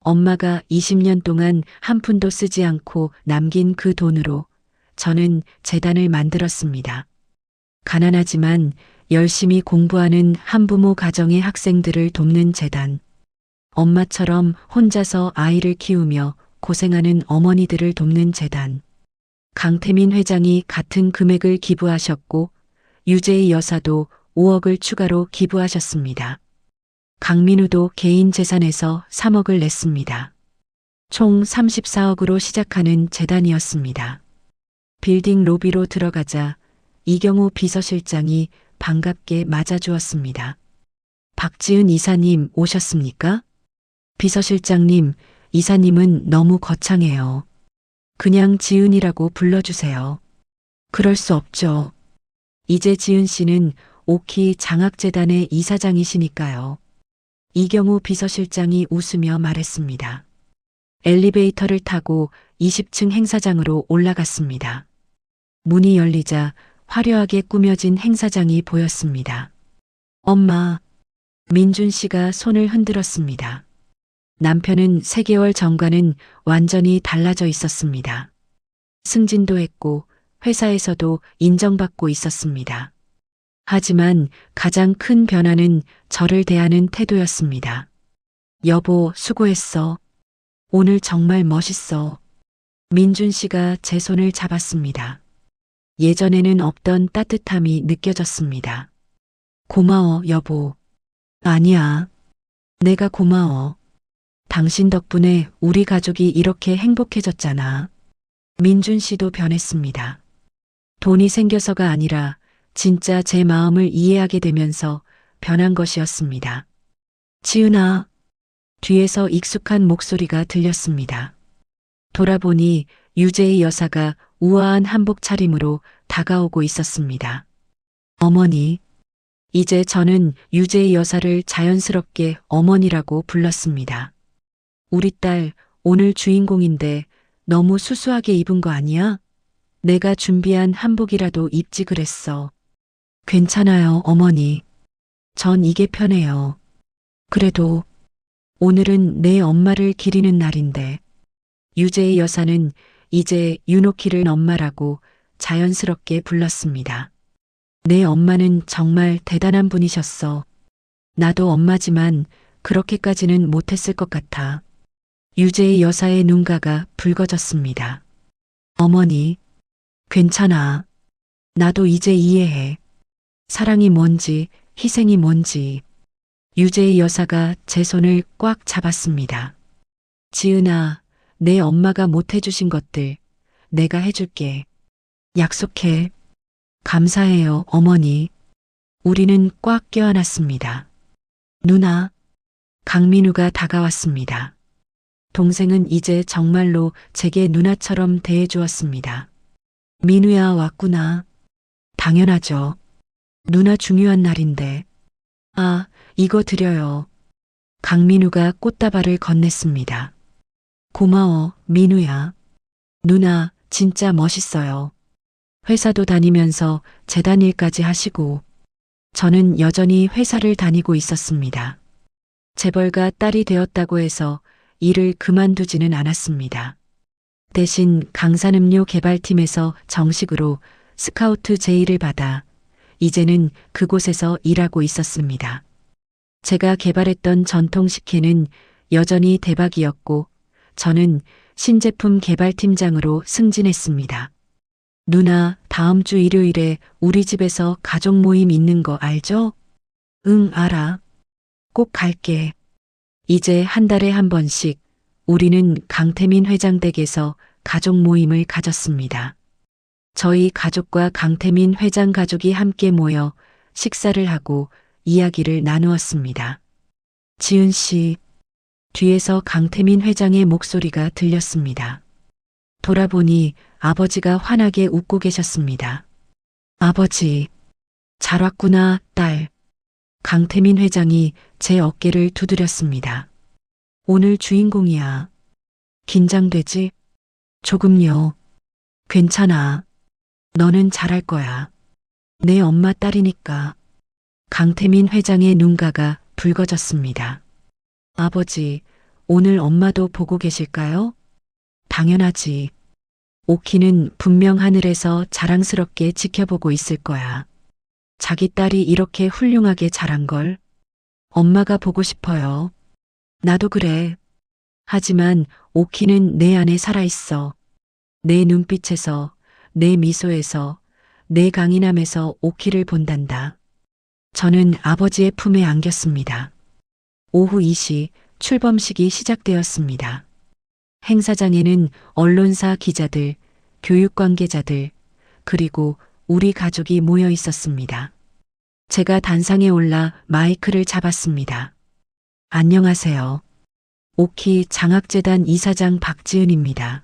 엄마가 20년 동안 한 푼도 쓰지 않고 남긴 그 돈으로 저는 재단을 만들었습니다. 가난하지만 열심히 공부하는 한부모 가정의 학생들을 돕는 재단. 엄마처럼 혼자서 아이를 키우며 고생하는 어머니들을 돕는 재단. 강태민 회장이 같은 금액을 기부하셨고 유재희 여사도 5억을 추가로 기부하셨습니다. 강민우도 개인 재산에서 3억을 냈습니다. 총 34억으로 시작하는 재단이었습니다. 빌딩 로비로 들어가자 이경우 비서실장이 반갑게 맞아주었습니다. 박지은 이사님 오셨습니까? 비서실장님, 이사님은 너무 거창해요. 그냥 지은이라고 불러주세요. 그럴 수 없죠. 이제 지은 씨는 오키 장학재단의 이사장이시니까요. 이경우 비서실장이 웃으며 말했습니다. 엘리베이터를 타고 20층 행사장으로 올라갔습니다. 문이 열리자 화려하게 꾸며진 행사장이 보였습니다. 엄마, 민준 씨가 손을 흔들었습니다. 남편은 3개월 전과는 완전히 달라져 있었습니다. 승진도 했고 회사에서도 인정받고 있었습니다. 하지만 가장 큰 변화는 저를 대하는 태도였습니다. 여보, 수고했어. 오늘 정말 멋있어. 민준 씨가 제 손을 잡았습니다. 예전에는 없던 따뜻함이 느껴졌습니다. 고마워, 여보. 아니야. 내가 고마워. 당신 덕분에 우리 가족이 이렇게 행복해졌잖아. 민준 씨도 변했습니다. 돈이 생겨서가 아니라 진짜 제 마음을 이해하게 되면서 변한 것이었습니다. 지은아, 뒤에서 익숙한 목소리가 들렸습니다. 돌아보니 유재희 여사가 우아한 한복 차림으로 다가오고 있었습니다. 어머니. 이제 저는 유재희 여사를 자연스럽게 어머니라고 불렀습니다. 우리 딸 오늘 주인공인데 너무 수수하게 입은 거 아니야? 내가 준비한 한복이라도 입지 그랬어. 괜찮아요, 어머니. 전 이게 편해요. 그래도 오늘은 내 엄마를 기리는 날인데 유재의 여사는 이제 윤옥희를 엄마라고 자연스럽게 불렀습니다. 내 엄마는 정말 대단한 분이셨어. 나도 엄마지만 그렇게까지는 못했을 것 같아. 유재의 여사의 눈가가 붉어졌습니다. 어머니, 괜찮아. 나도 이제 이해해. 사랑이 뭔지, 희생이 뭔지. 유재의 여사가 제 손을 꽉 잡았습니다. 지은아, 내 엄마가 못 해주신 것들 내가 해줄게. 약속해. 감사해요, 어머니. 우리는 꽉 껴안았습니다. 누나, 강민우가 다가왔습니다. 동생은 이제 정말로 제게 누나처럼 대해주었습니다. 민우야, 왔구나. 당연하죠. 누나 중요한 날인데. 아, 이거 드려요. 강민우가 꽃다발을 건넸습니다. 고마워, 민우야. 누나, 진짜 멋있어요. 회사도 다니면서 재단 일까지 하시고, 저는 여전히 회사를 다니고 있었습니다. 재벌가 딸이 되었다고 해서 일을 그만두지는 않았습니다. 대신 강산음료 개발팀에서 정식으로 스카우트 제의를 받아 이제는 그곳에서 일하고 있었습니다. 제가 개발했던 전통식혜는 여전히 대박이었고 저는 신제품 개발팀장으로 승진했습니다. 누나, 다음 주 일요일에 우리 집에서 가족 모임 있는 거 알죠? 응, 알아. 꼭 갈게. 이제 한 달에 한 번씩 우리는 강태민 회장 댁에서 가족 모임을 가졌습니다. 저희 가족과 강태민 회장 가족이 함께 모여 식사를 하고 이야기를 나누었습니다. 지은 씨, 뒤에서 강태민 회장의 목소리가 들렸습니다. 돌아보니 아버지가 환하게 웃고 계셨습니다. 아버지, 잘 왔구나, 딸. 강태민 회장이 제 어깨를 두드렸습니다. 오늘 주인공이야. 긴장되지? 조금요. 괜찮아. 너는 잘할 거야. 내 엄마 딸이니까. 강태민 회장의 눈가가 붉어졌습니다. 아버지, 오늘 엄마도 보고 계실까요? 당연하지. 오키는 분명 하늘에서 자랑스럽게 지켜보고 있을 거야. 자기 딸이 이렇게 훌륭하게 자란 걸 엄마가 보고 싶어요. 나도 그래. 하지만 오키는 내 안에 살아있어. 내 눈빛에서, 내 미소에서, 내 강인함에서 오키를 본단다. 저는 아버지의 품에 안겼습니다. 오후 2시 출범식이 시작되었습니다. 행사장에는 언론사 기자들, 교육 관계자들, 그리고 우리 가족이 모여 있었습니다. 제가 단상에 올라 마이크를 잡았습니다. 안녕하세요. 오키 장학재단 이사장 박지은입니다.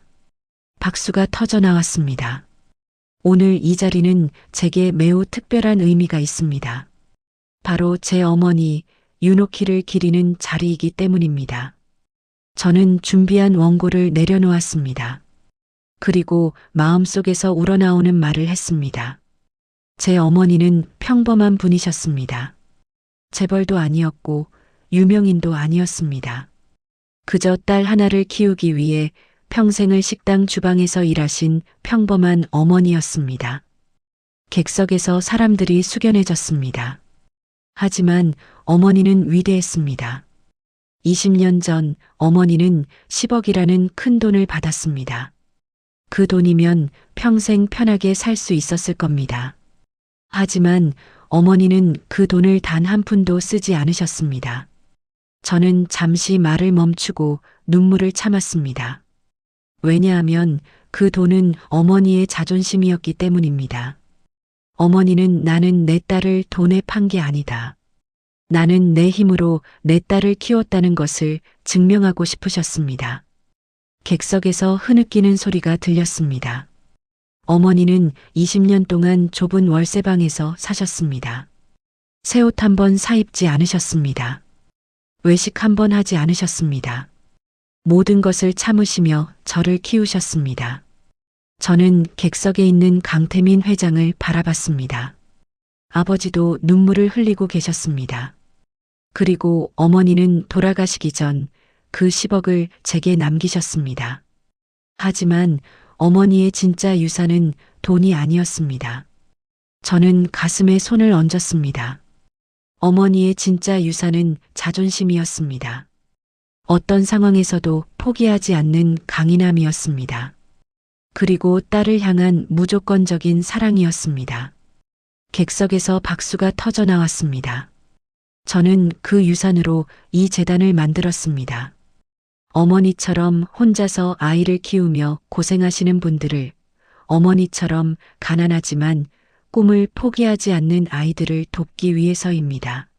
박수가 터져 나왔습니다. 오늘 이 자리는 제게 매우 특별한 의미가 있습니다. 바로 제 어머니 윤옥희를 기리는 자리이기 때문입니다. 저는 준비한 원고를 내려놓았습니다. 그리고 마음속에서 우러나오는 말을 했습니다. 제 어머니는 평범한 분이셨습니다. 재벌도 아니었고 유명인도 아니었습니다. 그저 딸 하나를 키우기 위해 평생을 식당 주방에서 일하신 평범한 어머니였습니다. 객석에서 사람들이 숙연해졌습니다. 하지만 어머니는 위대했습니다. 20년 전 어머니는 10억이라는 큰 돈을 받았습니다. 그 돈이면 평생 편하게 살 수 있었을 겁니다. 하지만 어머니는 그 돈을 단 한 푼도 쓰지 않으셨습니다. 저는 잠시 말을 멈추고 눈물을 참았습니다. 왜냐하면 그 돈은 어머니의 자존심이었기 때문입니다. 어머니는 나는 내 딸을 돈에 판 게 아니다. 나는 내 힘으로 내 딸을 키웠다는 것을 증명하고 싶으셨습니다. 객석에서 흐느끼는 소리가 들렸습니다. 어머니는 20년 동안 좁은 월세방에서 사셨습니다. 새 옷 한 번 사입지 않으셨습니다. 외식 한 번 하지 않으셨습니다. 모든 것을 참으시며 저를 키우셨습니다. 저는 객석에 있는 강태민 회장을 바라봤습니다. 아버지도 눈물을 흘리고 계셨습니다. 그리고 어머니는 돌아가시기 전 그 10억을 제게 남기셨습니다. 하지만 어머니의 진짜 유산은 돈이 아니었습니다. 저는 가슴에 손을 얹었습니다. 어머니의 진짜 유산은 자존심이었습니다. 어떤 상황에서도 포기하지 않는 강인함이었습니다. 그리고 딸을 향한 무조건적인 사랑이었습니다. 객석에서 박수가 터져 나왔습니다. 저는 그 유산으로 이 재단을 만들었습니다. 어머니처럼 혼자서 아이를 키우며 고생하시는 분들을, 어머니처럼 가난하지만 꿈을 포기하지 않는 아이들을 돕기 위해서입니다.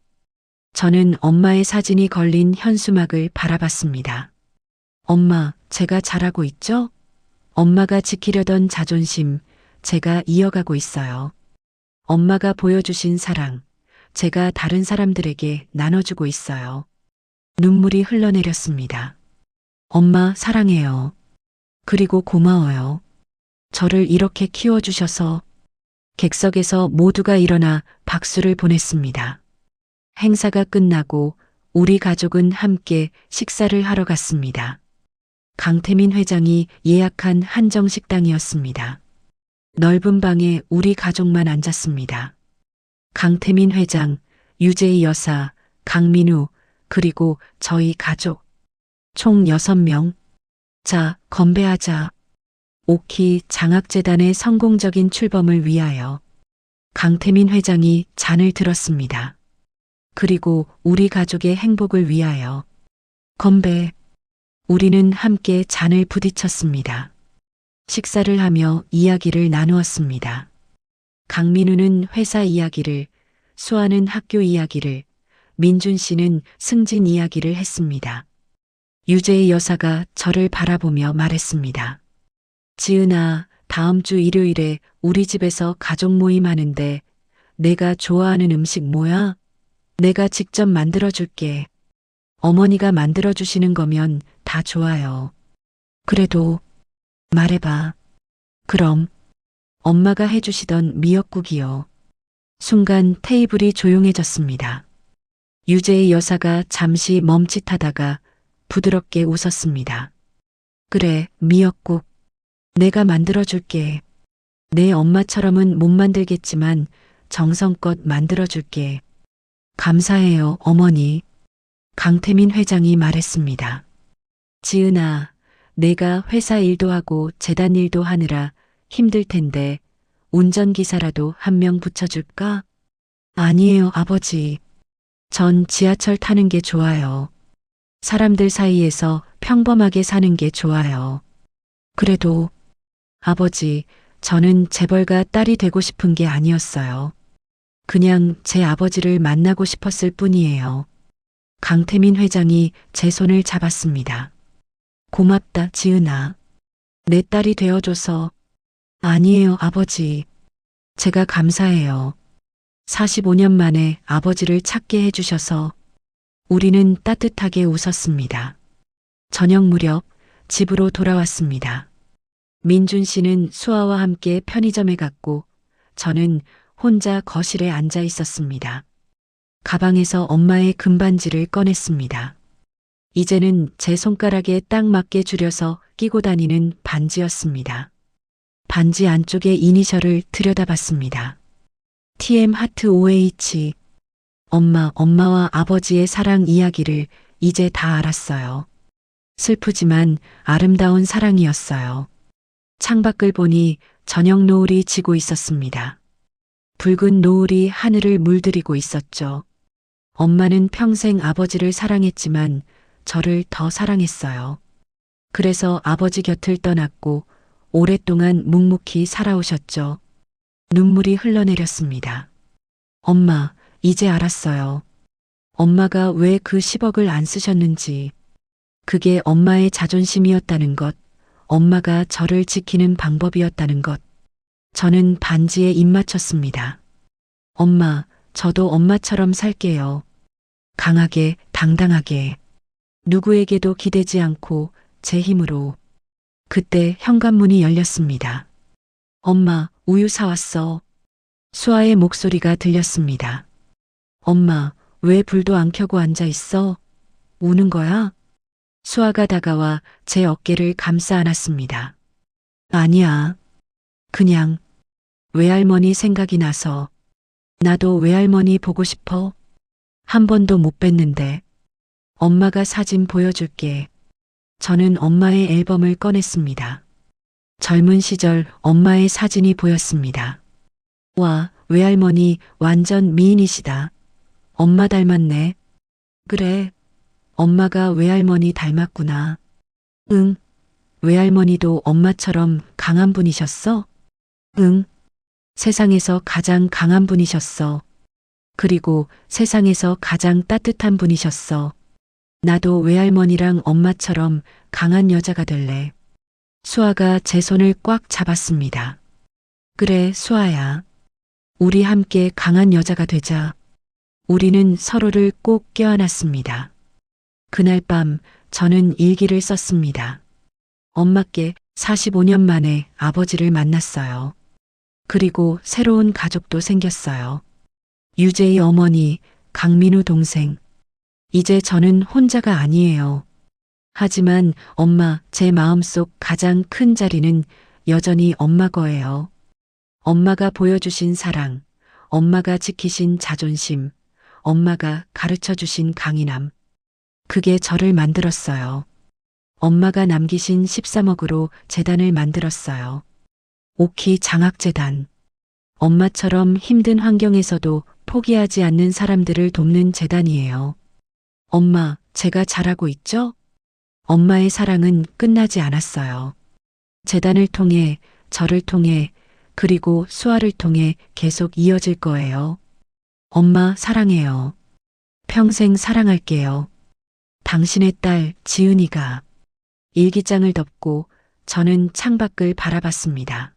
저는 엄마의 사진이 걸린 현수막을 바라봤습니다. 엄마, 제가 잘하고 있죠? 엄마가 지키려던 자존심, 제가 이어가고 있어요. 엄마가 보여주신 사랑, 제가 다른 사람들에게 나눠주고 있어요. 눈물이 흘러내렸습니다. 엄마, 사랑해요. 그리고 고마워요. 저를 이렇게 키워주셔서. 객석에서 모두가 일어나 박수를 보냈습니다. 행사가 끝나고 우리 가족은 함께 식사를 하러 갔습니다. 강태민 회장이 예약한 한정식당이었습니다. 넓은 방에 우리 가족만 앉았습니다. 강태민 회장, 유재희 여사, 강민우, 그리고 저희 가족. 총 6명. 자, 건배하자. 오키 장학재단의 성공적인 출범을 위하여. 강태민 회장이 잔을 들었습니다. 그리고 우리 가족의 행복을 위하여. 건배. 우리는 함께 잔을 부딪혔습니다. 식사를 하며 이야기를 나누었습니다. 강민우는 회사 이야기를, 수아는 학교 이야기를, 민준 씨는 승진 이야기를 했습니다. 유재희 여사가 저를 바라보며 말했습니다. 지은아, 다음 주 일요일에 우리 집에서 가족 모임 하는데 내가 좋아하는 음식 뭐야? 내가 직접 만들어줄게. 어머니가 만들어주시는 거면 다 좋아요. 그래도 말해봐. 그럼 엄마가 해주시던 미역국이요. 순간 테이블이 조용해졌습니다. 유재희 여사가 잠시 멈칫하다가 부드럽게 웃었습니다. 그래, 미역국. 내가 만들어줄게. 내 엄마처럼은 못 만들겠지만 정성껏 만들어줄게. 감사해요, 어머니. 강태민 회장이 말했습니다. 지은아, 내가 회사 일도 하고 재단 일도 하느라 힘들 텐데 운전기사라도 한 명 붙여줄까? 아니에요, 아버지. 전 지하철 타는 게 좋아요. 사람들 사이에서 평범하게 사는 게 좋아요. 그래도 아버지, 저는 재벌가 딸이 되고 싶은 게 아니었어요. 그냥 제 아버지를 만나고 싶었을 뿐이에요. 강태민 회장이 제 손을 잡았습니다. 고맙다, 지은아. 내 딸이 되어줘서. 아니에요, 아버지. 제가 감사해요. 45년 만에 아버지를 찾게 해주셔서. 우리는 따뜻하게 웃었습니다. 저녁 무렵 집으로 돌아왔습니다. 민준 씨는 수아와 함께 편의점에 갔고 저는 혼자 거실에 앉아 있었습니다. 가방에서 엄마의 금반지를 꺼냈습니다. 이제는 제 손가락에 딱 맞게 줄여서 끼고 다니는 반지였습니다. 반지 안쪽의 이니셜을 들여다봤습니다. TM 하트 OH. 엄마와 아버지의 사랑 이야기를 이제 다 알았어요. 슬프지만 아름다운 사랑이었어요. 창밖을 보니 저녁 노을이 지고 있었습니다. 붉은 노을이 하늘을 물들이고 있었죠. 엄마는 평생 아버지를 사랑했지만 저를 더 사랑했어요. 그래서 아버지 곁을 떠났고 오랫동안 묵묵히 살아오셨죠. 눈물이 흘러내렸습니다. 엄마, 이제 알았어요. 엄마가 왜 그 10억을 안 쓰셨는지. 그게 엄마의 자존심이었다는 것, 엄마가 저를 지키는 방법이었다는 것. 저는 반지에 입 맞췄습니다. 엄마, 저도 엄마처럼 살게요. 강하게, 당당하게. 누구에게도 기대지 않고 제 힘으로. 그때 현관문이 열렸습니다. 엄마, 우유 사왔어. 수아의 목소리가 들렸습니다. 엄마, 왜 불도 안 켜고 앉아 있어? 우는 거야? 수아가 다가와 제 어깨를 감싸 안았습니다. 아니야. 그냥 외할머니 생각이 나서. 나도 외할머니 보고 싶어. 한 번도 못 뵀는데. 엄마가 사진 보여줄게. 저는 엄마의 앨범을 꺼냈습니다. 젊은 시절 엄마의 사진이 보였습니다. 와, 외할머니 완전 미인이시다. 엄마 닮았네. 그래. 엄마가 외할머니 닮았구나. 응. 외할머니도 엄마처럼 강한 분이셨어? 응. 세상에서 가장 강한 분이셨어. 그리고 세상에서 가장 따뜻한 분이셨어. 나도 외할머니랑 엄마처럼 강한 여자가 될래. 수아가 제 손을 꽉 잡았습니다. 그래, 수아야. 우리 함께 강한 여자가 되자. 우리는 서로를 꼭 껴안았습니다. 그날 밤 저는 일기를 썼습니다. 엄마께 45년 만에 아버지를 만났어요. 그리고 새로운 가족도 생겼어요. 유재희 어머니, 강민우 동생. 이제 저는 혼자가 아니에요. 하지만 엄마, 제 마음속 가장 큰 자리는 여전히 엄마 거예요. 엄마가 보여주신 사랑, 엄마가 지키신 자존심, 엄마가 가르쳐 주신 강인함. 그게 저를 만들었어요. 엄마가 남기신 13억으로 재단을 만들었어요. 오키 장학재단. 엄마처럼 힘든 환경에서도 포기하지 않는 사람들을 돕는 재단이에요. 엄마, 제가 잘하고 있죠? 엄마의 사랑은 끝나지 않았어요. 재단을 통해, 저를 통해, 그리고 수아를 통해 계속 이어질 거예요. 엄마 사랑해요. 평생 사랑할게요. 당신의 딸 지은이가. 일기장을 덮고 저는 창밖을 바라봤습니다.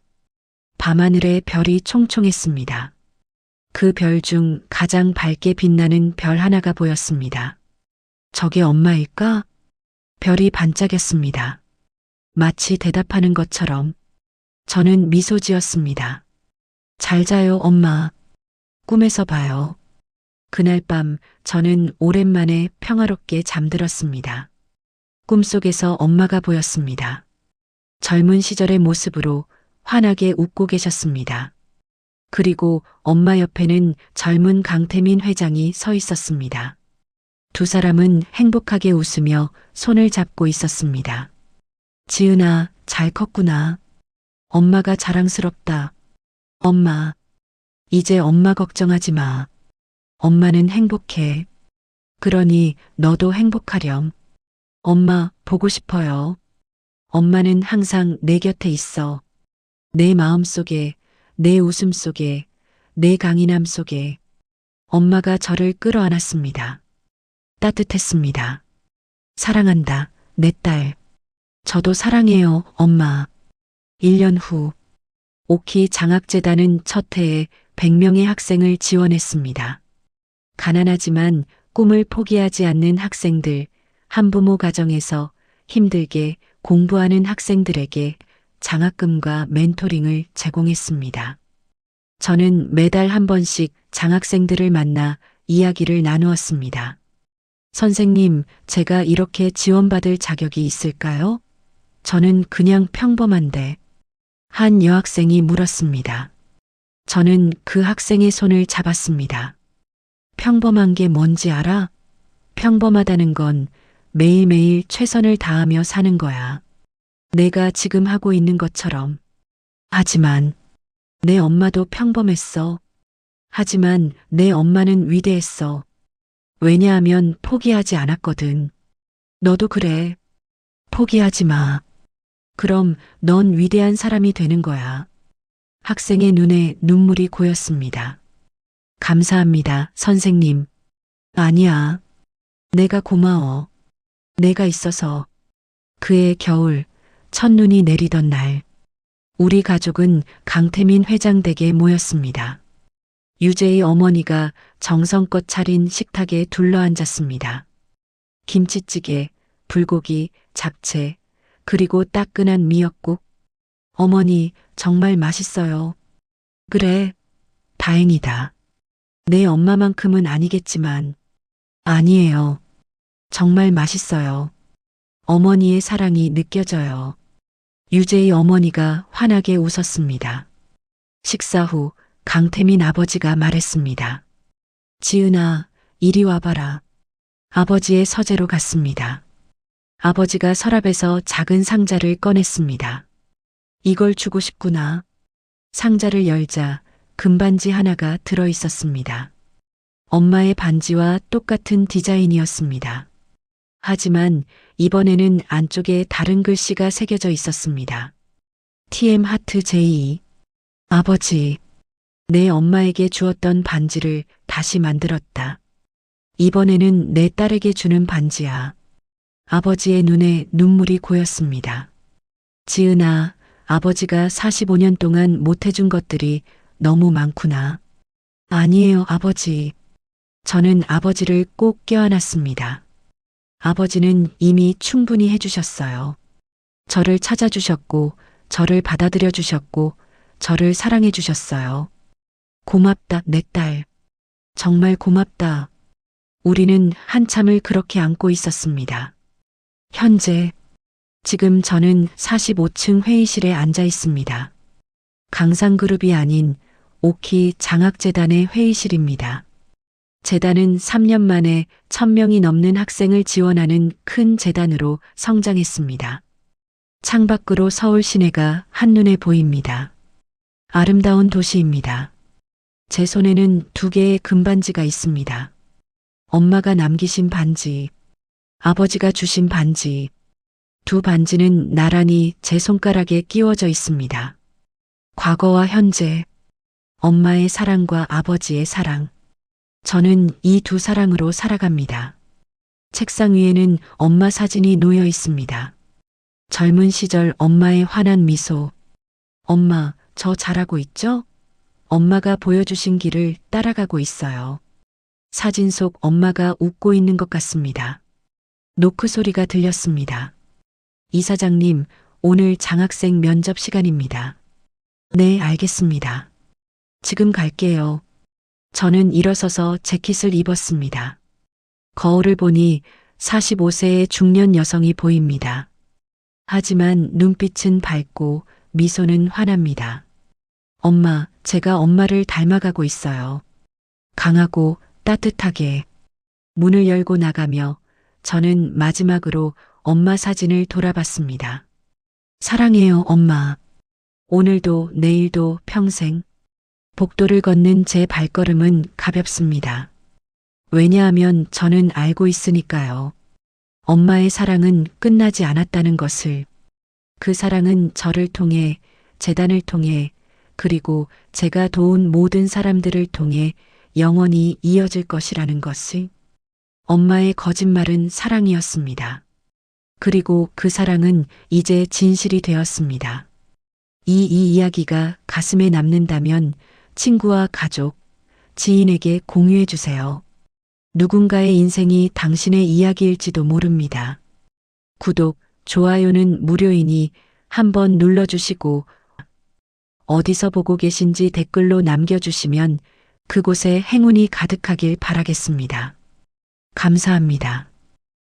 밤하늘에 별이 총총했습니다. 그 별 중 가장 밝게 빛나는 별 하나가 보였습니다. 저게 엄마일까? 별이 반짝였습니다. 마치 대답하는 것처럼. 저는 미소 지었습니다. 잘 자요, 엄마. 꿈에서 봐요. 그날 밤 저는 오랜만에 평화롭게 잠들었습니다. 꿈속에서 엄마가 보였습니다. 젊은 시절의 모습으로 환하게 웃고 계셨습니다. 그리고 엄마 옆에는 젊은 강태민 회장이 서 있었습니다. 두 사람은 행복하게 웃으며 손을 잡고 있었습니다. 지은아, 잘 컸구나. 엄마가 자랑스럽다. 엄마, 이제 엄마 걱정하지 마. 엄마는 행복해. 그러니 너도 행복하렴. 엄마, 보고 싶어요. 엄마는 항상 내 곁에 있어. 내 마음 속에, 내 웃음 속에, 내 강인함 속에. 엄마가 저를 끌어안았습니다. 따뜻했습니다. 사랑한다, 내 딸. 저도 사랑해요, 엄마. 1년 후, 오키 장학재단은 첫 해에 100명의 학생을 지원했습니다. 가난하지만 꿈을 포기하지 않는 학생들, 한부모 가정에서 힘들게 공부하는 학생들에게 장학금과 멘토링을 제공했습니다. 저는 매달 한 번씩 장학생들을 만나 이야기를 나누었습니다. 선생님, 제가 이렇게 지원받을 자격이 있을까요? 저는 그냥 평범한데. 한 여학생이 물었습니다. 저는 그 학생의 손을 잡았습니다. 평범한 게 뭔지 알아? 평범하다는 건 매일매일 최선을 다하며 사는 거야. 내가 지금 하고 있는 것처럼. 하지만 내 엄마도 평범했어. 하지만 내 엄마는 위대했어. 왜냐하면 포기하지 않았거든. 너도 그래. 포기하지 마. 그럼 넌 위대한 사람이 되는 거야. 학생의 눈에 눈물이 고였습니다. 감사합니다, 선생님. 아니야. 내가 고마워. 내가 있어서. 그해 겨울, 첫눈이 내리던 날, 우리 가족은 강태민 회장 댁에 모였습니다. 유재희 어머니가 정성껏 차린 식탁에 둘러앉았습니다. 김치찌개, 불고기, 잡채, 그리고 따끈한 미역국. 어머니, 정말 맛있어요. 그래, 다행이다. 내 엄마만큼은 아니겠지만 아니에요. 정말 맛있어요. 어머니의 사랑이 느껴져요. 유재희 어머니가 환하게 웃었습니다. 식사 후 강태민 아버지가 말했습니다. 지은아, 이리 와봐라. 아버지의 서재로 갔습니다. 아버지가 서랍에서 작은 상자를 꺼냈습니다. 이걸 주고 싶구나. 상자를 열자 금반지 하나가 들어 있었습니다. 엄마의 반지와 똑같은 디자인이었습니다. 하지만 이번에는 안쪽에 다른 글씨가 새겨져 있었습니다. TM 하트 J. 아버지, 내 엄마에게 주었던 반지를 다시 만들었다. 이번에는 내 딸에게 주는 반지야. 아버지의 눈에 눈물이 고였습니다. 지은아, 아버지가 45년 동안 못해준 것들이 너무 많구나. 아니에요, 아버지. 저는 아버지를 꼭 껴안았습니다. 아버지는 이미 충분히 해주셨어요. 저를 찾아주셨고, 저를 받아들여 주셨고, 저를 사랑해 주셨어요. 고맙다, 내 딸. 정말 고맙다. 우리는 한참을 그렇게 안고 있었습니다. 현재, 지금 저는 45층 회의실에 앉아 있습니다. 강상그룹이 아닌 오키 장학재단의 회의실입니다. 재단은 3년 만에 1000명이 넘는 학생을 지원하는 큰 재단으로 성장했습니다. 창밖으로 서울 시내가 한눈에 보입니다. 아름다운 도시입니다. 제 손에는 2개의 금반지가 있습니다. 엄마가 남기신 반지, 아버지가 주신 반지, 2 반지는 나란히 제 손가락에 끼워져 있습니다. 과거와 현재, 엄마의 사랑과 아버지의 사랑. 저는 이 2 사랑으로 살아갑니다. 책상 위에는 엄마 사진이 놓여 있습니다. 젊은 시절 엄마의 환한 미소. 엄마, 저 잘하고 있죠? 엄마가 보여주신 길을 따라가고 있어요. 사진 속 엄마가 웃고 있는 것 같습니다. 노크 소리가 들렸습니다. 이사장님, 오늘 장학생 면접 시간입니다. 네, 알겠습니다. 지금 갈게요. 저는 일어서서 재킷을 입었습니다. 거울을 보니 45세의 중년 여성이 보입니다. 하지만 눈빛은 밝고 미소는 환합니다. 엄마, 제가 엄마를 닮아가고 있어요. 강하고 따뜻하게. 문을 열고 나가며 저는 마지막으로 엄마 사진을 돌아봤습니다. 사랑해요, 엄마. 오늘도 내일도 평생. 복도를 걷는 제 발걸음은 가볍습니다. 왜냐하면 저는 알고 있으니까요. 엄마의 사랑은 끝나지 않았다는 것을. 그 사랑은 저를 통해, 재단을 통해, 그리고 제가 도운 모든 사람들을 통해 영원히 이어질 것이라는 것을. 엄마의 거짓말은 사랑이었습니다. 그리고 그 사랑은 이제 진실이 되었습니다. 이 이야기가 가슴에 남는다면 친구와 가족, 지인에게 공유해 주세요. 누군가의 인생이 당신의 이야기일지도 모릅니다. 구독, 좋아요는 무료이니 한번 눌러주시고 어디서 보고 계신지 댓글로 남겨주시면 그곳에 행운이 가득하길 바라겠습니다. 감사합니다.